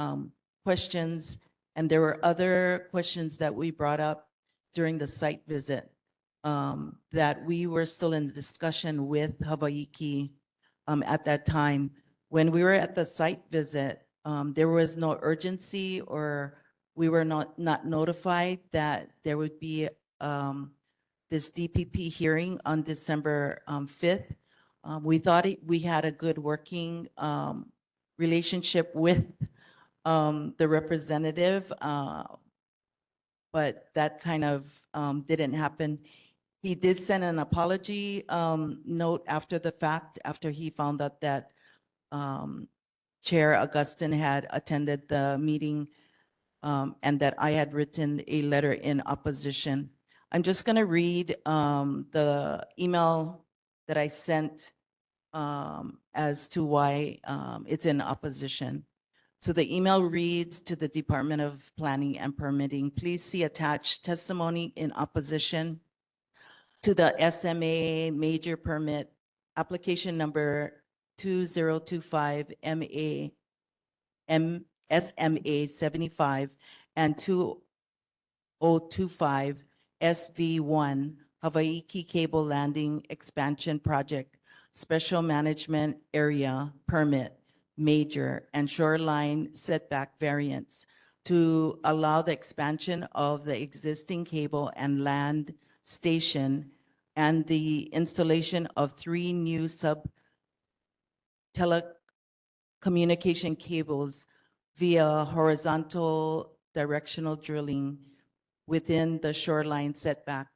questions, and there were other questions that we brought up during the site visit that we were still in discussion with Hawaii at that time. When we were at the site visit, there was no urgency, or we were not notified that there would be this DPP hearing on December 5th. We thought we had a good working relationship with the representative, but that kind of didn't happen. He did send an apology note after the fact, after he found out that Chair Augustine had attended the meeting and that I had written a letter in opposition. I'm just going to read the email that I sent as to why it's in opposition. So the email reads to the Department of Planning and Permitting, please see attached testimony in opposition to the SMA major permit application number 2025 SMA 75 and 2025 SV1 Hawaii Cable Landing Expansion Project Special Management Area Permit Major and Shoreline Setback Variance to allow the expansion of the existing cable and land station and the installation of 3 new telecommunication cables via horizontal directional drilling within the shoreline setback.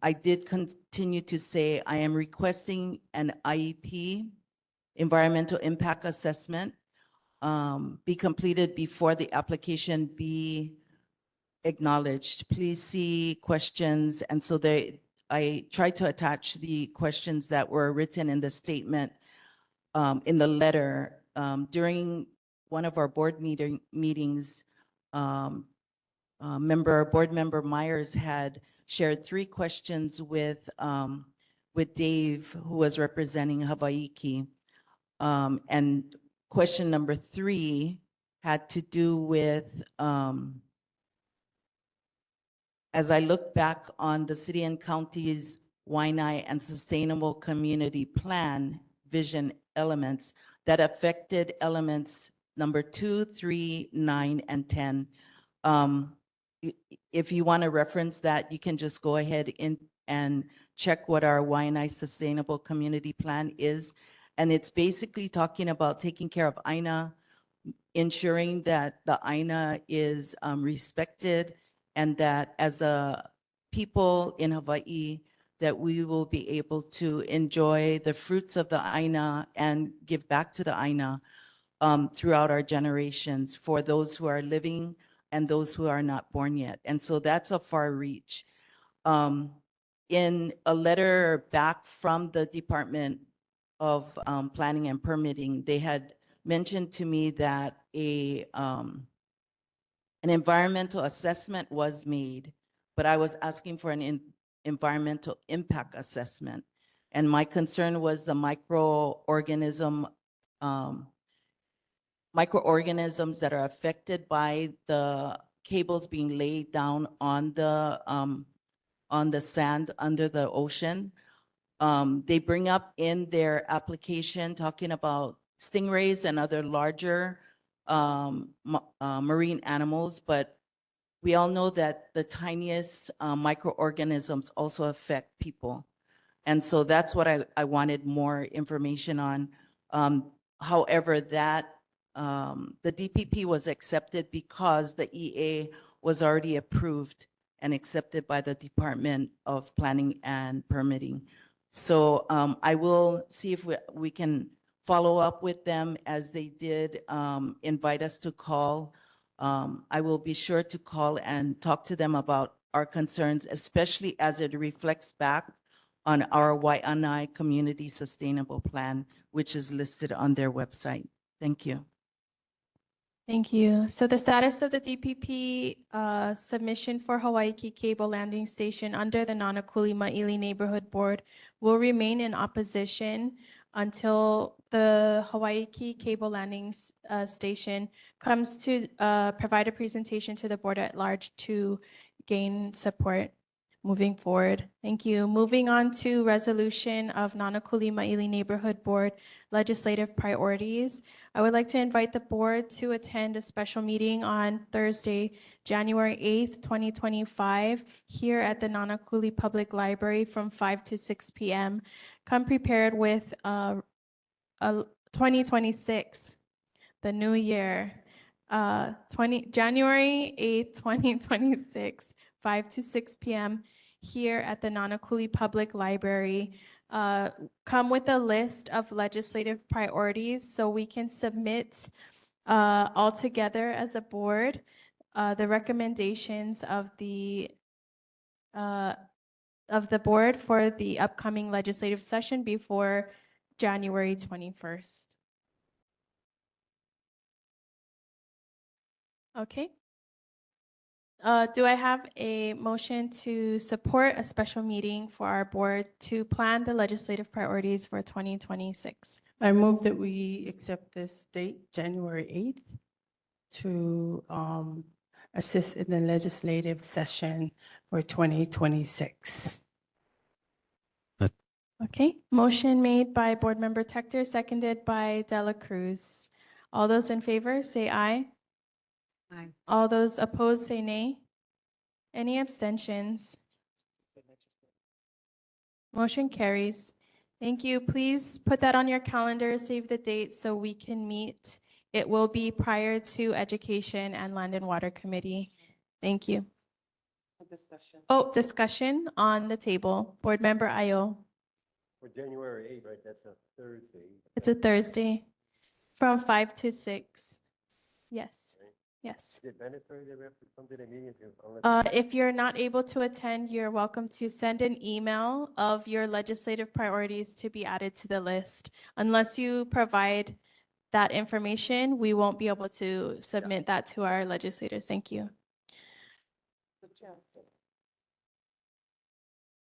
I did continue to say I am requesting an IEP, environmental impact assessment, be completed before the application be acknowledged. Please see questions. And so I tried to attach the questions that were written in the statement in the letter. During one of our board meetings, Board Member Myers had shared 3 questions with Dave, who was representing Hawaii. And question number 3 had to do with, as I look back on the city and county's Waianae and Sustainable Community Plan vision elements that affected elements number 2, 3, 9, and 10. If you want to reference that, you can just go ahead and check what our Waianae Sustainable Community Plan is. And it's basically talking about taking care of Aina, ensuring that the Aina is respected, and that as a people in Hawaii, that we will be able to enjoy the fruits of the Aina and give back to the Aina throughout our generations for those who are living and those who are not born yet. And so that's a far reach. In a letter back from the Department of Planning and Permitting, they had mentioned to me that an environmental assessment was made, but I was asking for an environmental impact assessment. And my concern was the microorganisms that are affected by the cables being laid down on the sand under the ocean. They bring up in their application talking about stingrays and other larger marine animals, but we all know that the tiniest microorganisms also affect people. And so that's what I wanted more information on. However, that the DPP was accepted because the EA was already approved and accepted by the Department of Planning and Permitting. So I will see if we can follow up with them, as they did invite us to call. I will be sure to call and talk to them about our concerns, especially as it reflects back on our Waianae Community Sustainable Plan, which is listed on their website. Thank you. Thank you. So the status of the DPP submission for Hawaii Cable Landing Station under the Nānākuli-Māʻili Neighborhood Board will remain in opposition until the Hawaii Cable Landing Station comes to provide a presentation to the board at large to gain support moving forward. Thank you. Moving on to resolution of Nānākuli-Māʻili Neighborhood Board legislative priorities. I would like to invite the board to attend a special meeting on Thursday, January 8th, 2025, here at the Nānākuli Public Library from 5 to 6 p.m. Come prepared with 2026, the new year, January 8th, 2026, 5 to 6 p.m. here at the Nānākuli Public Library. Come with a list of legislative priorities so we can submit all together as a board the recommendations of the board for the upcoming legislative session before January 21st. Okay. Do I have a motion to support a special meeting for our board to plan the legislative priorities for 2026? I move that we accept this date, January 8th, to assist in the legislative session for 2026. Okay, motion made by Board Member Tector, seconded by Dela Cruz. All those in favor, say aye. Aye. All those opposed, say nay. Any abstentions? Motion carries. Thank you. Please put that on your calendar, save the date so we can meet. It will be prior to Education and Land and Water Committee. Thank you. Discussion. Oh, discussion on the table. Board Member Ayo. For January 8th, right? That's a Thursday. It's a Thursday from 5 to 6. Yes. Yes. Is it mandatory that we have to come to the meeting unless? If you're not able to attend, you're welcome to send an email of your legislative priorities to be added to the list. Unless you provide that information, we won't be able to submit that to our legislators. Thank you.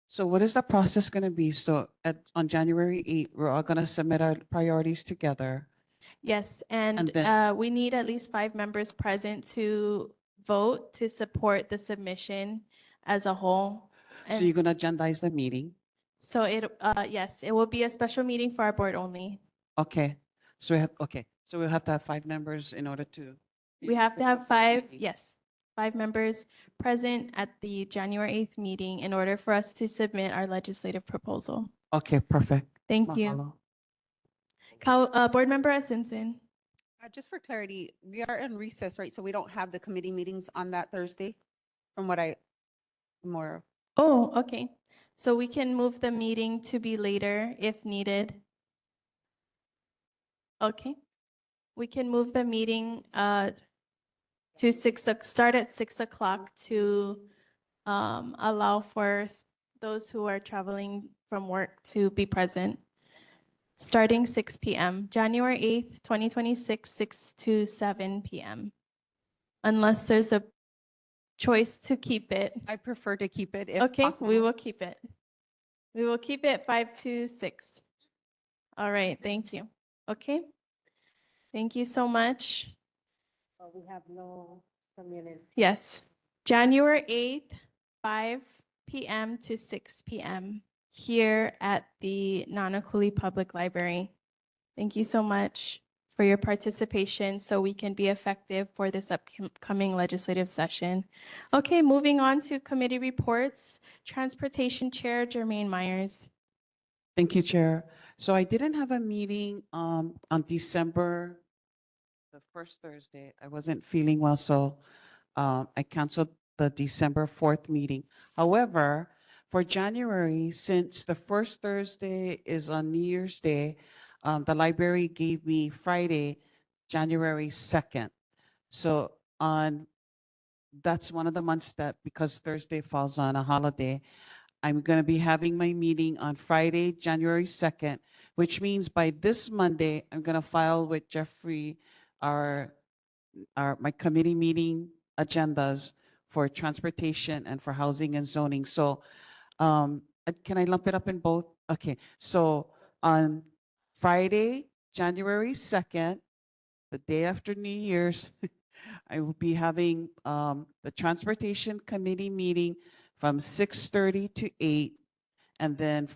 So what is the process going to be? So on January 8th, we're all going to submit our priorities together. Yes, and then- we need at least 5 members present to vote to support the submission as a whole. So you're going to agendize the meeting. So yes, it will be a special meeting for our board only. Okay, so we have, okay, so we'll have to have 5 members in order to. We have to have 5, yes, 5 members present at the January 8th meeting in order for us to submit our legislative proposal. Okay, perfect. Thank you. Board Member Asinson. Just for clarity, we are in recess, right? So we don't have the committee meetings on that Thursday, from what I more. Oh, okay. So we can move the meeting to be later if needed. Okay. We can move the meeting to start at 6 o'clock to allow for those who are traveling from work to be present. Starting 6 p.m., January 8th, 2026, 6 to 7 p.m. Unless there's a choice to keep it. I prefer to keep it if Okay, possible. we will keep it. We will keep it 5 to 6. All right, thank you. Okay. Thank you so much. We have no community. Yes, January 8th, 5 p.m. to 6 p.m. here at the Nānākuli Public Library. Thank you so much for your participation so we can be effective for this upcoming legislative session. Okay, moving on to committee reports. Transportation Chair Jermaine Myers. Thank you, Chair. So I didn't have a meeting on December, the first Thursday. I wasn't feeling well, so I canceled the December 4th meeting. However, for January, since the first Thursday is on New Year's Day, the library gave me Friday, January 2nd. So that's one of the months that, because Thursday falls on a holiday, I'm going to be having my meeting on Friday, January 2nd, which means by this Monday, I'm going to file with Jeffrey my committee meeting agendas for transportation and for housing and zoning. So can I lump it up in both? Okay, so on Friday, January 2nd, the day after New Year's, I will be having the Transportation Committee meeting from 6:30 to 8, and then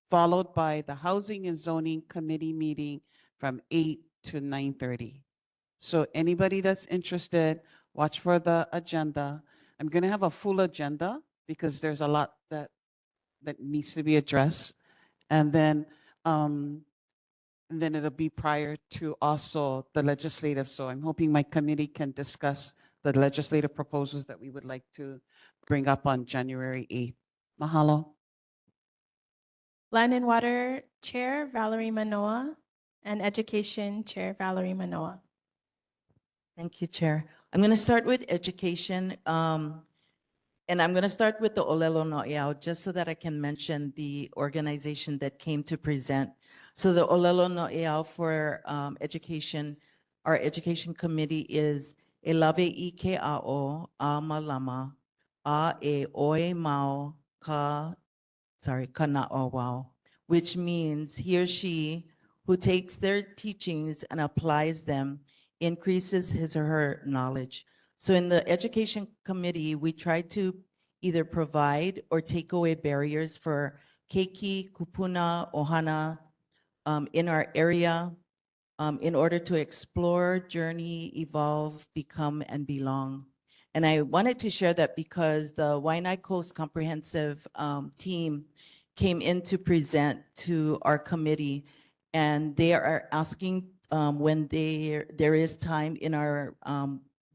followed by the Housing and Zoning Committee meeting from 8 to 9:30. So anybody that's interested, watch for the agenda. I'm going to have a full agenda because there's a lot that needs to be addressed. And then it'll be prior to also the legislative. So I'm hoping my committee can discuss the legislative proposals that we would like to bring up on January 8th. Mahalo. Land and Water Chair Valerie Manoa and Education Chair Valerie Manoa. Thank you, Chair. I'm going to start with education. And I'm going to start with the Olelo No'eau, just so that I can mention the organization that came to present. So the Olelo No'eau for education, our education committee is E Lave Ike A'o A Malama A E Oe Mau Ka Na'owau, which means he or she who takes their teachings and applies them increases his or her knowledge. So in the education committee, we try to either provide or take away barriers for keiki, kupuna, ohana in our area in order to explore, journey, evolve, become, and belong. And I wanted to share that because the Waianae Coast Comprehensive team came in to present to our committee, and they are asking when there is time in our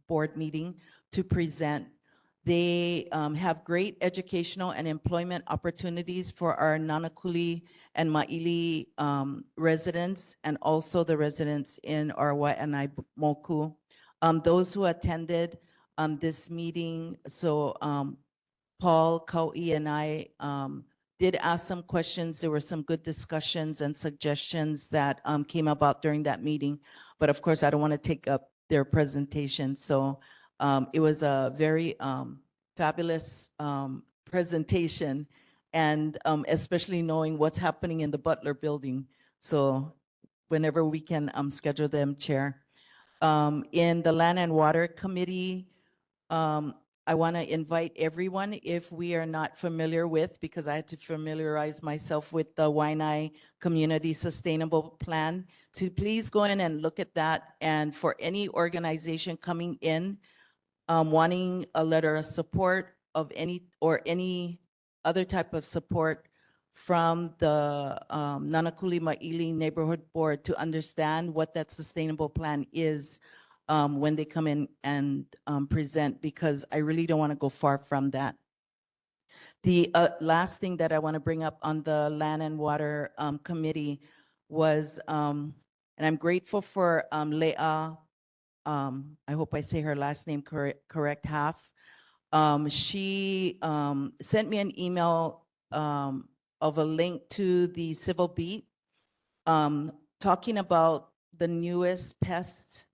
board meeting to present. They have great educational and employment opportunities for our Nānākuli and Māʻili residents, and also the residents in our Waianae Moku. Those who attended this meeting, so Paul, Kau'i, and I did ask some questions. There were some good discussions and suggestions that came about during that meeting. But of course, I don't want to take up their presentation. So it was a very fabulous presentation, and especially knowing what's happening in the Butler building. So whenever we can schedule them, Chair. In the Land and Water Committee, I want to invite everyone, if we are not familiar with, because I had to familiarize myself with the Waianae Community Sustainable Plan, to please go in and look at that. And for any organization coming in, wanting a letter of support of any other type of support from the Nānākuli-Māʻili Neighborhood Board to understand what that sustainable plan is when they come in and present, because I really don't want to go far from that. The last thing that I want to bring up on the Land and Water Committee was, and I'm grateful for Leah, I hope I say her last name correct, Half. She sent me an email of a link to the Civil Beat talking about the newest pest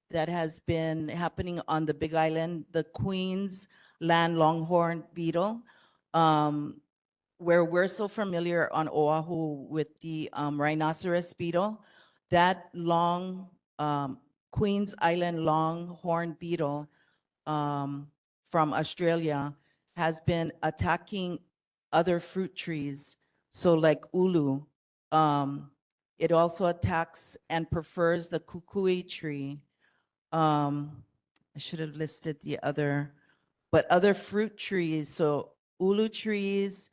that has been happening on the Big Island, the Queen's land longhorn beetle, where we're so familiar on Oahu with the rhinoceros beetle. That long Queen's Island longhorn beetle from Australia has been attacking other fruit trees. So like ulu, it also attacks and prefers the kukui tree. I should have listed the other, but other fruit trees. So ulu trees,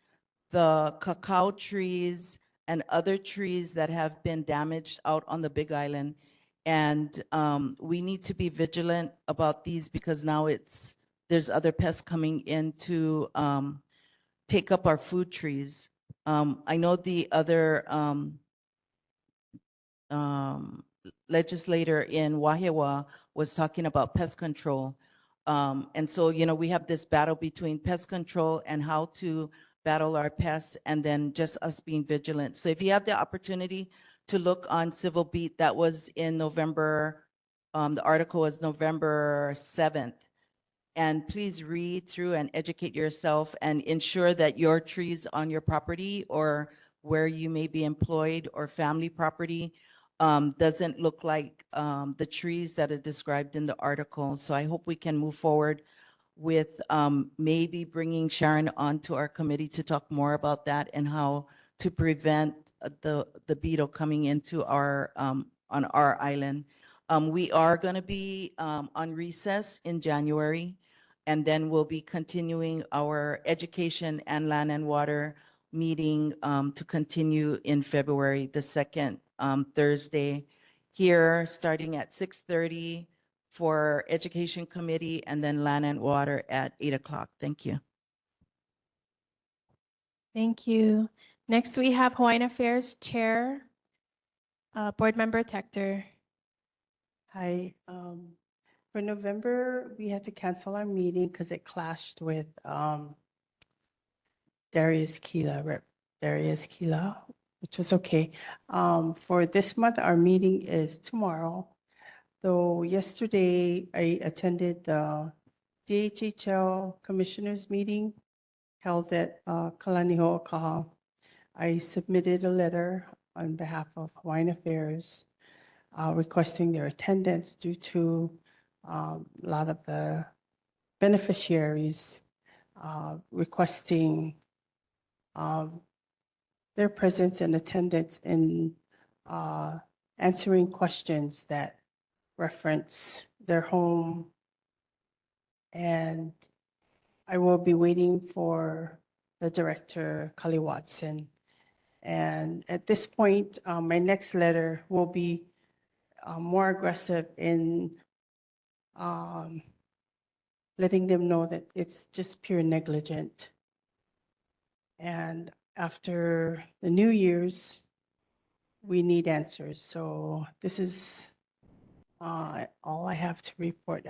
the cacao trees, and other trees that have been damaged out on the Big Island. And we need to be vigilant about these, because now there's other pests coming in to take up our food trees. I know the other legislator in Wahiawa was talking about pest control. And so, we have this battle between pest control and how to battle our pests, and then just us being vigilant. So if you have the opportunity to look on Civil Beat, that was in November, the article was November 7th. And please read through and educate yourself and ensure that your trees on your property or where you may be employed or family property doesn't look like the trees that are described in the article. So I hope we can move forward with maybe bringing Sharon onto our committee to talk more about that and how to prevent the beetle coming into our on our island. We are going to be on recess in January, and then we'll be continuing our education and land and water meeting to continue in February, the second Thursday here, starting at 6:30 for Education Committee, and then Land and Water at 8 o'clock. Thank you. Thank you. Next, we have Hawaiian Affairs Chair, Board Member Tector. Hi. For November, we had to cancel our meeting because it clashed with Darius Kila, which was okay. For this month, our meeting is tomorrow. So yesterday, I attended the DHHL Commissioners Meeting held at Kalani Ho'okaha. I submitted a letter on behalf of Hawaiian Affairs requesting their attendance due to a lot of the beneficiaries requesting their presence and attendance in answering questions that reference their home. And I will be waiting for the director, Kali Watson. And at this point, my next letter will be more aggressive in letting them know that it's just pure negligent. And after the New Year's, we need answers. So this is all I have to report.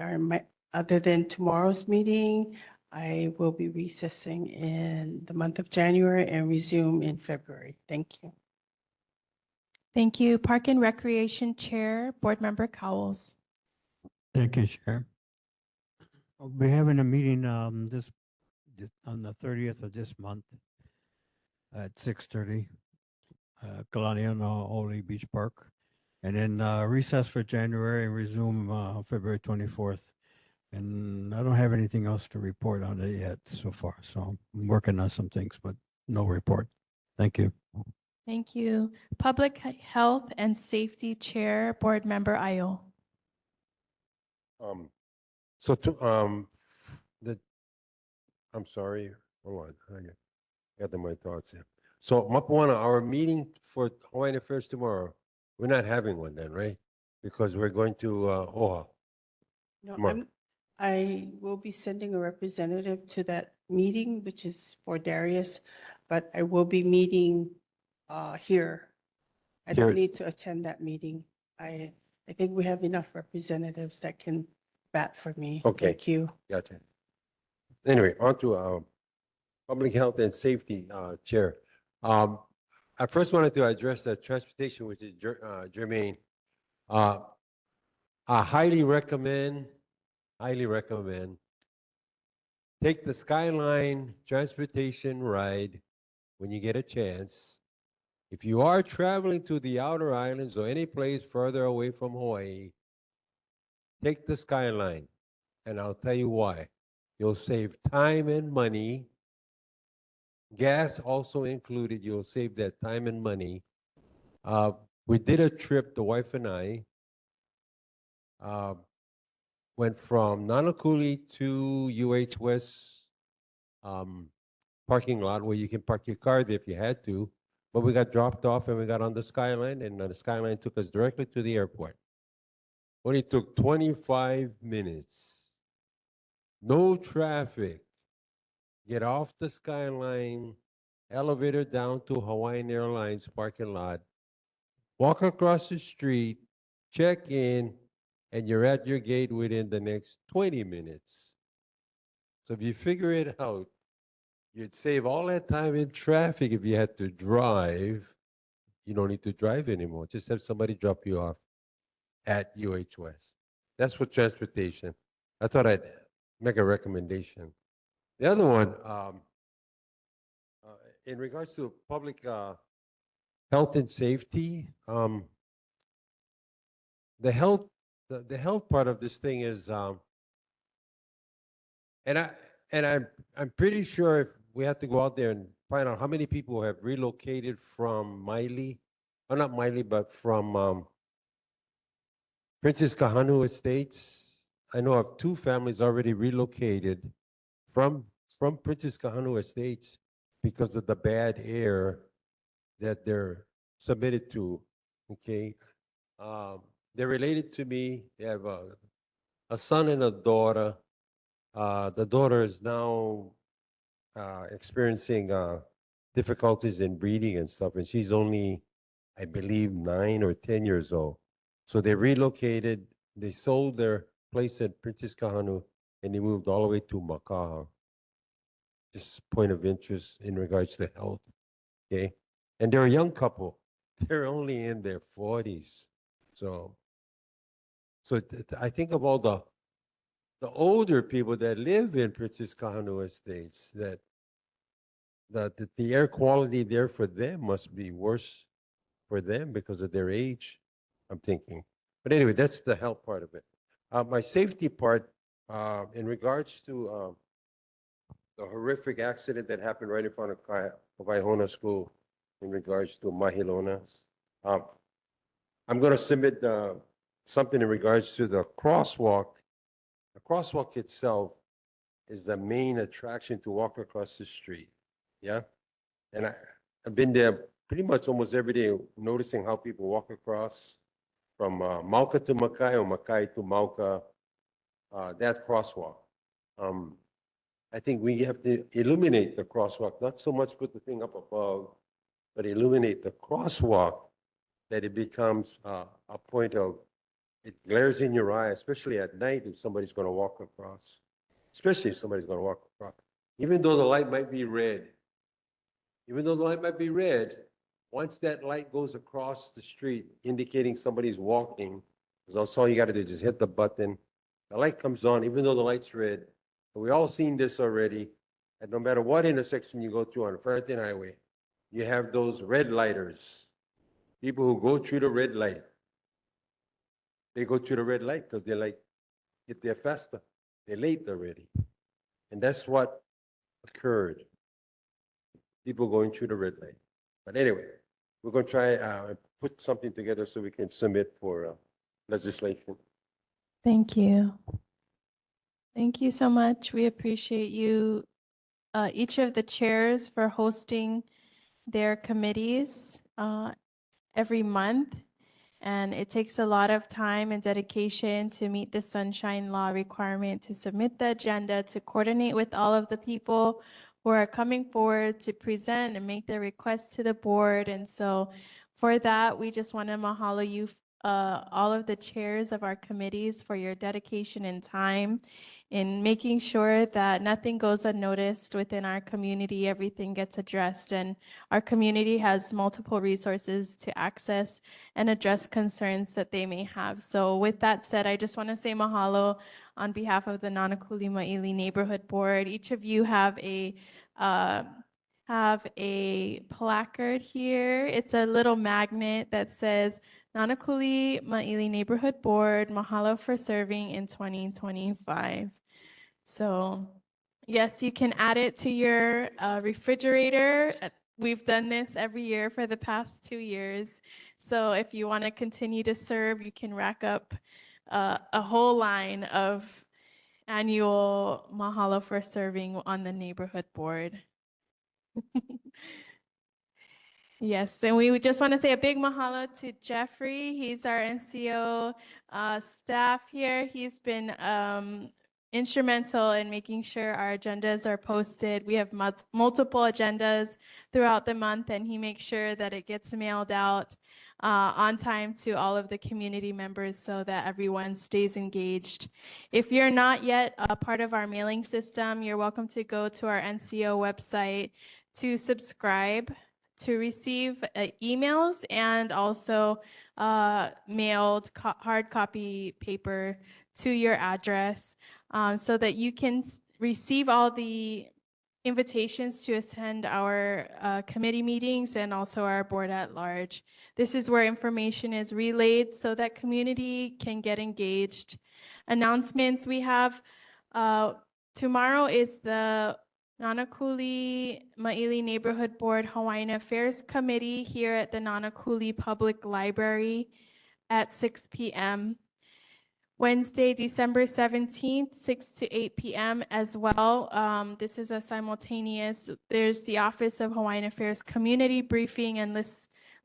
Other than tomorrow's meeting, I will be recessing in the month of January and resume in February. Thank you. Thank you. Park and Recreation Chair, Board Member Cowles. Thank you, Chair. We're having a meeting on the 30th of this month at 6:30, Kalaniʻōʻili Beach Park, and then recess for January and resume February 24th. And I don't have anything else to report on it yet so far. So I'm working on some things, but no report. Thank you. Thank you. Public Health and Safety Chair, Board Member Ayo. So the I'm sorry. Hold on. I got my thoughts here. So Mapuana, our meeting for Hawaiian Affairs tomorrow, we're not having one then, right? Because we're going to Oahu. No, tomorrow. I will be sending a representative to that meeting, which is for Darius, but I will be meeting here. I Here. don't need to attend that meeting. I think we have enough representatives that can bat for me. Okay. Thank you. Gotcha. Anyway, on to Public Health and Safety Chair. I first wanted to address the transportation, which is germane. I highly recommend, take the Skyline transportation ride when you get a chance. If you are traveling to the outer islands or any place further away from Hawaii, take the Skyline. And I'll tell you why. You'll save time and money. Gas also included. You'll save that time and money. We did a trip, the wife and I, went from Nānākuli to UH West parking lot where you can park your car there if you had to. But we got dropped off and we got on the Skyline, and the Skyline took us directly to the airport. Only took 25 minutes. No traffic. Get off the Skyline, elevator down to Hawaiian Airlines parking lot, walk across the street, check in, and you're at your gate within the next 20 minutes. So if you figure it out, you'd save all that time in traffic if you had to drive. You don't need to drive anymore. Just have somebody drop you off at UH West. That's for transportation. I thought I'd make a recommendation. The other one, in regards to public health and safety, the health part of this thing is, I'm pretty sure if we have to go out there and find out how many people have relocated from Maʻili, or not Maʻili, but from Princess Kahanu Estates. I know of 2 families already relocated from Princess Kahanu Estates because of the bad air that they're submitted to. Okay, they're related to me. They have a son and a daughter. The daughter is now experiencing difficulties in breathing and stuff, and she's only, I believe, 9 or 10 years old. So they relocated. They sold their place at Princess Kahanu, and they moved all the way to Makaha. Just point of interest in regards to health. Okay, and they're a young couple. They're only in their 40s. So I think of all the older people that live in Princess Kahanu Estates, that the air quality there for them must be worse for them because of their age, I'm thinking. But anyway, that's the health part of it. My safety part, in regards to the horrific accident that happened right in front of Kaihona School in regards to Mahilona, I'm going to submit something in regards to the crosswalk. The crosswalk itself is the main attraction to walk across the street. Yeah. And I've been there pretty much almost every day, noticing how people walk across from Mauka to Makai or Makai to Mauka, that crosswalk. I think we have to illuminate the crosswalk, not so much put the thing up above, but illuminate the crosswalk, that it becomes a point of, it glares in your eye, especially at night if somebody's going to walk across, especially if somebody's going to walk across. Even though the light might be red, once that light goes across the street, indicating somebody's walking, because that's all you got to do, just hit the button. The light comes on, even though the light's red. But we all seen this already. And no matter what intersection you go through on the Fairhaven Highway, you have those red lighters, people who go through the red light. They go through the red light because they like get there faster. They're late already. And that's what occurred. People going through the red light. But anyway, we're going to try put something together so we can submit for legislation. Thank you. Thank you so much. We appreciate you, each of the chairs, for hosting their committees every month. And it takes a lot of time and dedication to meet the sunshine law requirement, to submit the agenda, to coordinate with all of the people who are coming forward to present and make their requests to the board. And so for that, we just want to mahalo you, all of the chairs of our committees, for your dedication and time in making sure that nothing goes unnoticed within our community, everything gets addressed, and our community has multiple resources to access and address concerns that they may have. So with that said, I just want to say mahalo on behalf of the Nānākuli-Māʻili Neighborhood Board. Each of you have a placard here. It's a little magnet that says Nānākuli-Māʻili Neighborhood Board, mahalo for serving in 2025. So yes, you can add it to your refrigerator. We've done this every year for the past 2 years. So if you want to continue to serve, you can rack up a whole line of annual mahalo for serving on the neighborhood board. Yes, and we just want to say a big mahalo to Jeffrey. He's our NCO staff here. He's been instrumental in making sure our agendas are posted. We have multiple agendas throughout the month, and he makes sure that it gets mailed out on time to all of the community members so that everyone stays engaged. If you're not yet a part of our mailing system, you're welcome to go to our NCO website to subscribe, to receive emails, and also mailed hard copy paper to your address, so that you can receive all the invitations to attend our committee meetings and also our board at large. This is where information is relayed so that community can get engaged. Announcements we have, tomorrow is the Nānākuli-Māʻili Neighborhood Board Hawaiian Affairs Committee here at the Nānākuli Public Library at 6 p.m. Wednesday, December 17th, 6 to 8 p.m. as well. This is a simultaneous, there's the Office of Hawaiian Affairs Community Briefing and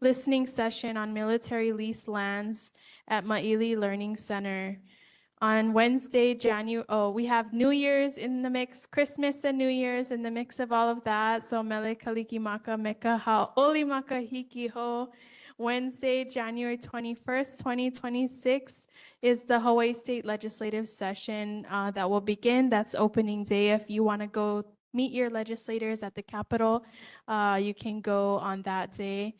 listening session on military lease lands at Māʻili Learning Center. On Wednesday, we have New Year's in the mix, Christmas and New Year's in the mix of all of that. So mele kalikimaka meka ha'oli maka hiki ho. Wednesday, January 21st, 2026 is the Hawaii State Legislative Session that will begin. That's opening day. If you want to go meet your legislators at the Capitol, you can go on that day.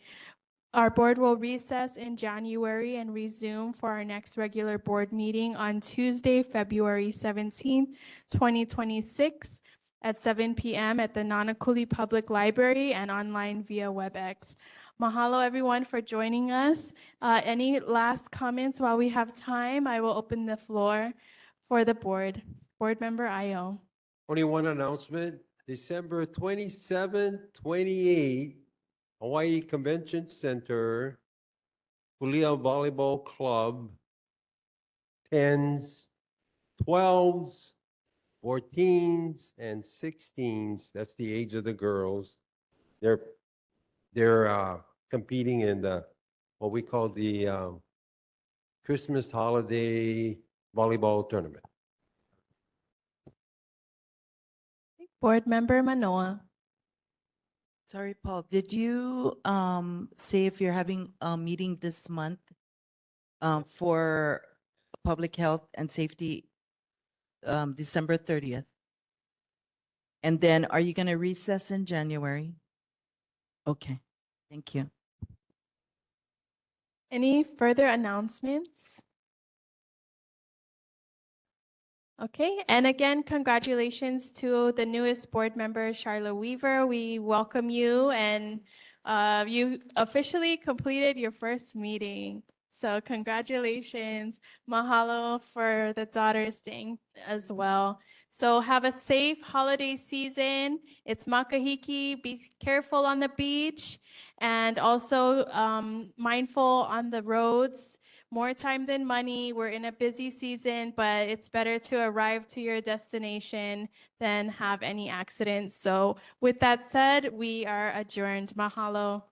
Our board will recess in January and resume for our next regular board meeting on Tuesday, February 17th, 2026 at 7 p.m. at the Nānākuli Public Library and online via WebEx. Mahalo everyone for joining us. Any last comments while we have time? I will open the floor for the board. Board member Ayo. Only one announcement, December 27, 28, Hawaii Convention Center, Kulia Volleyball Club, 10s, 12s, 14s, and 16s. That's the age of the girls. They're competing in the what we call the Christmas holiday volleyball tournament. Board member Manoa. Sorry, Paul, did you say if you're having a meeting this month for public health and safety, December 30th? And then are you going to recess in January? Okay, thank you. Any further announcements? Okay, and again, congratulations to the newest board member, Charla Weaver. We welcome you, and you officially completed your first meeting. So congratulations. Mahalo for the Daughters Day as well. So have a safe holiday season. It's Makahiki. Be careful on the beach and also mindful on the roads. More time than money. We're in a busy season, but it's better to arrive to your destination than have any accidents. So with that said, we are adjourned. Mahalo.